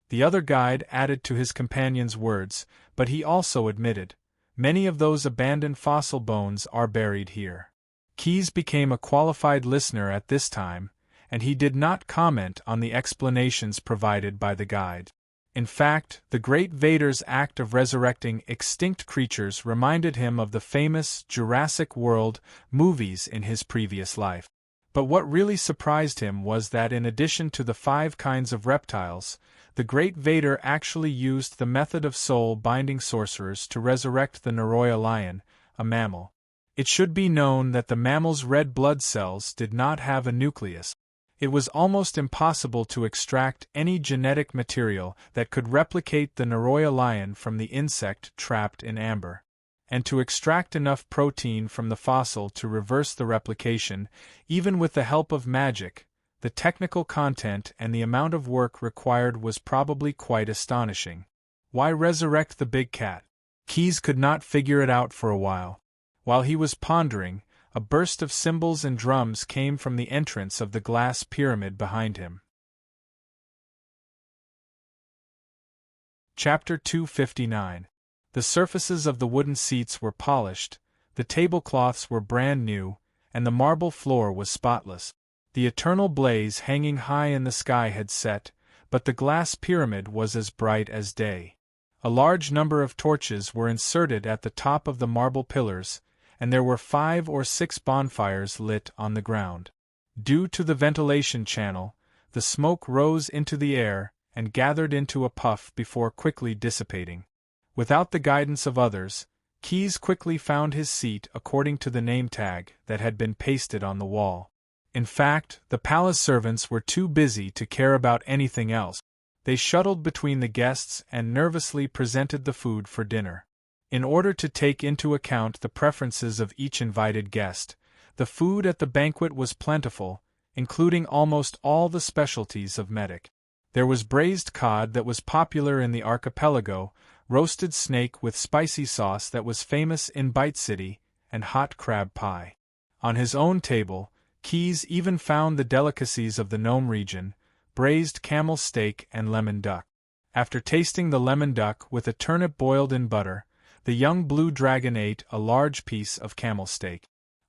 The other guide added to his companion's words, but he also admitted, many of those abandoned fossil bones are buried here. Keyes became a qualified listener at this time, and he did not comment on the explanations provided by the guide. In fact, the Great Vader's act of resurrecting extinct creatures reminded him of the famous Jurassic World movies in his previous life. But what really surprised him was that in addition to the 5 kinds of reptiles, the Great Vader actually used the method of soul-binding sorcerers to resurrect the Naroya lion, a mammal. It should be known that the mammal's red blood cells did not have a nucleus. It was almost impossible to extract any genetic material that could replicate the Naroya lion from the insect trapped in amber. And to extract enough protein from the fossil to reverse the replication, even with the help of magic, the technical content and the amount of work required was probably quite astonishing. Why resurrect the big cat? Keyes could not figure it out for a while. While he was pondering, a burst of cymbals and drums came from the entrance of the glass pyramid behind him. Chapter 259. The surfaces of the wooden seats were polished, the tablecloths were brand new, and the marble floor was spotless. The eternal blaze hanging high in the sky had set, but the glass pyramid was as bright as day. A large number of torches were inserted at the top of the marble pillars, and there were 5 or 6 bonfires lit on the ground. Due to the ventilation channel, the smoke rose into the air and gathered into a puff before quickly dissipating. Without the guidance of others, Keyes quickly found his seat according to the name tag that had been pasted on the wall. In fact, the palace servants were too busy to care about anything else. They shuttled between the guests and nervously presented the food for dinner. In order to take into account the preferences of each invited guest, the food at the banquet was plentiful, including almost all the specialties of Medic. There was braised cod that was popular in the archipelago, roasted snake with spicy sauce that was famous in Bite City, and hot crab pie. On his own table, Keyes even found the delicacies of the Nome region, braised camel steak and lemon duck. After tasting the lemon duck with a turnip boiled in butter, the young blue dragon ate a large piece of camel steak.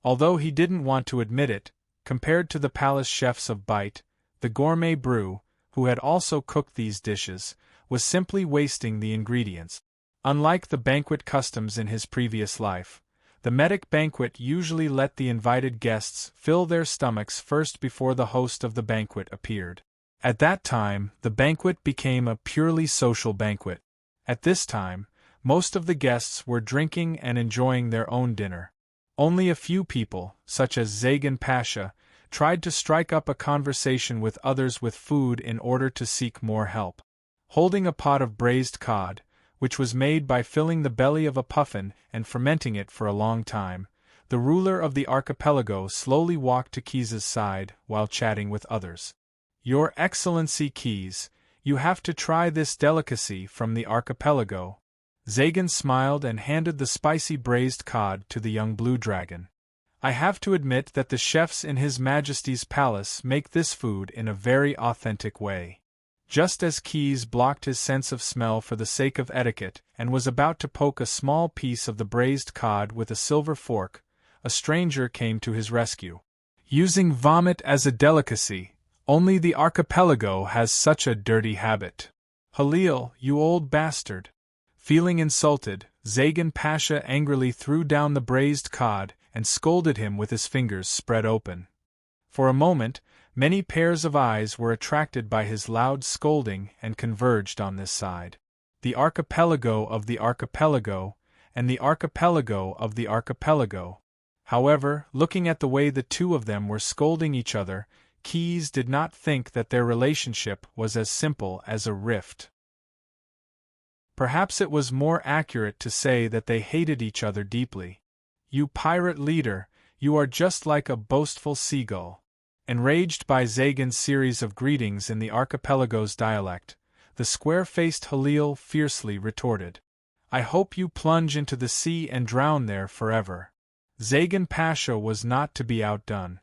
Although he didn't want to admit it, compared to the palace chefs of Bite, the gourmet brew, who had also cooked these dishes, was simply wasting the ingredients. Unlike the banquet customs in his previous life, the Medic banquet usually let the invited guests fill their stomachs first before the host of the banquet appeared. At that time, the banquet became a purely social banquet. At this time, most of the guests were drinking and enjoying their own dinner. Only a few people, such as Zagan Pasha, tried to strike up a conversation with others with food in order to seek more help. Holding a pot of braised cod, which was made by filling the belly of a puffin and fermenting it for a long time, the ruler of the archipelago slowly walked to Keys's side while chatting with others. "Your Excellency Keys, you have to try this delicacy from the archipelago." Zagan smiled and handed the spicy braised cod to the young blue dragon. "I have to admit that the chefs in His Majesty's palace make this food in a very authentic way." Just as Keys blocked his sense of smell for the sake of etiquette and was about to poke a small piece of the braised cod with a silver fork, a stranger came to his rescue. "Using vomit as a delicacy, only the archipelago has such a dirty habit. Halil, you old bastard." Feeling insulted, Zagan Pasha angrily threw down the braised cod and scolded him with his fingers spread open. For a moment, many pairs of eyes were attracted by his loud scolding and converged on this side. The archipelago of the archipelago, and the archipelago of the archipelago. However, looking at the way the two of them were scolding each other, Keys did not think that their relationship was as simple as a rift. Perhaps it was more accurate to say that they hated each other deeply. "You pirate leader, you are just like a boastful seagull." Enraged by Zagan's series of greetings in the archipelago's dialect, the square-faced Halil fiercely retorted, "I hope you plunge into the sea and drown there forever." Zagan Pasha was not to be outdone.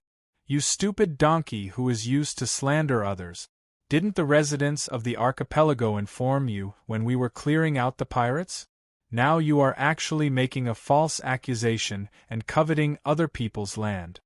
"You stupid donkey who is used to slander others. Didn't the residents of the archipelago inform you when we were clearing out the pirates? Now you are actually making a false accusation and coveting other people's land."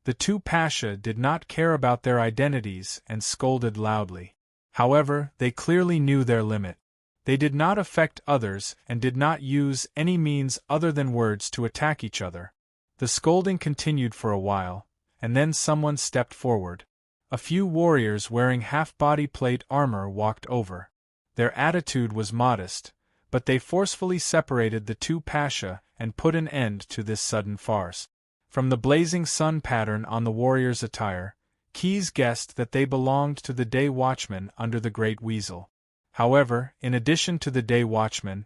The two Pasha did not care about their identities and scolded loudly. However, they clearly knew their limit. They did not affect others and did not use any means other than words to attack each other. The scolding continued for a while, and then someone stepped forward. A few warriors wearing half-body plate armor walked over. Their attitude was modest, but they forcefully separated the two Pasha and put an end to this sudden farce. From the blazing sun pattern on the warriors' attire, Keys guessed that they belonged to the day watchman under the Great Weasel. However, in addition to the day watchman,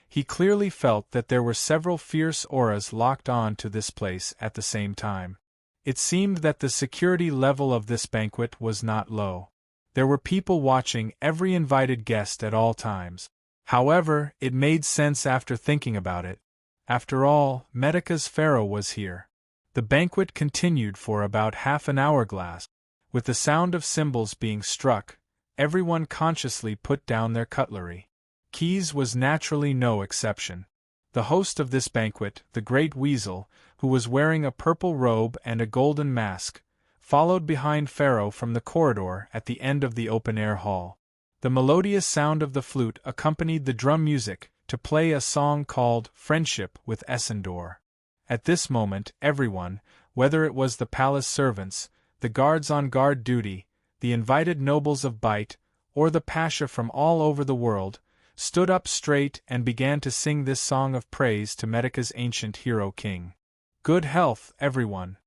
he clearly felt that there were several fierce auras locked on to this place at the same time. It seemed that the security level of this banquet was not low. There were people watching every invited guest at all times. However, it made sense after thinking about it. After all, Medica's pharaoh was here. The banquet continued for about half an hourglass. With the sound of cymbals being struck, everyone consciously put down their cutlery. Keys was naturally no exception. The host of this banquet, the Great Weasel, who was wearing a purple robe and a golden mask, followed behind Pharaoh from the corridor at the end of the open-air hall. The melodious sound of the flute accompanied the drum music to play a song called Friendship with Essendor. At this moment, everyone, whether it was the palace servants, the guards on guard duty, the invited nobles of Bite, or the Pasha from all over the world, stood up straight and began to sing this song of praise to Medica's ancient hero king. "Good health, everyone."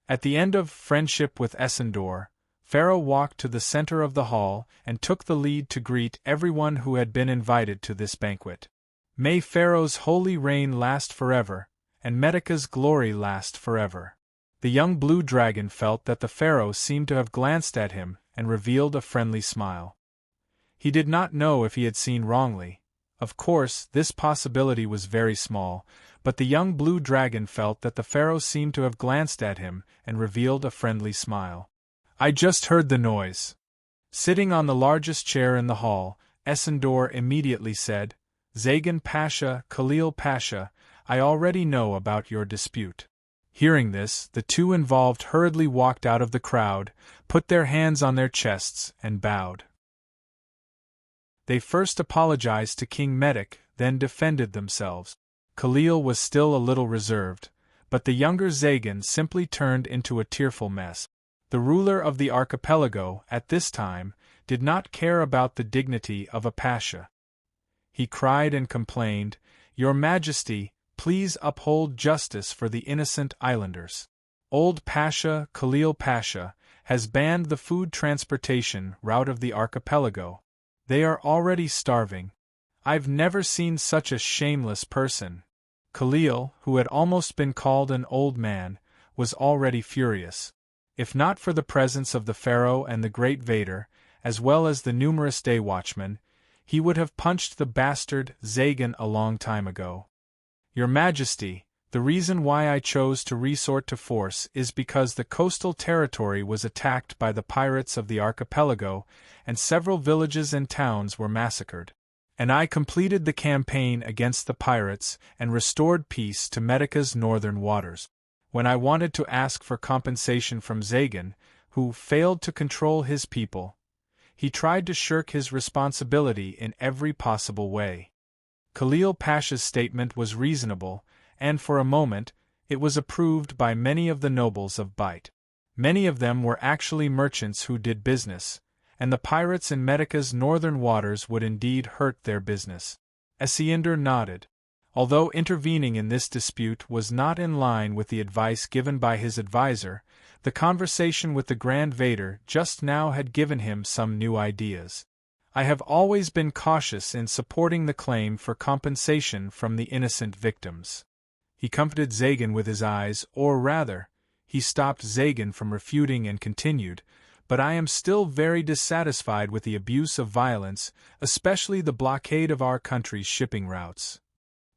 At the end of Friendship with Essendor, Pharaoh walked to the center of the hall and took the lead to greet everyone who had been invited to this banquet. "May Pharaoh's holy reign last forever, and Medica's glory last forever." The young blue dragon felt that the Pharaoh seemed to have glanced at him and revealed a friendly smile. He did not know if he had seen wrongly. Of course, this possibility was very small, but the young blue dragon felt that the Pharaoh seemed to have glanced at him and revealed a friendly smile. "I just heard the noise." Sitting on the largest chair in the hall, Essendor immediately said, "Zagan Pasha, Khalil Pasha, I already know about your dispute." Hearing this, the two involved hurriedly walked out of the crowd, put their hands on their chests, and bowed. They first apologized to King Medic, then defended themselves. Khalil was still a little reserved, but the younger Zagan simply turned into a tearful mess. The ruler of the archipelago, at this time, did not care about the dignity of a pasha. He cried and complained, "Your Majesty, please uphold justice for the innocent islanders. Old Pasha, Khalil Pasha, has banned the food transportation route of the archipelago. They are already starving. I've never seen such a shameless person." Khalil, who had almost been called an old man, was already furious. If not for the presence of the pharaoh and the great Vader, as well as the numerous day watchmen, he would have punched the bastard Zagan a long time ago. "Your Majesty, the reason why I chose to resort to force is because the coastal territory was attacked by the pirates of the archipelago, and several villages and towns were massacred. And I completed the campaign against the pirates and restored peace to Medica's northern waters. When I wanted to ask for compensation from Zagan, who failed to control his people, he tried to shirk his responsibility in every possible way." Khalil Pasha's statement was reasonable, and for a moment, it was approved by many of the nobles of Bite. Many of them were actually merchants who did business, and the pirates in Medica's northern waters would indeed hurt their business. Esinder nodded. Although intervening in this dispute was not in line with the advice given by his advisor, the conversation with the Grand Vader just now had given him some new ideas. "I have always been cautious in supporting the claim for compensation from the innocent victims." He comforted Zagan with his eyes, or rather, he stopped Zagan from refuting and continued, "But I am still very dissatisfied with the abuse of violence, especially the blockade of our country's shipping routes."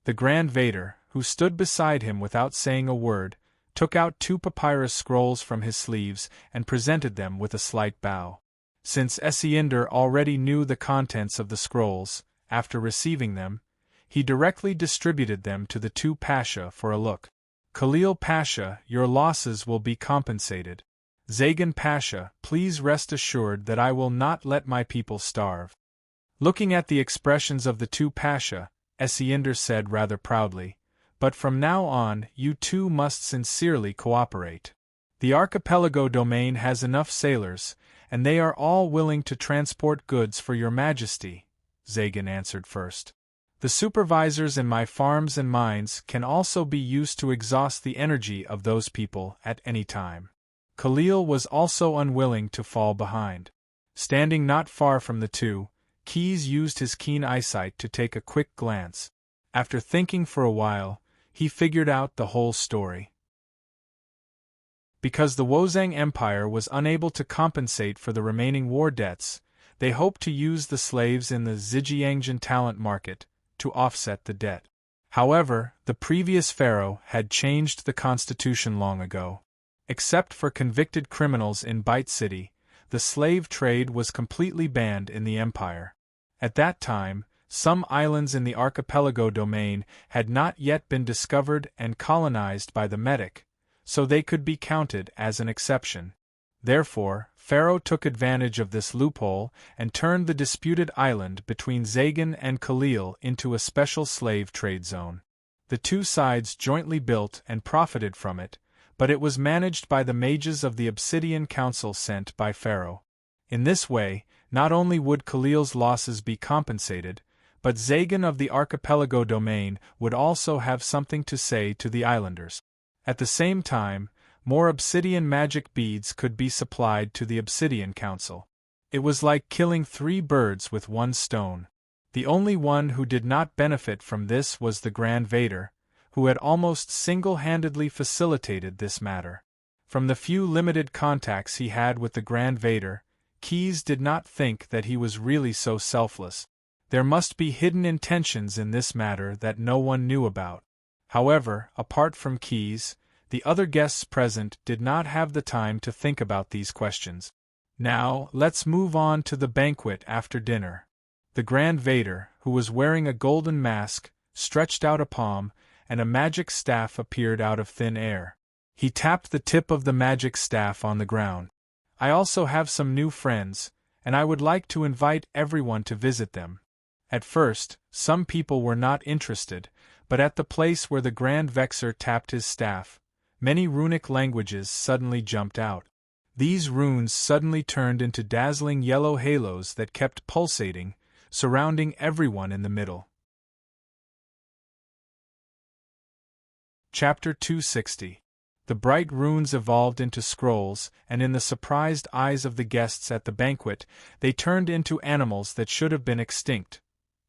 The Grand Vader, who stood beside him without saying a word, took out 2 papyrus scrolls from his sleeves and presented them with a slight bow. Since Esinder already knew the contents of the scrolls, after receiving them, he directly distributed them to the 2 Pasha for a look. "Khalil Pasha, your losses will be compensated. Zagan Pasha, please rest assured that I will not let my people starve." Looking at the expressions of the 2 Pasha, Esinder said rather proudly, "But from now on, you two must sincerely cooperate. The archipelago domain has enough sailors, and they are all willing to transport goods for your Majesty," Zagan answered first. "The supervisors in my farms and mines can also be used to exhaust the energy of those people at any time." Khalil was also unwilling to fall behind. Standing not far from the two, Keyes used his keen eyesight to take a quick glance. After thinking for a while, he figured out the whole story. Because the Wozang Empire was unable to compensate for the remaining war debts, they hoped to use the slaves in the Zhejiangjian talent market to offset the debt. However, the previous pharaoh had changed the constitution long ago. Except for convicted criminals in Bite City, the slave trade was completely banned in the empire. At that time, some islands in the archipelago domain had not yet been discovered and colonized by the Medic, so they could be counted as an exception. Therefore, Pharaoh took advantage of this loophole and turned the disputed island between Zagan and Khalil into a special slave trade zone. The two sides jointly built and profited from it, but it was managed by the mages of the Obsidian Council sent by Pharaoh. In this way, not only would Khalil's losses be compensated, but Zagan of the archipelago domain would also have something to say to the islanders. At the same time, more obsidian magic beads could be supplied to the Obsidian Council. It was like killing 3 birds with 1 stone. The only one who did not benefit from this was the Grand Vader, who had almost single-handedly facilitated this matter. From the few limited contacts he had with the Grand Vader, Keyes did not think that he was really so selfless. There must be hidden intentions in this matter that no one knew about. However, apart from Keyes, the other guests present did not have the time to think about these questions. Now, let's move on to the banquet after dinner. The Grand Vader, who was wearing a golden mask, stretched out a palm, and a magic staff appeared out of thin air. He tapped the tip of the magic staff on the ground. "I also have some new friends, and I would like to invite everyone to visit them." At first, some people were not interested, but at the place where the Grand Vexer tapped his staff, many runic languages suddenly jumped out. These runes suddenly turned into dazzling yellow halos that kept pulsating, surrounding everyone in the middle. Chapter 260. The bright runes evolved into scrolls, and in the surprised eyes of the guests at the banquet, they turned into animals that should have been extinct.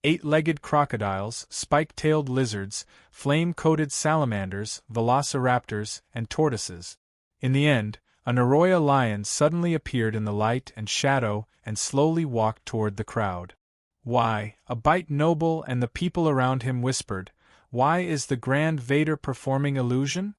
8-legged crocodiles, spike-tailed lizards, flame-coated salamanders, velociraptors, and tortoises. In the end, a Naroya lion suddenly appeared in the light and shadow and slowly walked toward the crowd. "Why," a Bite noble and the people around him whispered, "why is the Grand Vader performing illusion?"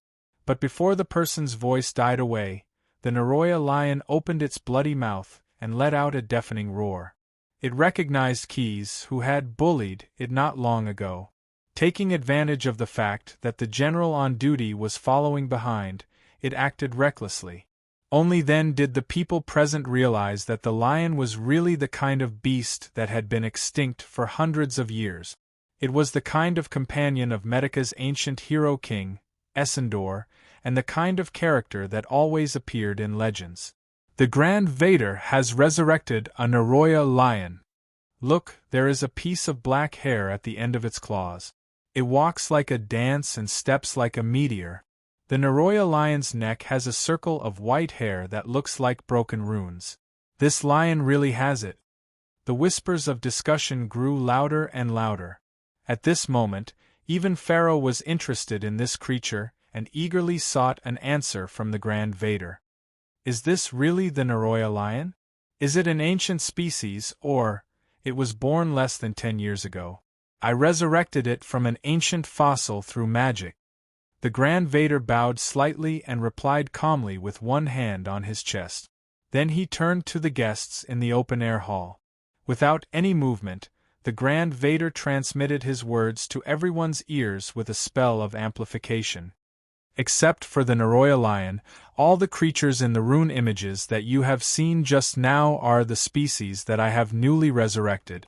But before the person's voice died away, the Naroya lion opened its bloody mouth and let out a deafening roar. It recognized Keyes, who had bullied it not long ago. Taking advantage of the fact that the general on duty was following behind, it acted recklessly. Only then did the people present realize that the lion was really the kind of beast that had been extinct for hundreds of years. It was the kind of companion of Medica's ancient hero king, Essendor, and the kind of character that always appeared in legends. The Grand Vader has resurrected a Naroya lion. Look, there is a piece of black hair at the end of its claws. It walks like a dance and steps like a meteor. The Naroya lion's neck has a circle of white hair that looks like broken runes. This lion really has it. The whispers of discussion grew louder and louder. At this moment, even Pharaoh was interested in this creature and eagerly sought an answer from the Grand Vader. Is this really the Naroya lion? Is it an ancient species, or it was born less than 10 years ago? I resurrected it from an ancient fossil through magic. The Grand Vader bowed slightly and replied calmly with one hand on his chest. Then he turned to the guests in the open-air hall. Without any movement, the Grand Vader transmitted his words to everyone's ears with a spell of amplification. Except for the Naroya lion, all the creatures in the rune images that you have seen just now are the species that I have newly resurrected.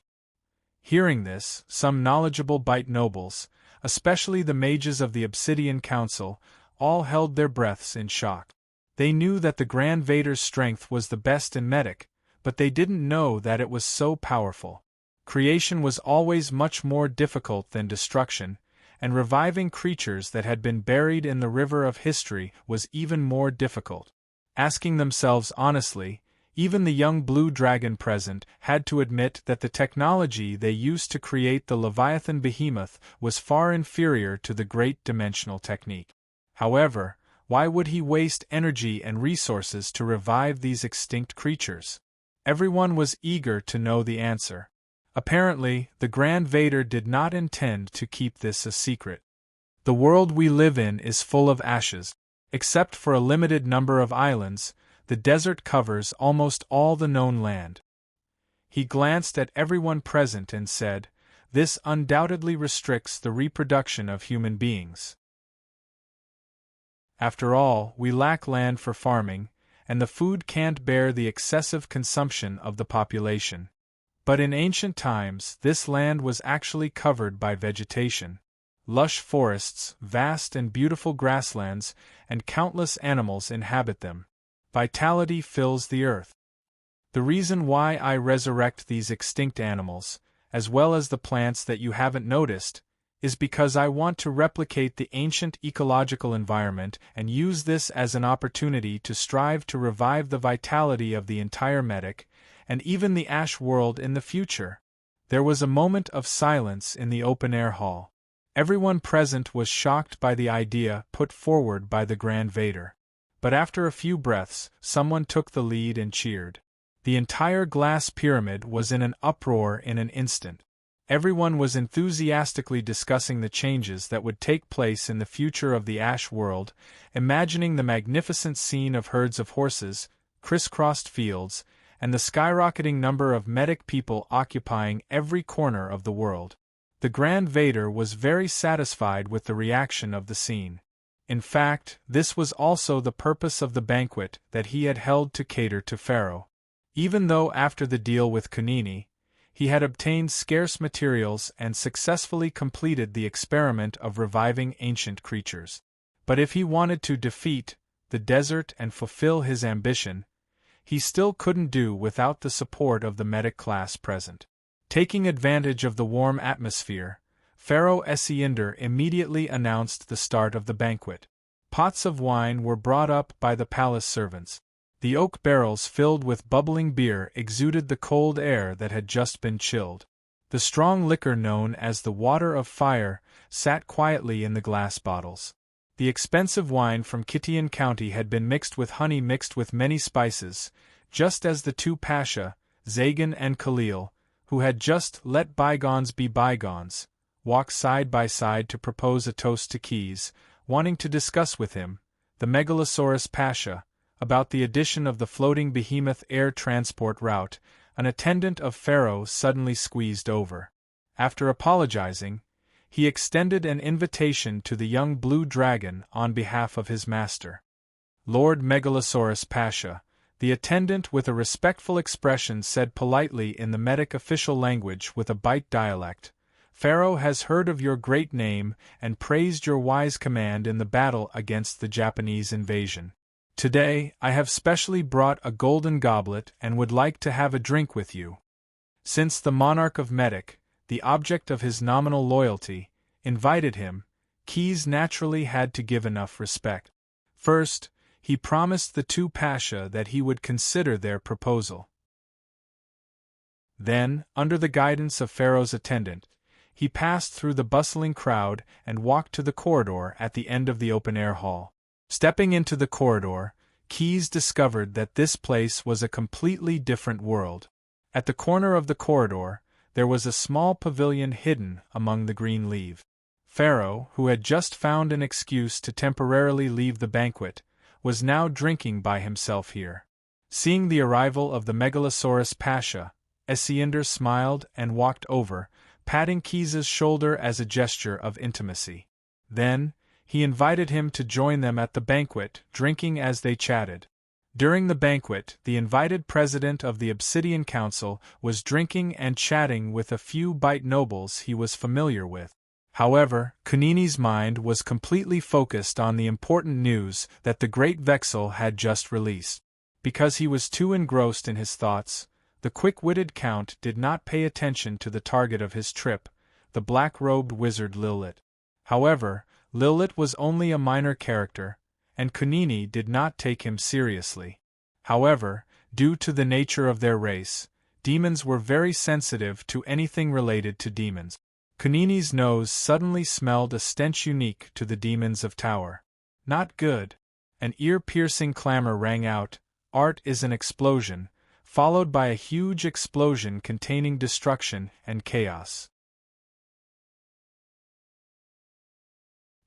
Hearing this, some knowledgeable Bite nobles, especially the mages of the Obsidian Council, all held their breaths in shock. They knew that the Grand Vader's strength was the best in Medic, but they didn't know that it was so powerful. Creation was always much more difficult than destruction, and reviving creatures that had been buried in the river of history was even more difficult. Asking themselves honestly, even the young blue dragon present had to admit that the technology they used to create the Leviathan behemoth was far inferior to the great dimensional technique. However, why would he waste energy and resources to revive these extinct creatures? Everyone was eager to know the answer. Apparently, the Grand Vader did not intend to keep this a secret. The world we live in is full of ashes. Except for a limited number of islands, the desert covers almost all the known land. He glanced at everyone present and said, "This undoubtedly restricts the reproduction of human beings. After all, we lack land for farming, and the food can't bear the excessive consumption of the population." But in ancient times, this land was actually covered by vegetation. Lush forests, vast and beautiful grasslands, and countless animals inhabit them. Vitality fills the earth. The reason why I resurrect these extinct animals, as well as the plants that you haven't noticed, is because I want to replicate the ancient ecological environment and use this as an opportunity to strive to revive the vitality of the entire Medic, and even the Ash world in the future. There was a moment of silence in the open-air hall. Everyone present was shocked by the idea put forward by the Grand Vader. But after a few breaths, someone took the lead and cheered. The entire glass pyramid was in an uproar in an instant. Everyone was enthusiastically discussing the changes that would take place in the future of the Ash world, imagining the magnificent scene of herds of horses, crisscrossed fields, and the skyrocketing number of Medic people occupying every corner of the world. The Grand Vader was very satisfied with the reaction of the scene. In fact, this was also the purpose of the banquet that he had held to cater to Pharaoh. Even though after the deal with Kunini, he had obtained scarce materials and successfully completed the experiment of reviving ancient creatures. But if he wanted to defeat the desert and fulfill his ambition, he still couldn't do without the support of the medic class present. Taking advantage of the warm atmosphere, Pharaoh Esinder immediately announced the start of the banquet. Pots of wine were brought up by the palace servants. The oak barrels filled with bubbling beer exuded the cold air that had just been chilled. The strong liquor known as the water of fire sat quietly in the glass bottles. The expensive wine from Kitian County had been mixed with honey mixed with many spices, just as the two Pasha, Zagan and Khalil, who had just let bygones be bygones, walked side by side to propose a toast to Keys, wanting to discuss with him, the Megalosaurus Pasha, about the addition of the floating behemoth air transport route. An attendant of Pharaoh suddenly squeezed over. After apologizing, he extended an invitation to the young blue dragon on behalf of his master. Lord Megalosaurus Pasha, the attendant with a respectful expression said politely in the medic official language with a Bite dialect, Pharaoh has heard of your great name and praised your wise command in the battle against the Japanese invasion. Today, I have specially brought a golden goblet and would like to have a drink with you. Since the monarch of Medic, the object of his nominal loyalty, invited him, Keys naturally had to give enough respect. First, he promised the two Pasha that he would consider their proposal. Then, under the guidance of Pharaoh's attendant, he passed through the bustling crowd and walked to the corridor at the end of the open-air hall. Stepping into the corridor, Keys discovered that this place was a completely different world. At the corner of the corridor, there was a small pavilion hidden among the green leaves. Pharaoh, who had just found an excuse to temporarily leave the banquet, was now drinking by himself here. Seeing the arrival of the Megalosaurus Pasha, Esinder smiled and walked over, patting Keys's shoulder as a gesture of intimacy. Then, he invited him to join them at the banquet, drinking as they chatted. During the banquet, the invited president of the Obsidian Council was drinking and chatting with a few Bite nobles he was familiar with. However, Kunini's mind was completely focused on the important news that the Great Vexil had just released. Because he was too engrossed in his thoughts, the quick-witted Count did not pay attention to the target of his trip, the black-robed wizard Lilith. However, Lilith was only a minor character, and Kunini did not take him seriously. However, due to the nature of their race, demons were very sensitive to anything related to demons. Kunini's nose suddenly smelled a stench unique to the demons of Tower. Not good. An ear-piercing clamor rang out, "Art is an explosion," followed by a huge explosion containing destruction and chaos.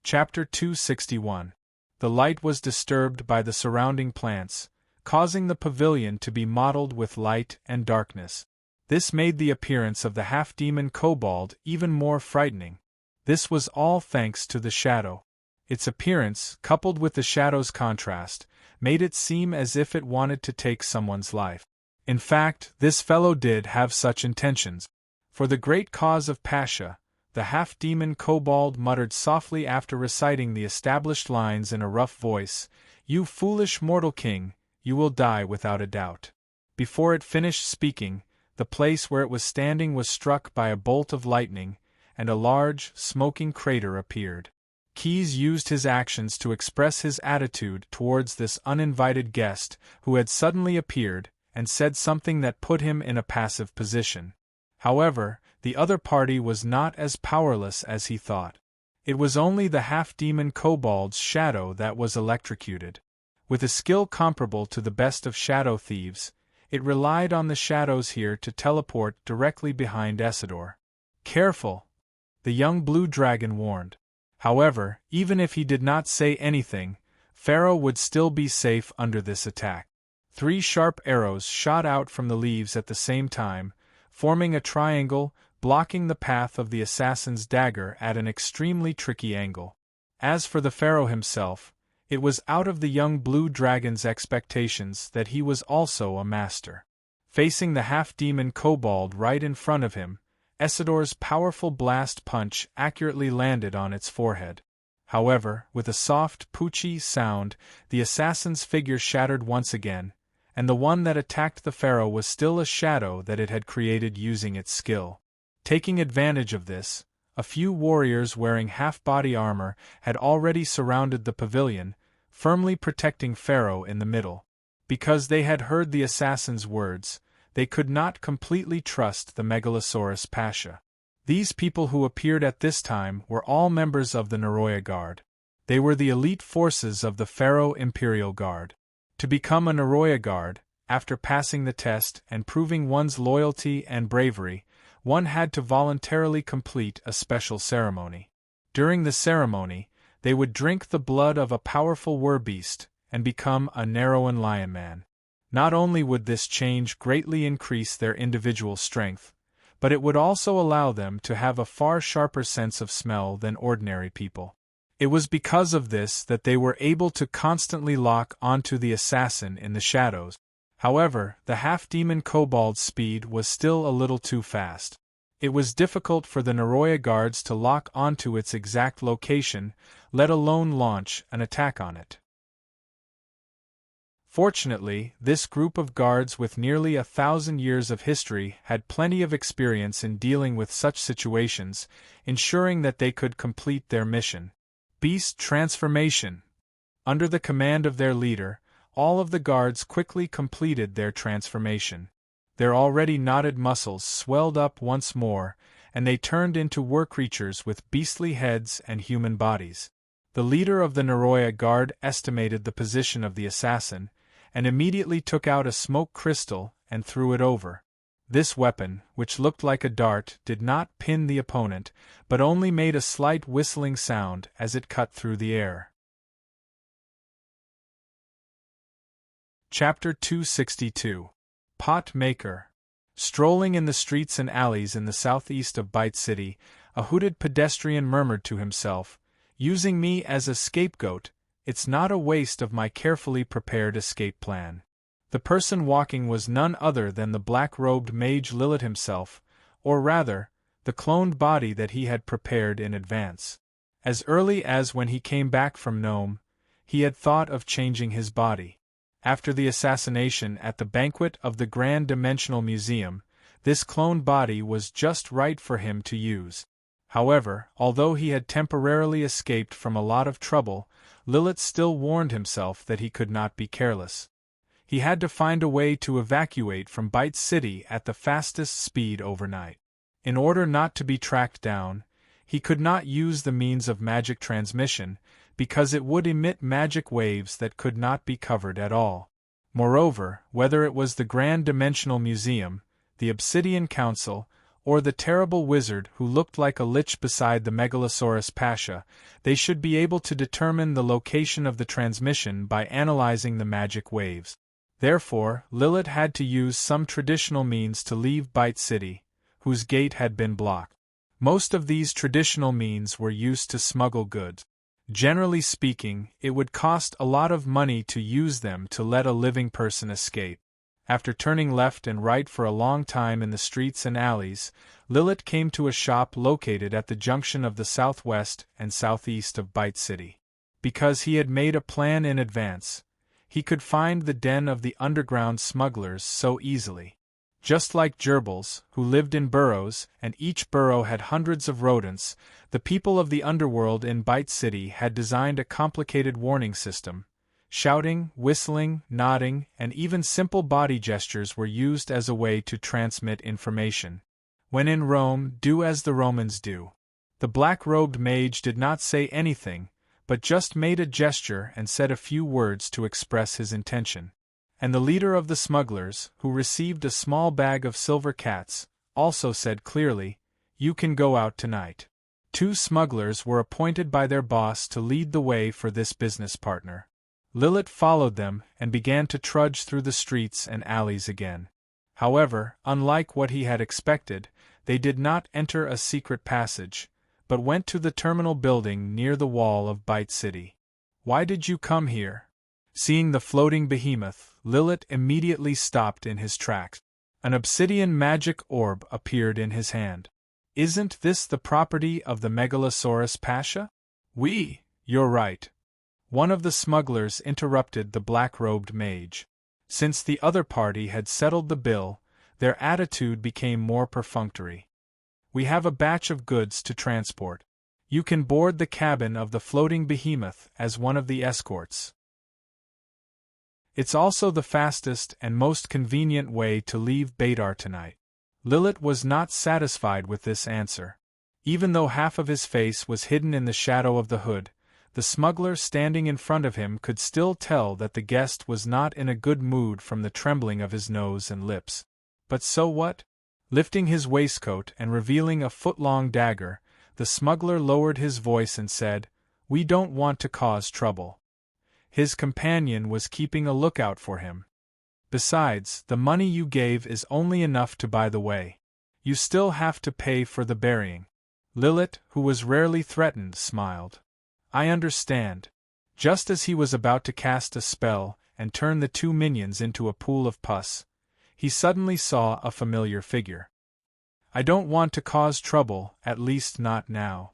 Chapter 261. The light was disturbed by the surrounding plants, causing the pavilion to be mottled with light and darkness. This made the appearance of the half-demon kobold even more frightening. This was all thanks to the shadow. Its appearance, coupled with the shadow's contrast, made it seem as if it wanted to take someone's life. In fact, this fellow did have such intentions. For the great cause of Pasha, the half-demon kobold muttered softly after reciting the established lines in a rough voice, "You foolish mortal king, you will die without a doubt." Before it finished speaking, the place where it was standing was struck by a bolt of lightning, and a large, smoking crater appeared. Keys used his actions to express his attitude towards this uninvited guest who had suddenly appeared, and said something that put him in a passive position. However, the other party was not as powerless as he thought. It was only the half-demon kobold's shadow that was electrocuted. With a skill comparable to the best of shadow thieves, it relied on the shadows here to teleport directly behind Isidore. "Careful!" the young blue dragon warned. However, even if he did not say anything, Pharaoh would still be safe under this attack. 3 sharp arrows shot out from the leaves at the same time, forming a triangle, blocking the path of the assassin's dagger at an extremely tricky angle. As for the Pharaoh himself, it was out of the young blue dragon's expectations that he was also a master. Facing the half-demon kobold right in front of him, Isidore's powerful blast punch accurately landed on its forehead. However, with a soft, poochy sound, the assassin's figure shattered once again, and the one that attacked the pharaoh was still a shadow that it had created using its skill. Taking advantage of this, a few warriors wearing half-body armor had already surrounded the pavilion, firmly protecting Pharaoh in the middle. Because they had heard the assassin's words, they could not completely trust the Megalosaurus Pasha. These people who appeared at this time were all members of the Naroya Guard. They were the elite forces of the Pharaoh Imperial Guard. To become a Naroya Guard, after passing the test and proving one's loyalty and bravery, one had to voluntarily complete a special ceremony. During the ceremony, they would drink the blood of a powerful werbeast and become a Naroan lion man. Not only would this change greatly increase their individual strength, but it would also allow them to have a far sharper sense of smell than ordinary people. It was because of this that they were able to constantly lock onto the assassin in the shadows. However, the half-demon kobold's speed was still a little too fast. It was difficult for the Naroya guards to lock onto its exact location, let alone launch an attack on it. Fortunately, this group of guards with nearly 1,000 years of history had plenty of experience in dealing with such situations, ensuring that they could complete their mission. Beast transformation. Under the command of their leader, all of the guards quickly completed their transformation. Their already knotted muscles swelled up once more, and they turned into war-creatures with beastly heads and human bodies. The leader of the Naroya Guard estimated the position of the assassin, and immediately took out a smoke crystal and threw it over. This weapon, which looked like a dart, did not pin the opponent, but only made a slight whistling sound as it cut through the air. Chapter 262. Pot Maker. Strolling in the streets and alleys in the southeast of Byte City, a hooded pedestrian murmured to himself, "Using me as a scapegoat, it's not a waste of my carefully prepared escape plan." The person walking was none other than the black-robed mage Lilith himself, or rather, the cloned body that he had prepared in advance. As early as when he came back from Nome, he had thought of changing his body. After the assassination at the banquet of the Grand Dimensional Museum, this cloned body was just right for him to use. However, although he had temporarily escaped from a lot of trouble, Lilith still warned himself that he could not be careless. He had to find a way to evacuate from Byte City at the fastest speed overnight. In order not to be tracked down, he could not use the means of magic transmission, because it would emit magic waves that could not be covered at all. Moreover, whether it was the Grand Dimensional Museum, the Obsidian Council, or the terrible wizard who looked like a lich beside the Megalosaurus Pasha, they should be able to determine the location of the transmission by analyzing the magic waves. Therefore, Lilith had to use some traditional means to leave Byte City, whose gate had been blocked. Most of these traditional means were used to smuggle goods. Generally speaking, it would cost a lot of money to use them to let a living person escape. After turning left and right for a long time in the streets and alleys, Lilith came to a shop located at the junction of the southwest and southeast of Byte City. Because he had made a plan in advance, he could find the den of the underground smugglers so easily. Just like gerbils, who lived in burrows, and each burrow had hundreds of rodents, the people of the underworld in Byte City had designed a complicated warning system. Shouting, whistling, nodding, and even simple body gestures were used as a way to transmit information. When in Rome, do as the Romans do. The black-robed mage did not say anything, but just made a gesture and said a few words to express his intention. And the leader of the smugglers, who received a small bag of silver cats, also said clearly, "You can go out tonight." 2 smugglers were appointed by their boss to lead the way for this business partner. Lilith followed them and began to trudge through the streets and alleys again. However, unlike what he had expected, they did not enter a secret passage, but went to the terminal building near the wall of Byte City. "Why did you come here?" Seeing the floating behemoth, Lilith immediately stopped in his tracks. An obsidian magic orb appeared in his hand. "Isn't this the property of the Megalosaurus Pasha?" "You're right." One of the smugglers interrupted the black-robed mage. Since the other party had settled the bill, their attitude became more perfunctory. "We have a batch of goods to transport. You can board the cabin of the floating behemoth as one of the escorts. It's also the fastest and most convenient way to leave Badar tonight." Lilith was not satisfied with this answer. Even though half of his face was hidden in the shadow of the hood, the smuggler standing in front of him could still tell that the guest was not in a good mood from the trembling of his nose and lips. But so what? Lifting his waistcoat and revealing a foot-long dagger, the smuggler lowered his voice and said, "We don't want to cause trouble." His companion was keeping a lookout for him. "Besides, the money you gave is only enough to buy the way. You still have to pay for the burying." Lilith, who was rarely threatened, smiled. "I understand." Just as he was about to cast a spell and turn the two minions into a pool of pus, he suddenly saw a familiar figure. "I don't want to cause trouble, at least not now."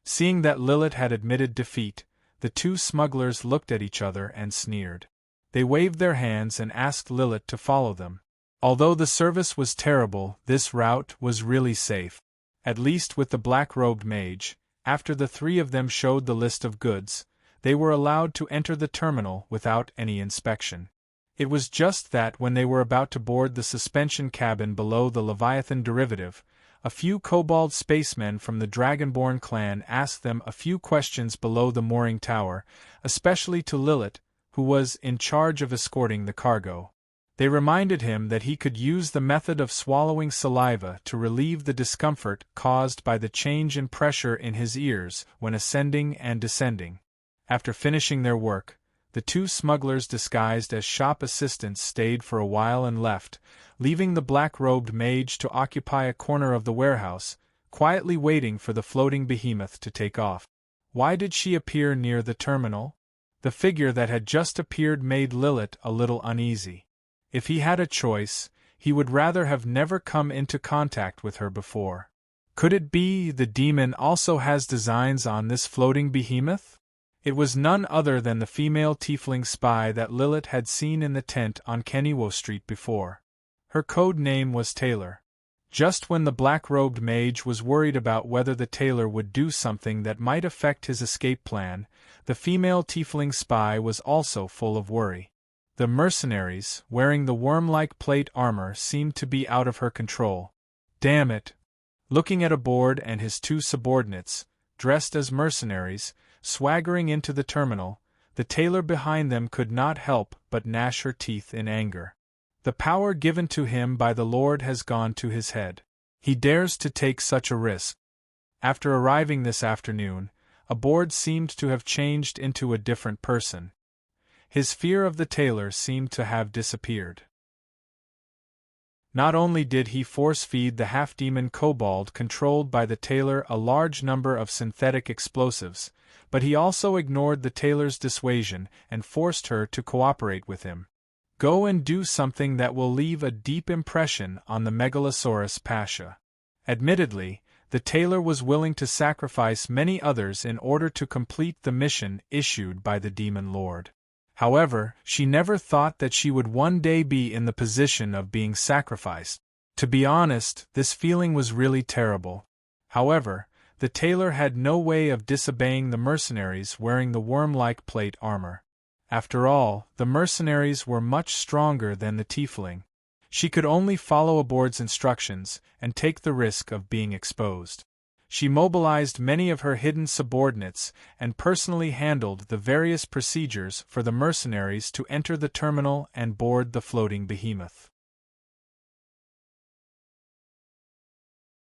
Seeing that Lilith had admitted defeat, the two smugglers looked at each other and sneered. They waved their hands and asked Lilith to follow them. Although the service was terrible, this route was really safe. At least with the black-robed mage. After the three of them showed the list of goods, they were allowed to enter the terminal without any inspection. It was just that when they were about to board the suspension cabin below the Leviathan derivative, a few kobold spacemen from the Dragonborn clan asked them a few questions below the mooring tower, especially to Lilith, who was in charge of escorting the cargo. They reminded him that he could use the method of swallowing saliva to relieve the discomfort caused by the change in pressure in his ears when ascending and descending. After finishing their work, the two smugglers disguised as shop assistants stayed for a while and left, leaving the black-robed mage to occupy a corner of the warehouse, quietly waiting for the floating behemoth to take off. Why did she appear near the terminal? The figure that had just appeared made Lilith a little uneasy. If he had a choice, he would rather have never come into contact with her before. Could it be the demon also has designs on this floating behemoth? It was none other than the female tiefling spy that Lilith had seen in the tent on Kennywo Street before. Her code name was Taylor. Just when the black-robed mage was worried about whether the tailor would do something that might affect his escape plan, the female tiefling spy was also full of worry. The mercenaries, wearing the worm-like plate armor, seemed to be out of her control. Damn it! Looking at a board and his two subordinates, dressed as mercenaries, swaggering into the terminal, the tailor behind them could not help but gnash her teeth in anger. The power given to him by the Lord has gone to his head. He dares to take such a risk. After arriving this afternoon, aboard seemed to have changed into a different person. His fear of the tailor seemed to have disappeared. Not only did he force-feed the half-demon kobold controlled by the tailor a large number of synthetic explosives, but he also ignored the tailor's dissuasion and forced her to cooperate with him. Go and do something that will leave a deep impression on the Megalosaurus Pasha. Admittedly, the tailor was willing to sacrifice many others in order to complete the mission issued by the Demon Lord. However, she never thought that she would one day be in the position of being sacrificed. To be honest, this feeling was really terrible. However, the tailor had no way of disobeying the mercenaries wearing the worm-like plate armor. After all, the mercenaries were much stronger than the tiefling. She could only follow aboard's instructions and take the risk of being exposed. She mobilized many of her hidden subordinates and personally handled the various procedures for the mercenaries to enter the terminal and board the floating behemoth.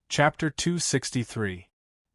Chapter 263.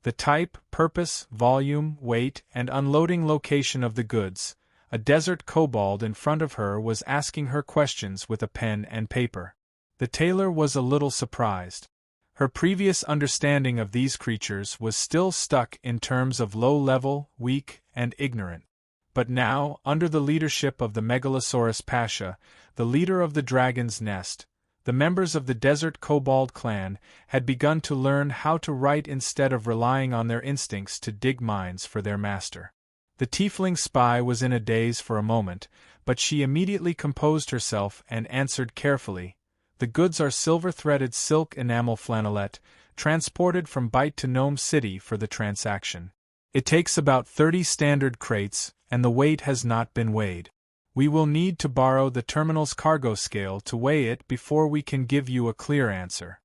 The type, purpose, volume, weight, and unloading location of the goods. A desert kobold in front of her was asking her questions with a pen and paper. The tailor was a little surprised. Her previous understanding of these creatures was still stuck in terms of low-level, weak, and ignorant. But now, under the leadership of the Megalosaurus Pasha, the leader of the Dragon's Nest, the members of the Desert Kobold clan had begun to learn how to write instead of relying on their instincts to dig mines for their master. The tiefling spy was in a daze for a moment, but she immediately composed herself and answered carefully, "The goods are silver-threaded silk enamel flannelette, transported from Bite to Gnome City for the transaction. It takes about 30 standard crates, and the weight has not been weighed. We will need to borrow the terminal's cargo scale to weigh it before we can give you a clear answer.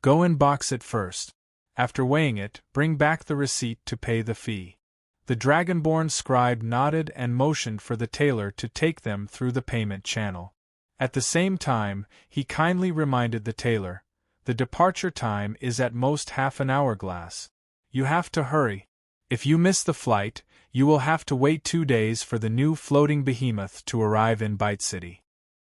Go and box it first. After weighing it, bring back the receipt to pay the fee." The dragonborn scribe nodded and motioned for the tailor to take them through the payment channel. At the same time, he kindly reminded the tailor, "The departure time is at most half an hourglass. You have to hurry. If you miss the flight, you will have to wait 2 days for the new floating behemoth to arrive in Bite City."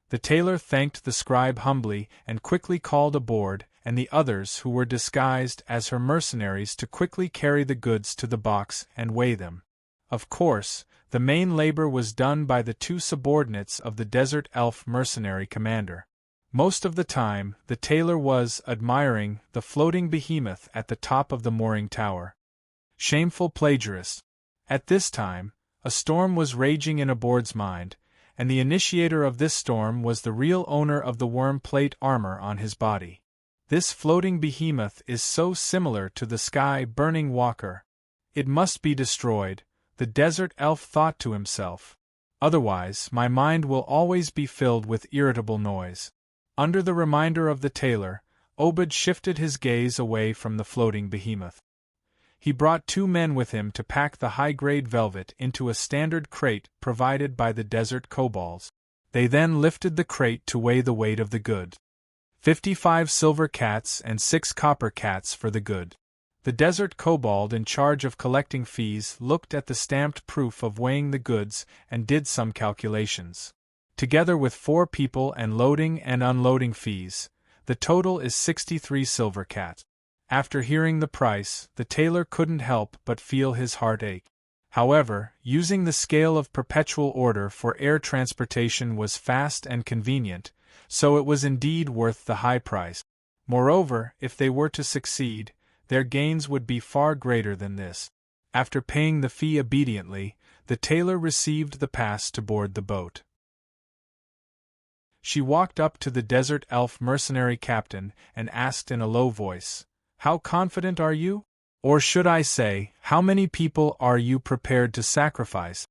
The tailor thanked the scribe humbly and quickly called aboard and the others who were disguised as her mercenaries to quickly carry the goods to the box and weigh them. Of course, the main labor was done by the 2 subordinates of the desert elf mercenary commander. Most of the time, the tailor was admiring the floating behemoth at the top of the mooring tower. Shameful plagiarist! At this time, a storm was raging in Aboard's mind, and the initiator of this storm was the real owner of the worm plate armor on his body. This floating behemoth is so similar to the sky-burning walker. It must be destroyed, the desert elf thought to himself. Otherwise, my mind will always be filled with irritable noise. Under the reminder of the tailor, Obed shifted his gaze away from the floating behemoth. He brought 2 men with him to pack the high-grade velvet into a standard crate provided by the desert kobolds. They then lifted the crate to weigh the weight of the good. 55 silver cats and 6 copper cats for the good. The desert kobold in charge of collecting fees looked at the stamped proof of weighing the goods and did some calculations. Together with 4 people and loading and unloading fees, the total is 63 silver cats. After hearing the price, the tailor couldn't help but feel his heart ache. However, using the scale of perpetual order for air transportation was fast and convenient, so it was indeed worth the high price. Moreover, if they were to succeed, their gains would be far greater than this. After paying the fee obediently, the tailor received the pass to board the boat. She walked up to the desert elf mercenary captain and asked in a low voice, "How confident are you? Or should I say, how many people are you prepared to sacrifice?"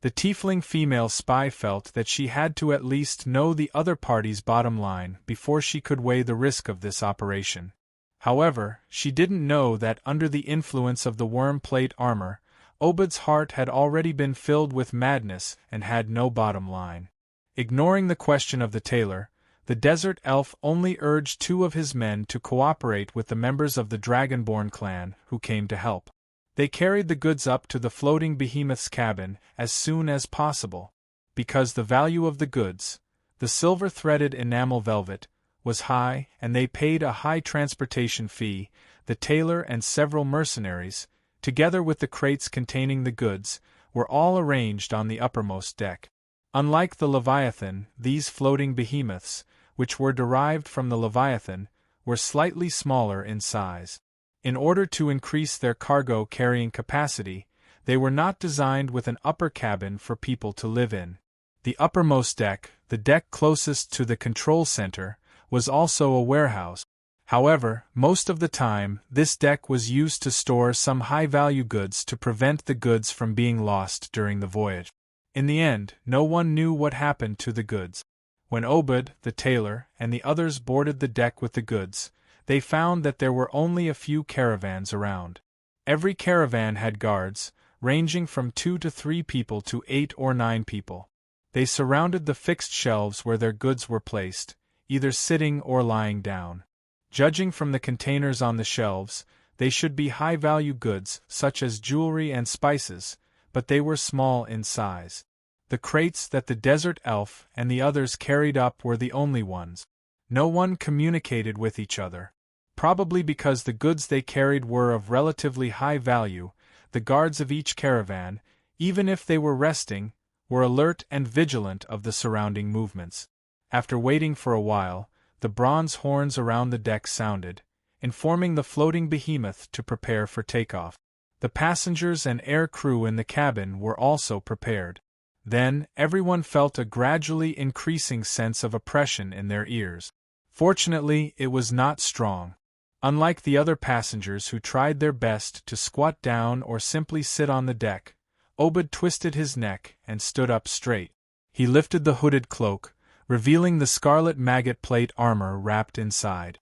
The tiefling female spy felt that she had to at least know the other party's bottom line before she could weigh the risk of this operation. However, she didn't know that under the influence of the worm plate armor, Obed's heart had already been filled with madness and had no bottom line. Ignoring the question of the tailor, the desert elf only urged 2 of his men to cooperate with the members of the Dragonborn clan who came to help. They carried the goods up to the floating behemoth's cabin as soon as possible. Because the value of the goods, the silver-threaded enamel velvet, was high and they paid a high transportation fee, the tailor and several mercenaries, together with the crates containing the goods, were all arranged on the uppermost deck. Unlike the Leviathan, these floating behemoths, which were derived from the Leviathan, were slightly smaller in size. In order to increase their cargo carrying capacity, they were not designed with an upper cabin for people to live in. The uppermost deck, the deck closest to the control center, was also a warehouse. However, most of the time, this deck was used to store some high-value goods to prevent the goods from being lost during the voyage. In the end, no one knew what happened to the goods. When Obed, the tailor, and the others boarded the deck with the goods, they found that there were only a few caravans around. Every caravan had guards, ranging from 2 to 3 people to 8 or 9 people. They surrounded the fixed shelves where their goods were placed, either sitting or lying down. Judging from the containers on the shelves, they should be high-value goods, such as jewelry and spices, but they were small in size. The crates that the desert elf and the others carried up were the only ones. No one communicated with each other. Probably because the goods they carried were of relatively high value, the guards of each caravan, even if they were resting, were alert and vigilant of the surrounding movements. After waiting for a while, the bronze horns around the deck sounded, informing the floating behemoth to prepare for takeoff. The passengers and air crew in the cabin were also prepared. Then, everyone felt a gradually increasing sense of oppression in their ears. Fortunately, it was not strong. Unlike the other passengers who tried their best to squat down or simply sit on the deck, Obed twisted his neck and stood up straight. He lifted the hooded cloak, revealing the scarlet maggot plate armor wrapped inside.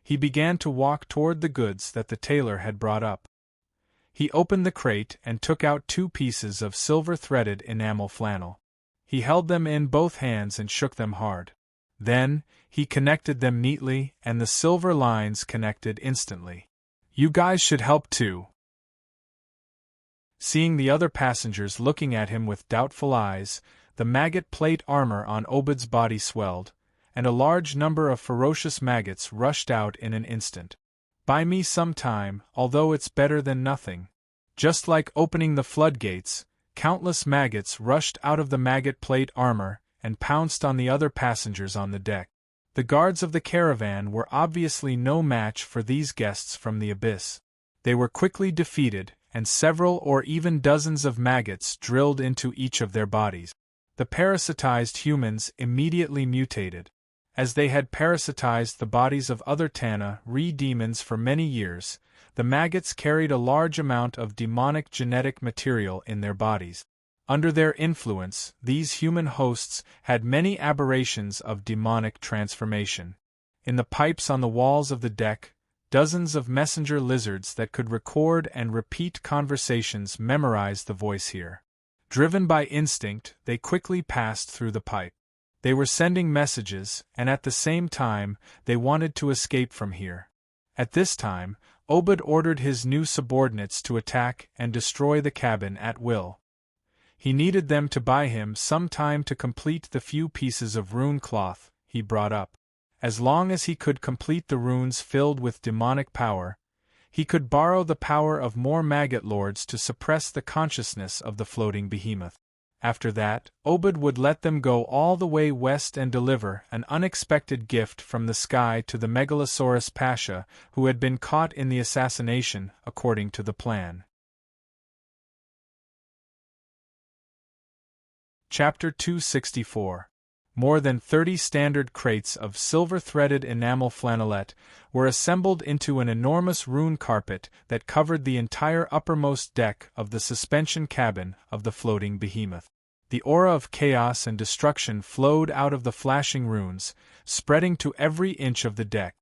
He began to walk toward the goods that the tailor had brought up. He opened the crate and took out 2 pieces of silver-threaded enamel flannel. He held them in both hands and shook them hard. Then, he connected them neatly, and the silver lines connected instantly. "You guys should help too." Seeing the other passengers looking at him with doubtful eyes, the maggot plate armor on Obed's body swelled, and a large number of ferocious maggots rushed out in an instant. "Buy me some time, although it's better than nothing." Just like opening the floodgates, countless maggots rushed out of the maggot plate armor and pounced on the other passengers on the deck. The guards of the caravan were obviously no match for these guests from the abyss. They were quickly defeated, and several or even dozens of maggots drilled into each of their bodies. The parasitized humans immediately mutated. As they had parasitized the bodies of other Tana re-demons for many years, the maggots carried a large amount of demonic genetic material in their bodies. Under their influence, these human hosts had many aberrations of demonic transformation. In the pipes on the walls of the deck, dozens of messenger lizards that could record and repeat conversations memorized the voice here. Driven by instinct, they quickly passed through the pipe. They were sending messages, and at the same time, they wanted to escape from here. At this time, Obed ordered his new subordinates to attack and destroy the cabin at will. He needed them to buy him some time to complete the few pieces of rune cloth he brought up. As long as he could complete the runes filled with demonic power, he could borrow the power of more maggot lords to suppress the consciousness of the floating behemoth. After that, Obed would let them go all the way west and deliver an unexpected gift from the sky to the Megalosaurus Pasha, who had been caught in the assassination, according to the plan. Chapter 264. More than 30 standard crates of silver-threaded enamel flannelette were assembled into an enormous rune carpet that covered the entire uppermost deck of the suspension cabin of the floating behemoth. The aura of chaos and destruction flowed out of the flashing runes, spreading to every inch of the deck.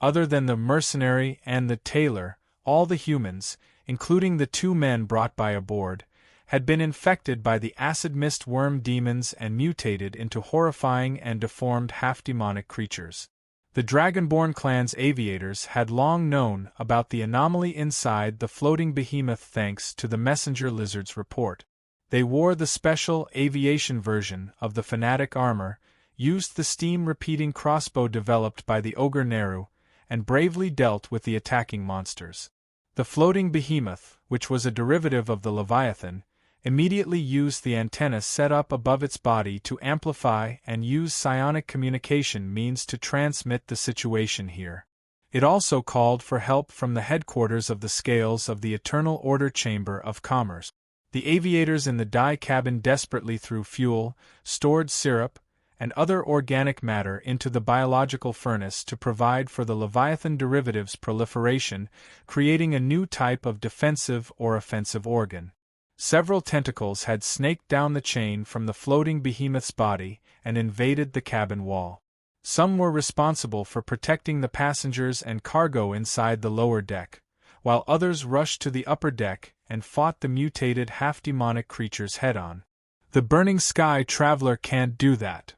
Other than the mercenary and the tailor, all the humans, including the 2 men brought by aboard, had been infected by the acid mist worm demons and mutated into horrifying and deformed half-demonic creatures. The Dragonborn clan's aviators had long known about the anomaly inside the floating behemoth thanks to the messenger lizard's report. They wore the special aviation version of the fanatic armor, used the steam-repeating crossbow developed by the ogre Neru, and bravely dealt with the attacking monsters. The floating behemoth, which was a derivative of the Leviathan, immediately used the antenna set up above its body to amplify and use psionic communication means to transmit the situation here. It also called for help from the headquarters of the scales of the Eternal Order Chamber of Commerce. The aviators in the dye cabin desperately threw fuel, stored syrup, and other organic matter into the biological furnace to provide for the Leviathan derivative's proliferation, creating a new type of defensive or offensive organ. Several tentacles had snaked down the chain from the floating behemoth's body and invaded the cabin wall. Some were responsible for protecting the passengers and cargo inside the lower deck, while others rushed to the upper deck and fought the mutated half-demonic creatures head-on. The Burning Sky Traveler can't do that.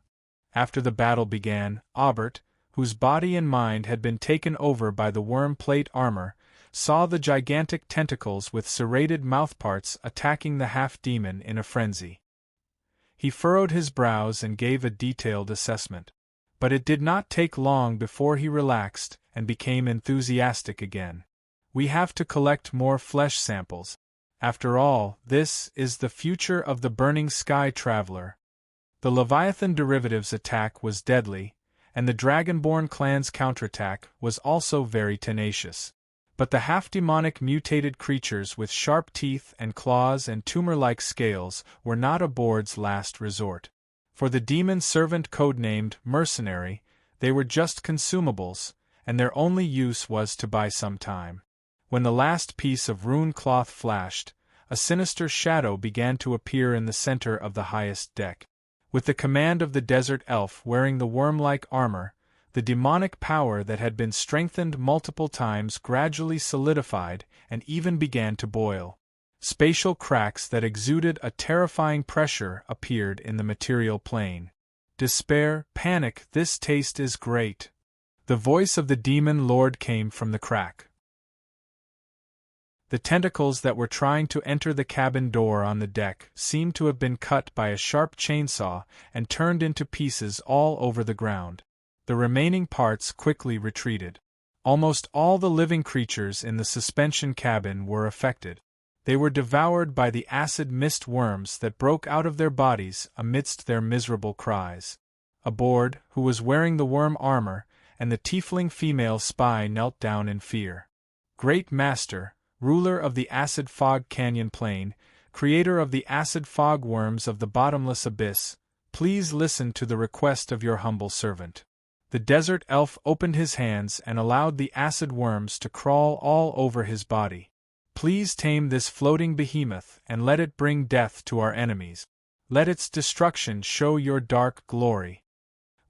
After the battle began, Aubert, whose body and mind had been taken over by the worm plate armor, saw the gigantic tentacles with serrated mouthparts attacking the half-demon in a frenzy. He furrowed his brows and gave a detailed assessment. But it did not take long before he relaxed and became enthusiastic again. We have to collect more flesh samples. After all, this is the future of the Burning Sky Traveler. The Leviathan derivative's attack was deadly, and the Dragonborn clan's counterattack was also very tenacious. But the half-demonic mutated creatures with sharp teeth and claws and tumor-like scales were not aboard's last resort. For the demon servant codenamed Mercenary, they were just consumables, and their only use was to buy some time. When the last piece of rune cloth flashed, a sinister shadow began to appear in the center of the highest deck. With the command of the desert elf wearing the worm-like armor, the demonic power that had been strengthened multiple times gradually solidified and even began to boil. Spatial cracks that exuded a terrifying pressure appeared in the material plane. Despair, panic, this taste is great. The voice of the demon lord came from the crack. The tentacles that were trying to enter the cabin door on the deck seemed to have been cut by a sharp chainsaw and turned into pieces all over the ground. The remaining parts quickly retreated. Almost all the living creatures in the suspension cabin were affected. They were devoured by the acid mist worms that broke out of their bodies amidst their miserable cries. Aboard, who was wearing the worm armor, and the tiefling female spy knelt down in fear. Great Master, ruler of the acid fog canyon plain, creator of the acid fog worms of the bottomless abyss, please listen to the request of your humble servant. The desert elf opened his hands and allowed the acid worms to crawl all over his body. Please tame this floating behemoth and let it bring death to our enemies. Let its destruction show your dark glory.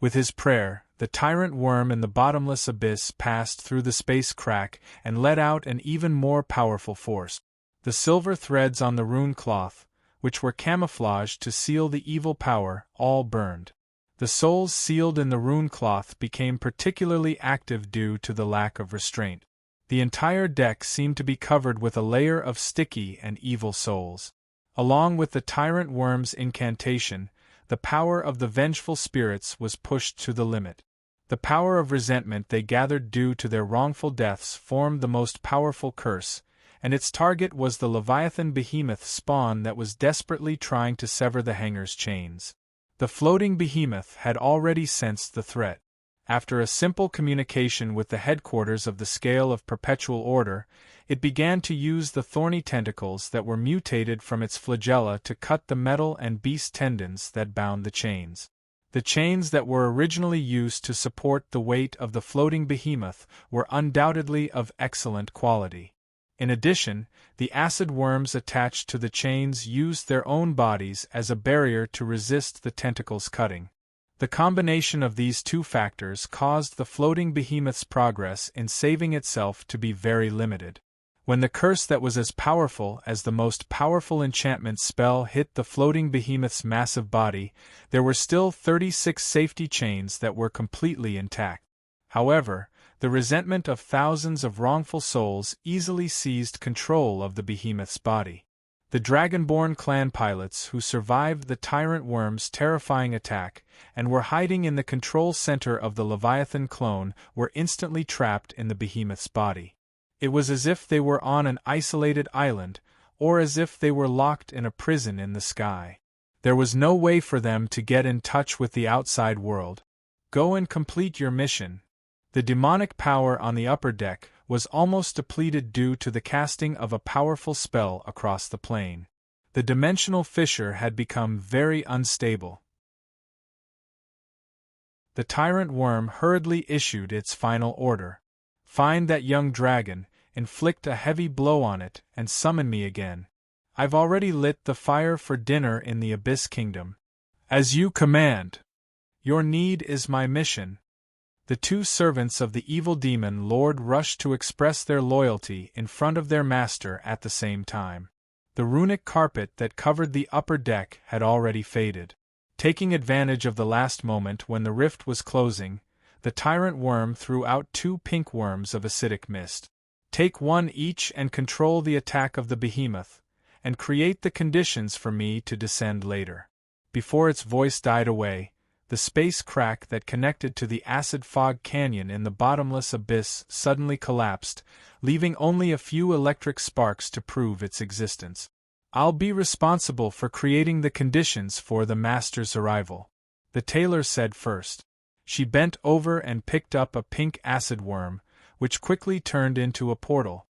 With his prayer, the tyrant worm in the bottomless abyss passed through the space crack and let out an even more powerful force. The silver threads on the rune cloth, which were camouflaged to seal the evil power, all burned. The souls sealed in the rune cloth became particularly active due to the lack of restraint. The entire deck seemed to be covered with a layer of sticky and evil souls. Along with the tyrant worm's incantation, the power of the vengeful spirits was pushed to the limit. The power of resentment they gathered due to their wrongful deaths formed the most powerful curse, and its target was the Leviathan behemoth spawn that was desperately trying to sever the hangar's chains. The floating behemoth had already sensed the threat. After a simple communication with the headquarters of the Scale of Perpetual Order, it began to use the thorny tentacles that were mutated from its flagella to cut the metal and beast tendons that bound the chains. The chains that were originally used to support the weight of the floating behemoth were undoubtedly of excellent quality. In addition, the acid worms attached to the chains used their own bodies as a barrier to resist the tentacles' cutting. The combination of these two factors caused the floating behemoth's progress in saving itself to be very limited. When the curse that was as powerful as the most powerful enchantment spell hit the floating behemoth's massive body, there were still 36 safety chains that were completely intact. However, the resentment of thousands of wrongful souls easily seized control of the behemoth's body. The Dragonborn clan pilots who survived the tyrant worm's terrifying attack and were hiding in the control center of the Leviathan clone were instantly trapped in the behemoth's body. It was as if they were on an isolated island, or as if they were locked in a prison in the sky. There was no way for them to get in touch with the outside world. Go and complete your mission. The demonic power on the upper deck was almost depleted due to the casting of a powerful spell across the plane. The dimensional fissure had become very unstable. The tyrant worm hurriedly issued its final order. Find that young dragon, inflict a heavy blow on it, and summon me again. I've already lit the fire for dinner in the Abyss Kingdom. As you command. Your need is my mission. The two servants of the evil demon lord rushed to express their loyalty in front of their master at the same time. The runic carpet that covered the upper deck had already faded. Taking advantage of the last moment when the rift was closing, the tyrant worm threw out 2 pink worms of acidic mist. Take one each and control the attack of the behemoth, and create the conditions for me to descend later. Before its voice died away, the space crack that connected to the acid fog canyon in the bottomless abyss suddenly collapsed, leaving only a few electric sparks to prove its existence. I'll be responsible for creating the conditions for the master's arrival, the tailor said first. She bent over and picked up a pink acid worm, which quickly turned into a portal.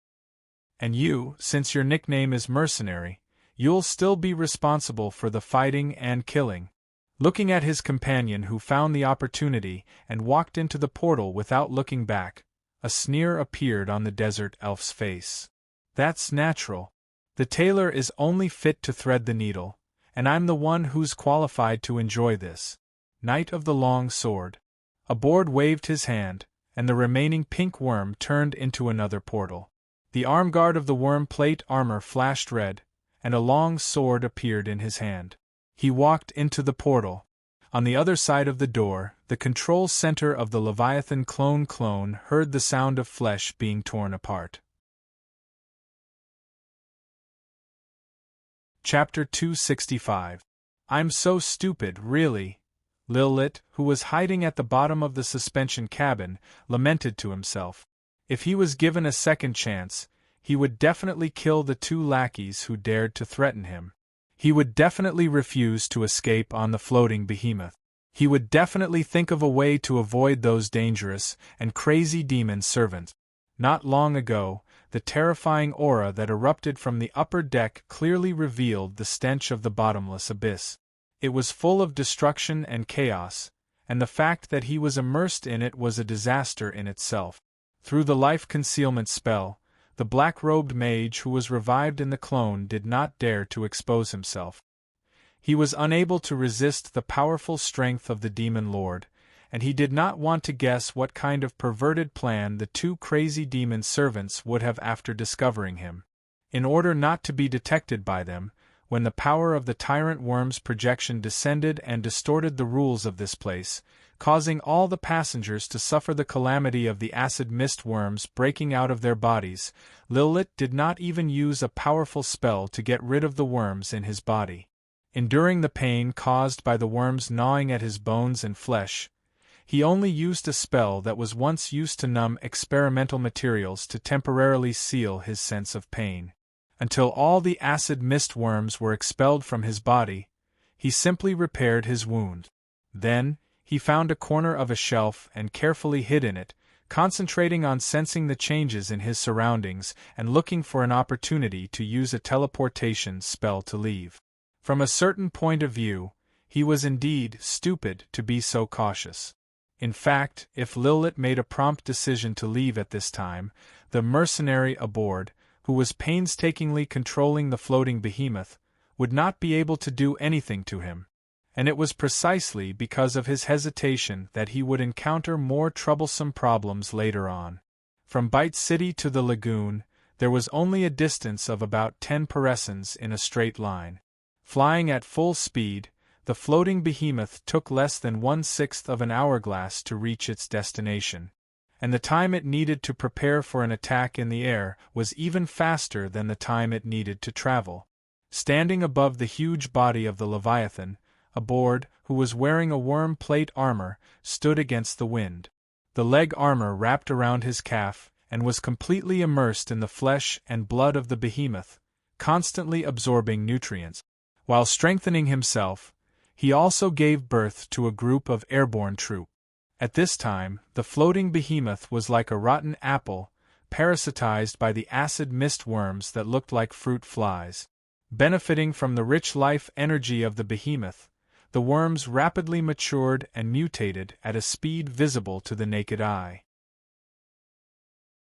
And you, since your nickname is Mercenary, you'll still be responsible for the fighting and killing. Looking at his companion who found the opportunity and walked into the portal without looking back, a sneer appeared on the desert elf's face. That's natural. The tailor is only fit to thread the needle, and I'm the one who's qualified to enjoy this. Knight of the Long Sword. Aboard waved his hand, and the remaining pink worm turned into another portal. The armguard of the worm plate armor flashed red, and a long sword appeared in his hand. He walked into the portal. On the other side of the door, the control center of the Leviathan clone heard the sound of flesh being torn apart. Chapter 265. I'm so stupid, really. Lilith, who was hiding at the bottom of the suspension cabin, lamented to himself. If he was given a second chance, he would definitely kill the two lackeys who dared to threaten him. He would definitely refuse to escape on the floating behemoth. He would definitely think of a way to avoid those dangerous and crazy demon servants. Not long ago, the terrifying aura that erupted from the upper deck clearly revealed the stench of the bottomless abyss. It was full of destruction and chaos, and the fact that he was immersed in it was a disaster in itself. Through the life concealment spell, the black-robed mage who was revived in the clone did not dare to expose himself. He was unable to resist the powerful strength of the demon lord, and he did not want to guess what kind of perverted plan the two crazy demon servants would have after discovering him. In order not to be detected by them, when the power of the tyrant worm's projection descended and distorted the rules of this place, causing all the passengers to suffer the calamity of the acid mist worms breaking out of their bodies, Lilith did not even use a powerful spell to get rid of the worms in his body. Enduring the pain caused by the worms gnawing at his bones and flesh, he only used a spell that was once used to numb experimental materials to temporarily seal his sense of pain. Until all the acid mist worms were expelled from his body, he simply repaired his wound. Then, he found a corner of a shelf and carefully hid in it, concentrating on sensing the changes in his surroundings and looking for an opportunity to use a teleportation spell to leave. From a certain point of view, he was indeed stupid to be so cautious. In fact, if Lilith made a prompt decision to leave at this time, the mercenary aboard, who was painstakingly controlling the floating behemoth, would not be able to do anything to him. And it was precisely because of his hesitation that he would encounter more troublesome problems later on. From Bite City to the lagoon, there was only a distance of about 10 parasangs in a straight line. Flying at full speed, the floating behemoth took less than 1/6 of an hourglass to reach its destination, and the time it needed to prepare for an attack in the air was even faster than the time it needed to travel. Standing above the huge body of the Leviathan, aboard, who was wearing a worm plate armor, stood against the wind. The leg armor wrapped around his calf and was completely immersed in the flesh and blood of the behemoth, constantly absorbing nutrients. While strengthening himself, he also gave birth to a group of airborne troops. At this time, the floating behemoth was like a rotten apple, parasitized by the acid mist worms that looked like fruit flies. Benefiting from the rich life energy of the behemoth, the worms rapidly matured and mutated at a speed visible to the naked eye.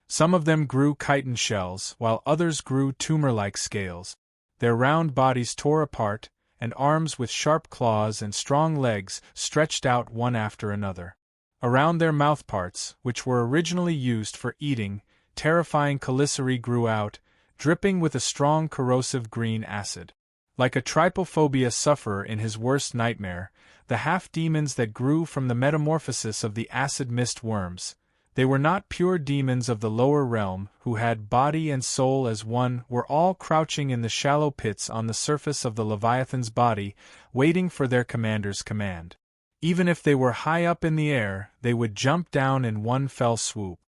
Some of them grew chitin shells, while others grew tumor-like scales. Their round bodies tore apart, and arms with sharp claws and strong legs stretched out one after another. Around their mouthparts, which were originally used for eating, terrifying chelicerae grew out, dripping with a strong corrosive green acid. Like a trypophobia sufferer in his worst nightmare, the half-demons that grew from the metamorphosis of the acid mist worms, they were not pure demons of the lower realm who had body and soul as one, were all crouching in the shallow pits on the surface of the Leviathan's body, waiting for their commander's command. Even if they were high up in the air, they would jump down in one fell swoop.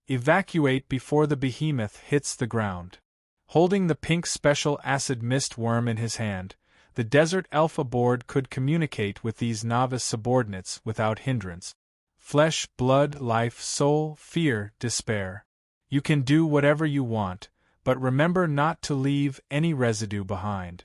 Evacuate before the behemoth hits the ground. Holding the pink special acid mist worm in his hand, the desert elf aboard could communicate with these novice subordinates without hindrance. Flesh, blood, life, soul, fear, despair. You can do whatever you want, but remember not to leave any residue behind.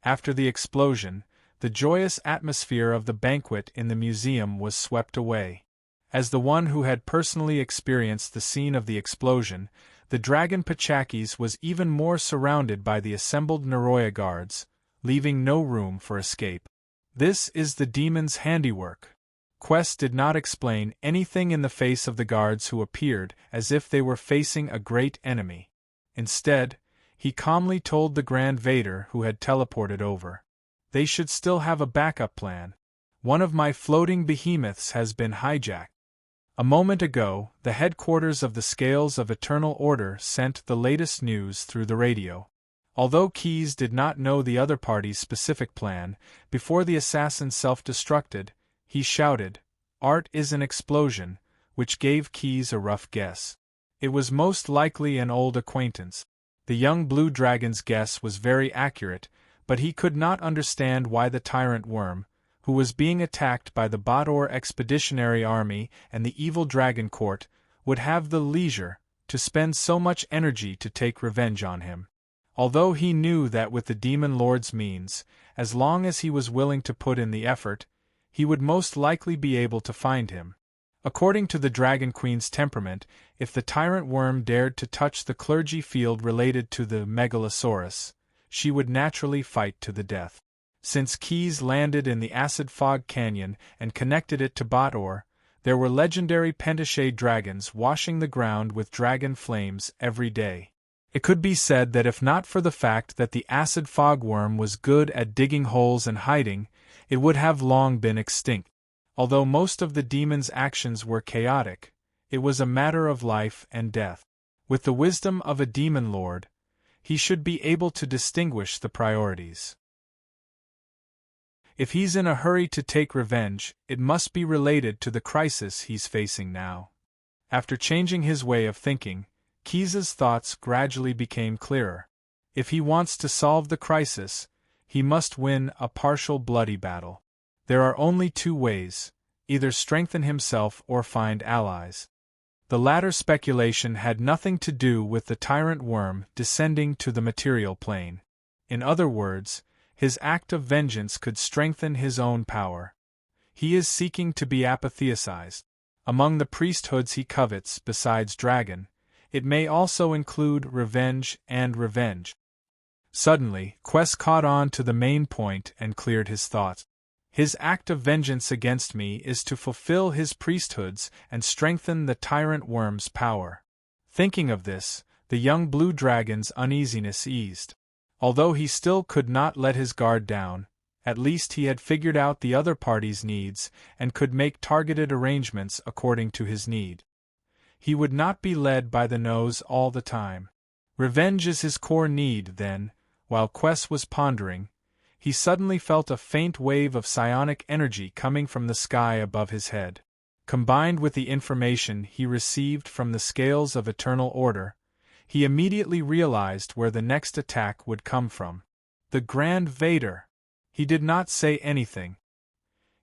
After the explosion, the joyous atmosphere of the banquet in the museum was swept away. As the one who had personally experienced the scene of the explosion, the dragon Pachakis was even more surrounded by the assembled Naroya guards, leaving no room for escape. This is the demon's handiwork. Quest did not explain anything in the face of the guards who appeared as if they were facing a great enemy. Instead, he calmly told the Grand Vader who had teleported over. They should still have a backup plan. One of my floating behemoths has been hijacked. A moment ago, the headquarters of the Scales of Eternal Order sent the latest news through the radio. Although Keyes did not know the other party's specific plan, before the assassin self-destructed, he shouted, "Art is an explosion," which gave Keyes a rough guess. It was most likely an old acquaintance. The young Blue Dragon's guess was very accurate, but he could not understand why the tyrant worm, who was being attacked by the Bator Expeditionary Army and the evil Dragon Court, would have the leisure to spend so much energy to take revenge on him. Although he knew that with the Demon Lord's means, as long as he was willing to put in the effort, he would most likely be able to find him. According to the Dragon Queen's temperament, if the tyrant worm dared to touch the clergy field related to the Megalosaurus, she would naturally fight to the death. Since Keyes landed in the Acid Fog Canyon and connected it to Bator, there were legendary pentashade dragons washing the ground with dragon flames every day. It could be said that if not for the fact that the acid fogworm was good at digging holes and hiding, it would have long been extinct. Although most of the demon's actions were chaotic, it was a matter of life and death. With the wisdom of a demon lord, he should be able to distinguish the priorities. If he's in a hurry to take revenge, it must be related to the crisis he's facing now. After changing his way of thinking, Keyes' thoughts gradually became clearer. If he wants to solve the crisis, he must win a partial bloody battle. There are only two ways: either strengthen himself or find allies. The latter speculation had nothing to do with the tyrant worm descending to the material plane. In other words, his act of vengeance could strengthen his own power. He is seeking to be apotheosized. Among the priesthoods he covets, besides dragon, it may also include revenge and revenge. Suddenly, Quest caught on to the main point and cleared his thoughts. His act of vengeance against me is to fulfill his priesthoods and strengthen the tyrant worm's power. Thinking of this, the young blue dragon's uneasiness eased. Although he still could not let his guard down, at least he had figured out the other party's needs and could make targeted arrangements according to his need. He would not be led by the nose all the time. Revenge is his core need, then. While Quest was pondering, he suddenly felt a faint wave of psionic energy coming from the sky above his head. Combined with the information he received from the Scales of Eternal Order, he immediately realized where the next attack would come from. The Grand Vader. He did not say anything.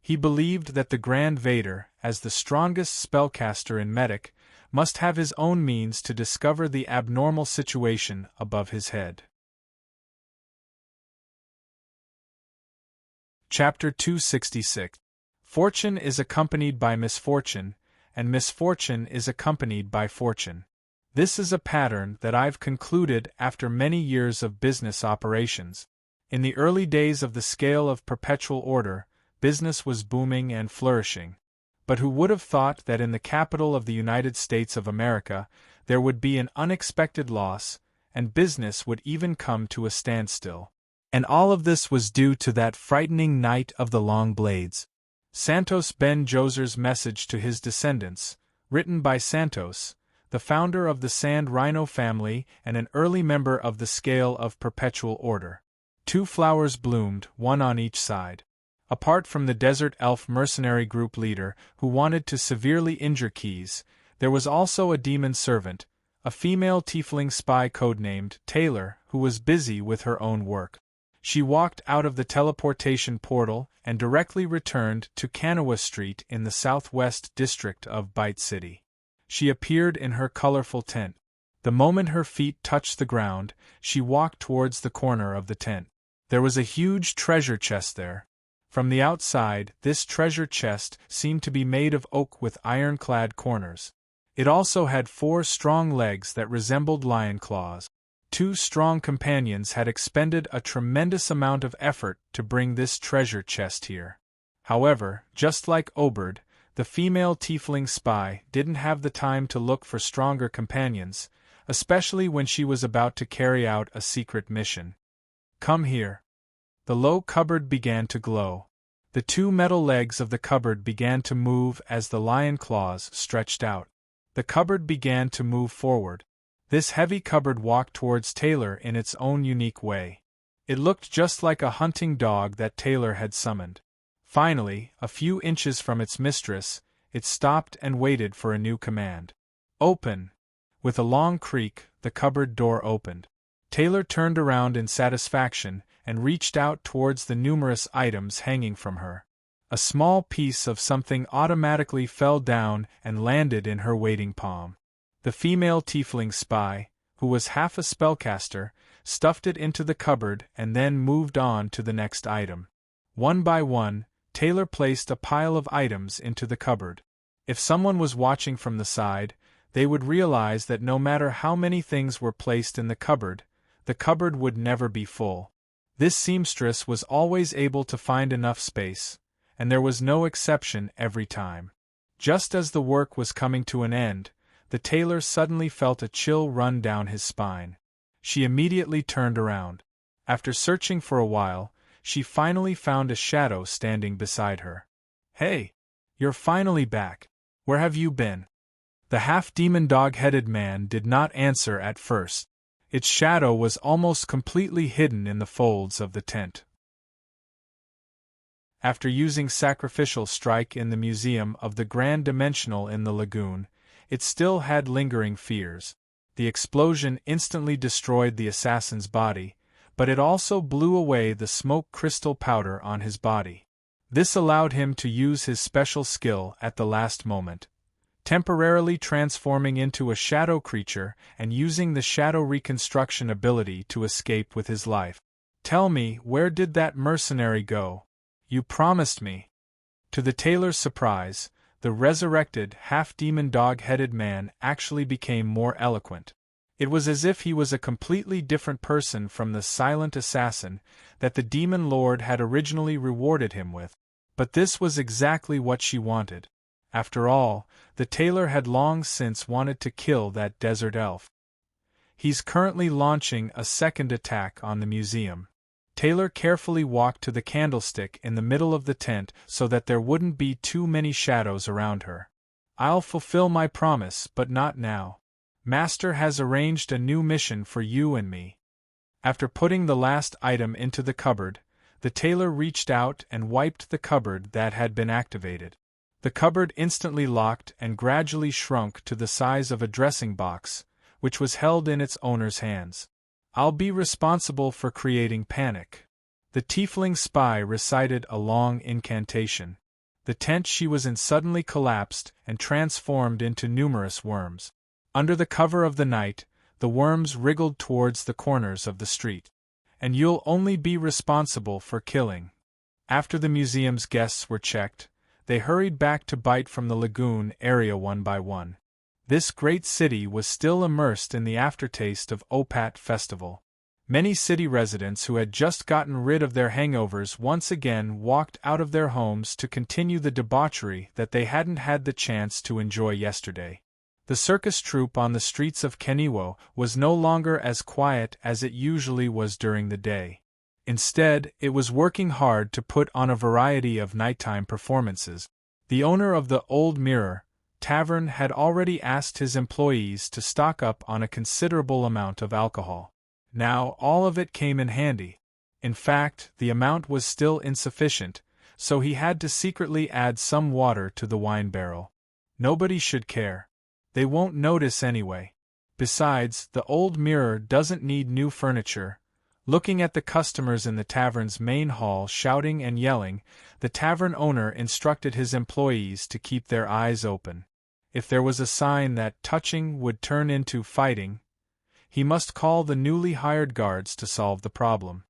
He believed that the Grand Vader, as the strongest spellcaster in Medic, must have his own means to discover the abnormal situation above his head. Chapter 266. Fortune is accompanied by misfortune, and misfortune is accompanied by fortune. This is a pattern that I've concluded after many years of business operations. In the early days of the Scale of Perpetual Order, business was booming and flourishing. But who would have thought that in the capital of the United States of America there would be an unexpected loss, and business would even come to a standstill? And all of this was due to that frightening Knight of the Long Blades. Santos Ben Jozer's message to his descendants, written by Santos, the founder of the Sand Rhino family and an early member of the Scale of Perpetual Order. 2 flowers bloomed, one on each side. Apart from the Desert Elf mercenary group leader who wanted to severely injure Keyes, there was also a demon servant, a female tiefling spy codenamed Taylor, who was busy with her own work. She walked out of the teleportation portal and directly returned to Kanawha Street in the southwest district of Bite City. She appeared in her colorful tent. The moment her feet touched the ground, she walked towards the corner of the tent. There was a huge treasure chest there. From the outside, this treasure chest seemed to be made of oak with iron-clad corners. It also had 4 strong legs that resembled lion claws. 2 strong companions had expended a tremendous amount of effort to bring this treasure chest here. However, just like Oberd, the female tiefling spy didn't have the time to look for stronger companions, especially when she was about to carry out a secret mission. Come here. The low cupboard began to glow. The 2 metal legs of the cupboard began to move as the lion claws stretched out. The cupboard began to move forward. This heavy cupboard walked towards Taylor in its own unique way. It looked just like a hunting dog that Taylor had summoned. Finally, a few inches from its mistress, it stopped and waited for a new command. Open! With a long creak, the cupboard door opened. Taylor turned around in satisfaction and reached out towards the numerous items hanging from her. A small piece of something automatically fell down and landed in her waiting palm. The female tiefling spy, who was half a spellcaster, stuffed it into the cupboard and then moved on to the next item. One by one, Taylor placed a pile of items into the cupboard. If someone was watching from the side, they would realize that no matter how many things were placed in the cupboard would never be full. This seamstress was always able to find enough space, and there was no exception every time. Just as the work was coming to an end, the tailor suddenly felt a chill run down his spine. She immediately turned around. After searching for a while, she finally found a shadow standing beside her. Hey! You're finally back. Where have you been? The half-demon dog-headed man did not answer at first. Its shadow was almost completely hidden in the folds of the tent. After using sacrificial strike in the Museum of the Grand Dimensional in the lagoon, it still had lingering fears. The explosion instantly destroyed the assassin's body, but it also blew away the smoke crystal powder on his body. This allowed him to use his special skill at the last moment, temporarily transforming into a shadow creature and using the shadow reconstruction ability to escape with his life. Tell me, where did that mercenary go? You promised me. To the tailor's surprise, the resurrected, half-demon dog-headed man actually became more eloquent. It was as if he was a completely different person from the silent assassin that the demon lord had originally rewarded him with. But this was exactly what she wanted. After all, the tailor had long since wanted to kill that desert elf. He's currently launching a second attack on the museum. Taylor carefully walked to the candlestick in the middle of the tent so that there wouldn't be too many shadows around her. I'll fulfill my promise, but not now. Master has arranged a new mission for you and me. After putting the last item into the cupboard, the tailor reached out and wiped the cupboard that had been activated. The cupboard instantly locked and gradually shrunk to the size of a dressing box, which was held in its owner's hands. I'll be responsible for creating panic. The tiefling spy recited a long incantation. The tent she was in suddenly collapsed and transformed into numerous worms. Under the cover of the night, the worms wriggled towards the corners of the street. And you'll only be responsible for killing. After the museum's guests were checked, they hurried back to bite from the lagoon area one by one. This great city was still immersed in the aftertaste of Opat Festival. Many city residents who had just gotten rid of their hangovers once again walked out of their homes to continue the debauchery that they hadn't had the chance to enjoy yesterday. The circus troupe on the streets of Keniwo was no longer as quiet as it usually was during the day. Instead, it was working hard to put on a variety of nighttime performances. The owner of the Old Mirror Tavern had already asked his employees to stock up on a considerable amount of alcohol. Now all of it came in handy. In fact, the amount was still insufficient, so he had to secretly add some water to the wine barrel. Nobody should care. They won't notice anyway. Besides, the Old Mirror doesn't need new furniture. Looking at the customers in the tavern's main hall shouting and yelling, the tavern owner instructed his employees to keep their eyes open. If there was a sign that touching would turn into fighting, he must call the newly hired guards to solve the problem.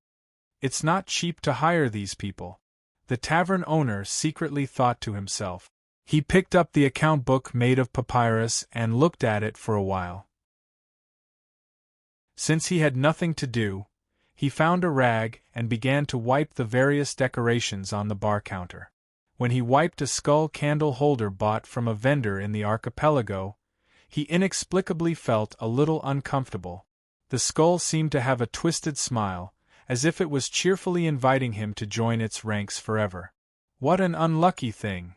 It's not cheap to hire these people, the tavern owner secretly thought to himself. He picked up the account book made of papyrus and looked at it for a while. Since he had nothing to do, he found a rag and began to wipe the various decorations on the bar counter. When he wiped a skull candle holder bought from a vendor in the archipelago, he inexplicably felt a little uncomfortable. The skull seemed to have a twisted smile, as if it was cheerfully inviting him to join its ranks forever. What an unlucky thing!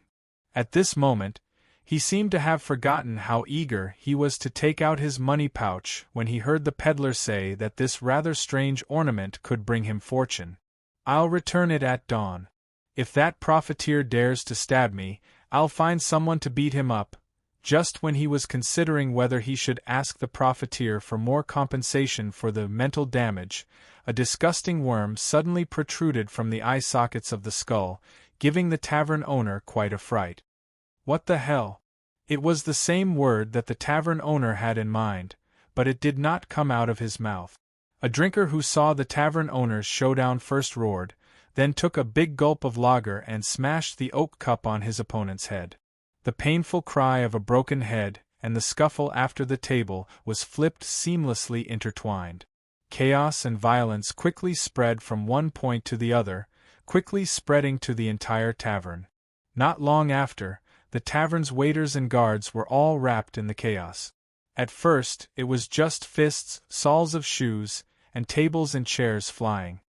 At this moment, he seemed to have forgotten how eager he was to take out his money pouch when he heard the peddler say that this rather strange ornament could bring him fortune. "I'll return it at dawn. If that profiteer dares to stab me, I'll find someone to beat him up." Just when he was considering whether he should ask the profiteer for more compensation for the mental damage, a disgusting worm suddenly protruded from the eye sockets of the skull, giving the tavern owner quite a fright. What the hell? It was the same word that the tavern owner had in mind, but it did not come out of his mouth. A drinker who saw the tavern owner's showdown first roared, then took a big gulp of lager and smashed the oak cup on his opponent's head. The painful cry of a broken head and the scuffle after the table was flipped seamlessly intertwined. Chaos and violence quickly spread from one point to the other, quickly spreading to the entire tavern. Not long after, the tavern's waiters and guards were all wrapped in the chaos. At first, it was just fists, soles of shoes, and tables and chairs flying.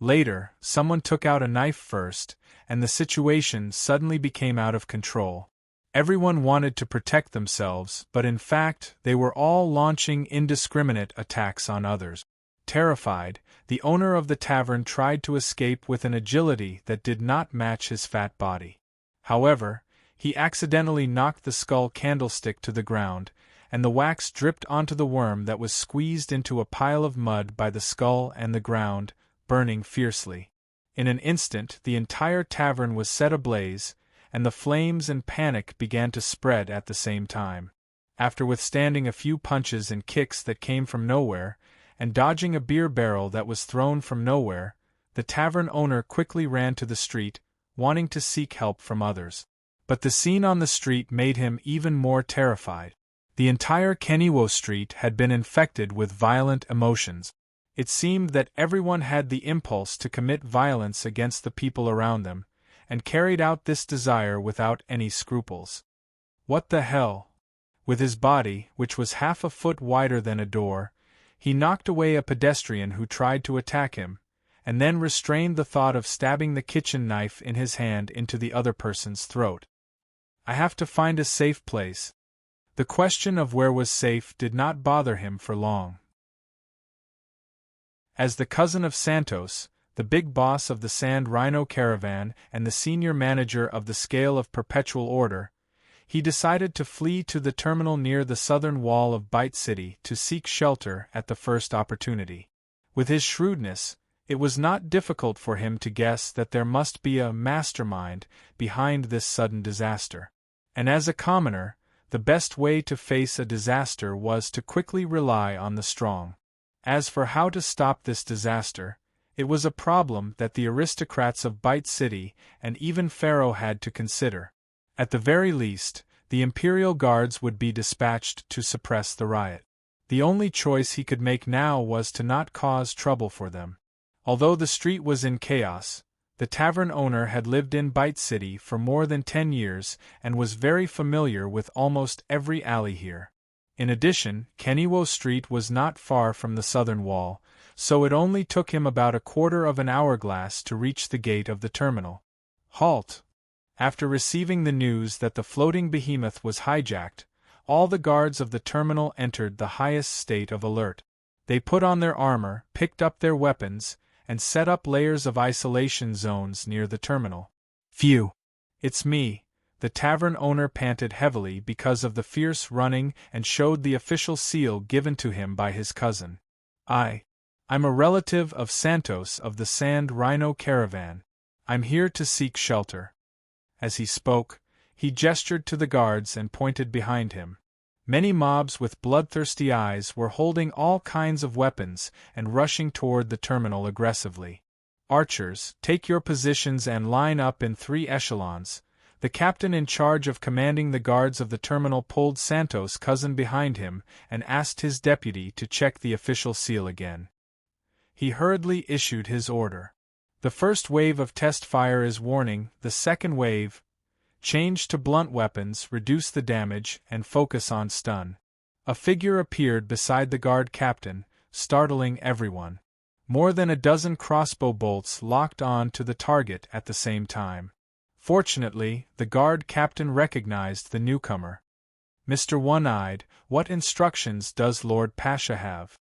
Later, someone took out a knife first, and the situation suddenly became out of control. Everyone wanted to protect themselves, but in fact, they were all launching indiscriminate attacks on others. Terrified, the owner of the tavern tried to escape with an agility that did not match his fat body. However, he accidentally knocked the skull candlestick to the ground, and the wax dripped onto the worm that was squeezed into a pile of mud by the skull and the ground, burning fiercely. In an instant, the entire tavern was set ablaze, and the flames and panic began to spread at the same time. After withstanding a few punches and kicks that came from nowhere, and dodging a beer barrel that was thrown from nowhere, the tavern owner quickly ran to the street, wanting to seek help from others. But the scene on the street made him even more terrified. The entire Keniwo street had been infected with violent emotions. It seemed that everyone had the impulse to commit violence against the people around them, and carried out this desire without any scruples. What the hell? With his body, which was half a foot wider than a door, he knocked away a pedestrian who tried to attack him, and then restrained the thought of stabbing the kitchen knife in his hand into the other person's throat. I have to find a safe place. The question of where was safe did not bother him for long. As the cousin of Santos, the big boss of the Sand Rhino Caravan and the senior manager of the Scale of Perpetual Order, he decided to flee to the terminal near the southern wall of Bite City to seek shelter at the first opportunity. With his shrewdness, it was not difficult for him to guess that there must be a mastermind behind this sudden disaster. And as a commoner, the best way to face a disaster was to quickly rely on the strong. As for how to stop this disaster, it was a problem that the aristocrats of Bite City and even Pharaoh had to consider. At the very least, the Imperial Guards would be dispatched to suppress the riot. The only choice he could make now was to not cause trouble for them. Although the street was in chaos, the tavern owner had lived in Bite City for more than 10 years and was very familiar with almost every alley here. In addition, Keniwo Street was not far from the southern wall, so it only took him about a quarter of an hourglass to reach the gate of the terminal. Halt! After receiving the news that the floating behemoth was hijacked, all the guards of the terminal entered the highest state of alert. They put on their armor, picked up their weapons, and set up layers of isolation zones near the terminal. Phew! It's me, the tavern owner panted heavily because of the fierce running and showed the official seal given to him by his cousin. I'm a relative of Santos of the Sand Rhino Caravan. I'm here to seek shelter. As he spoke, He gestured to the guards and pointed behind him. Many mobs with bloodthirsty eyes were holding all kinds of weapons and rushing toward the terminal aggressively. Archers, take your positions and line up in 3 echelons. The captain in charge of commanding the guards of the terminal pulled Santos' cousin behind him and asked his deputy to check the official seal again. He hurriedly issued his order. The first wave of test fire is warning, the second wave, change to blunt weapons, reduce the damage, and focus on stun. A figure appeared beside the guard captain, startling everyone. More than a dozen crossbow bolts locked on to the target at the same time. Fortunately, the guard captain recognized the newcomer. Mr. One-Eyed, what instructions does Lord Pasha have?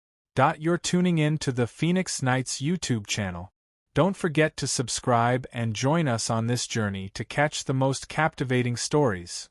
You're tuning in to the Phoenix Knights YouTube channel. Don't forget to subscribe and join us on this journey to catch the most captivating stories.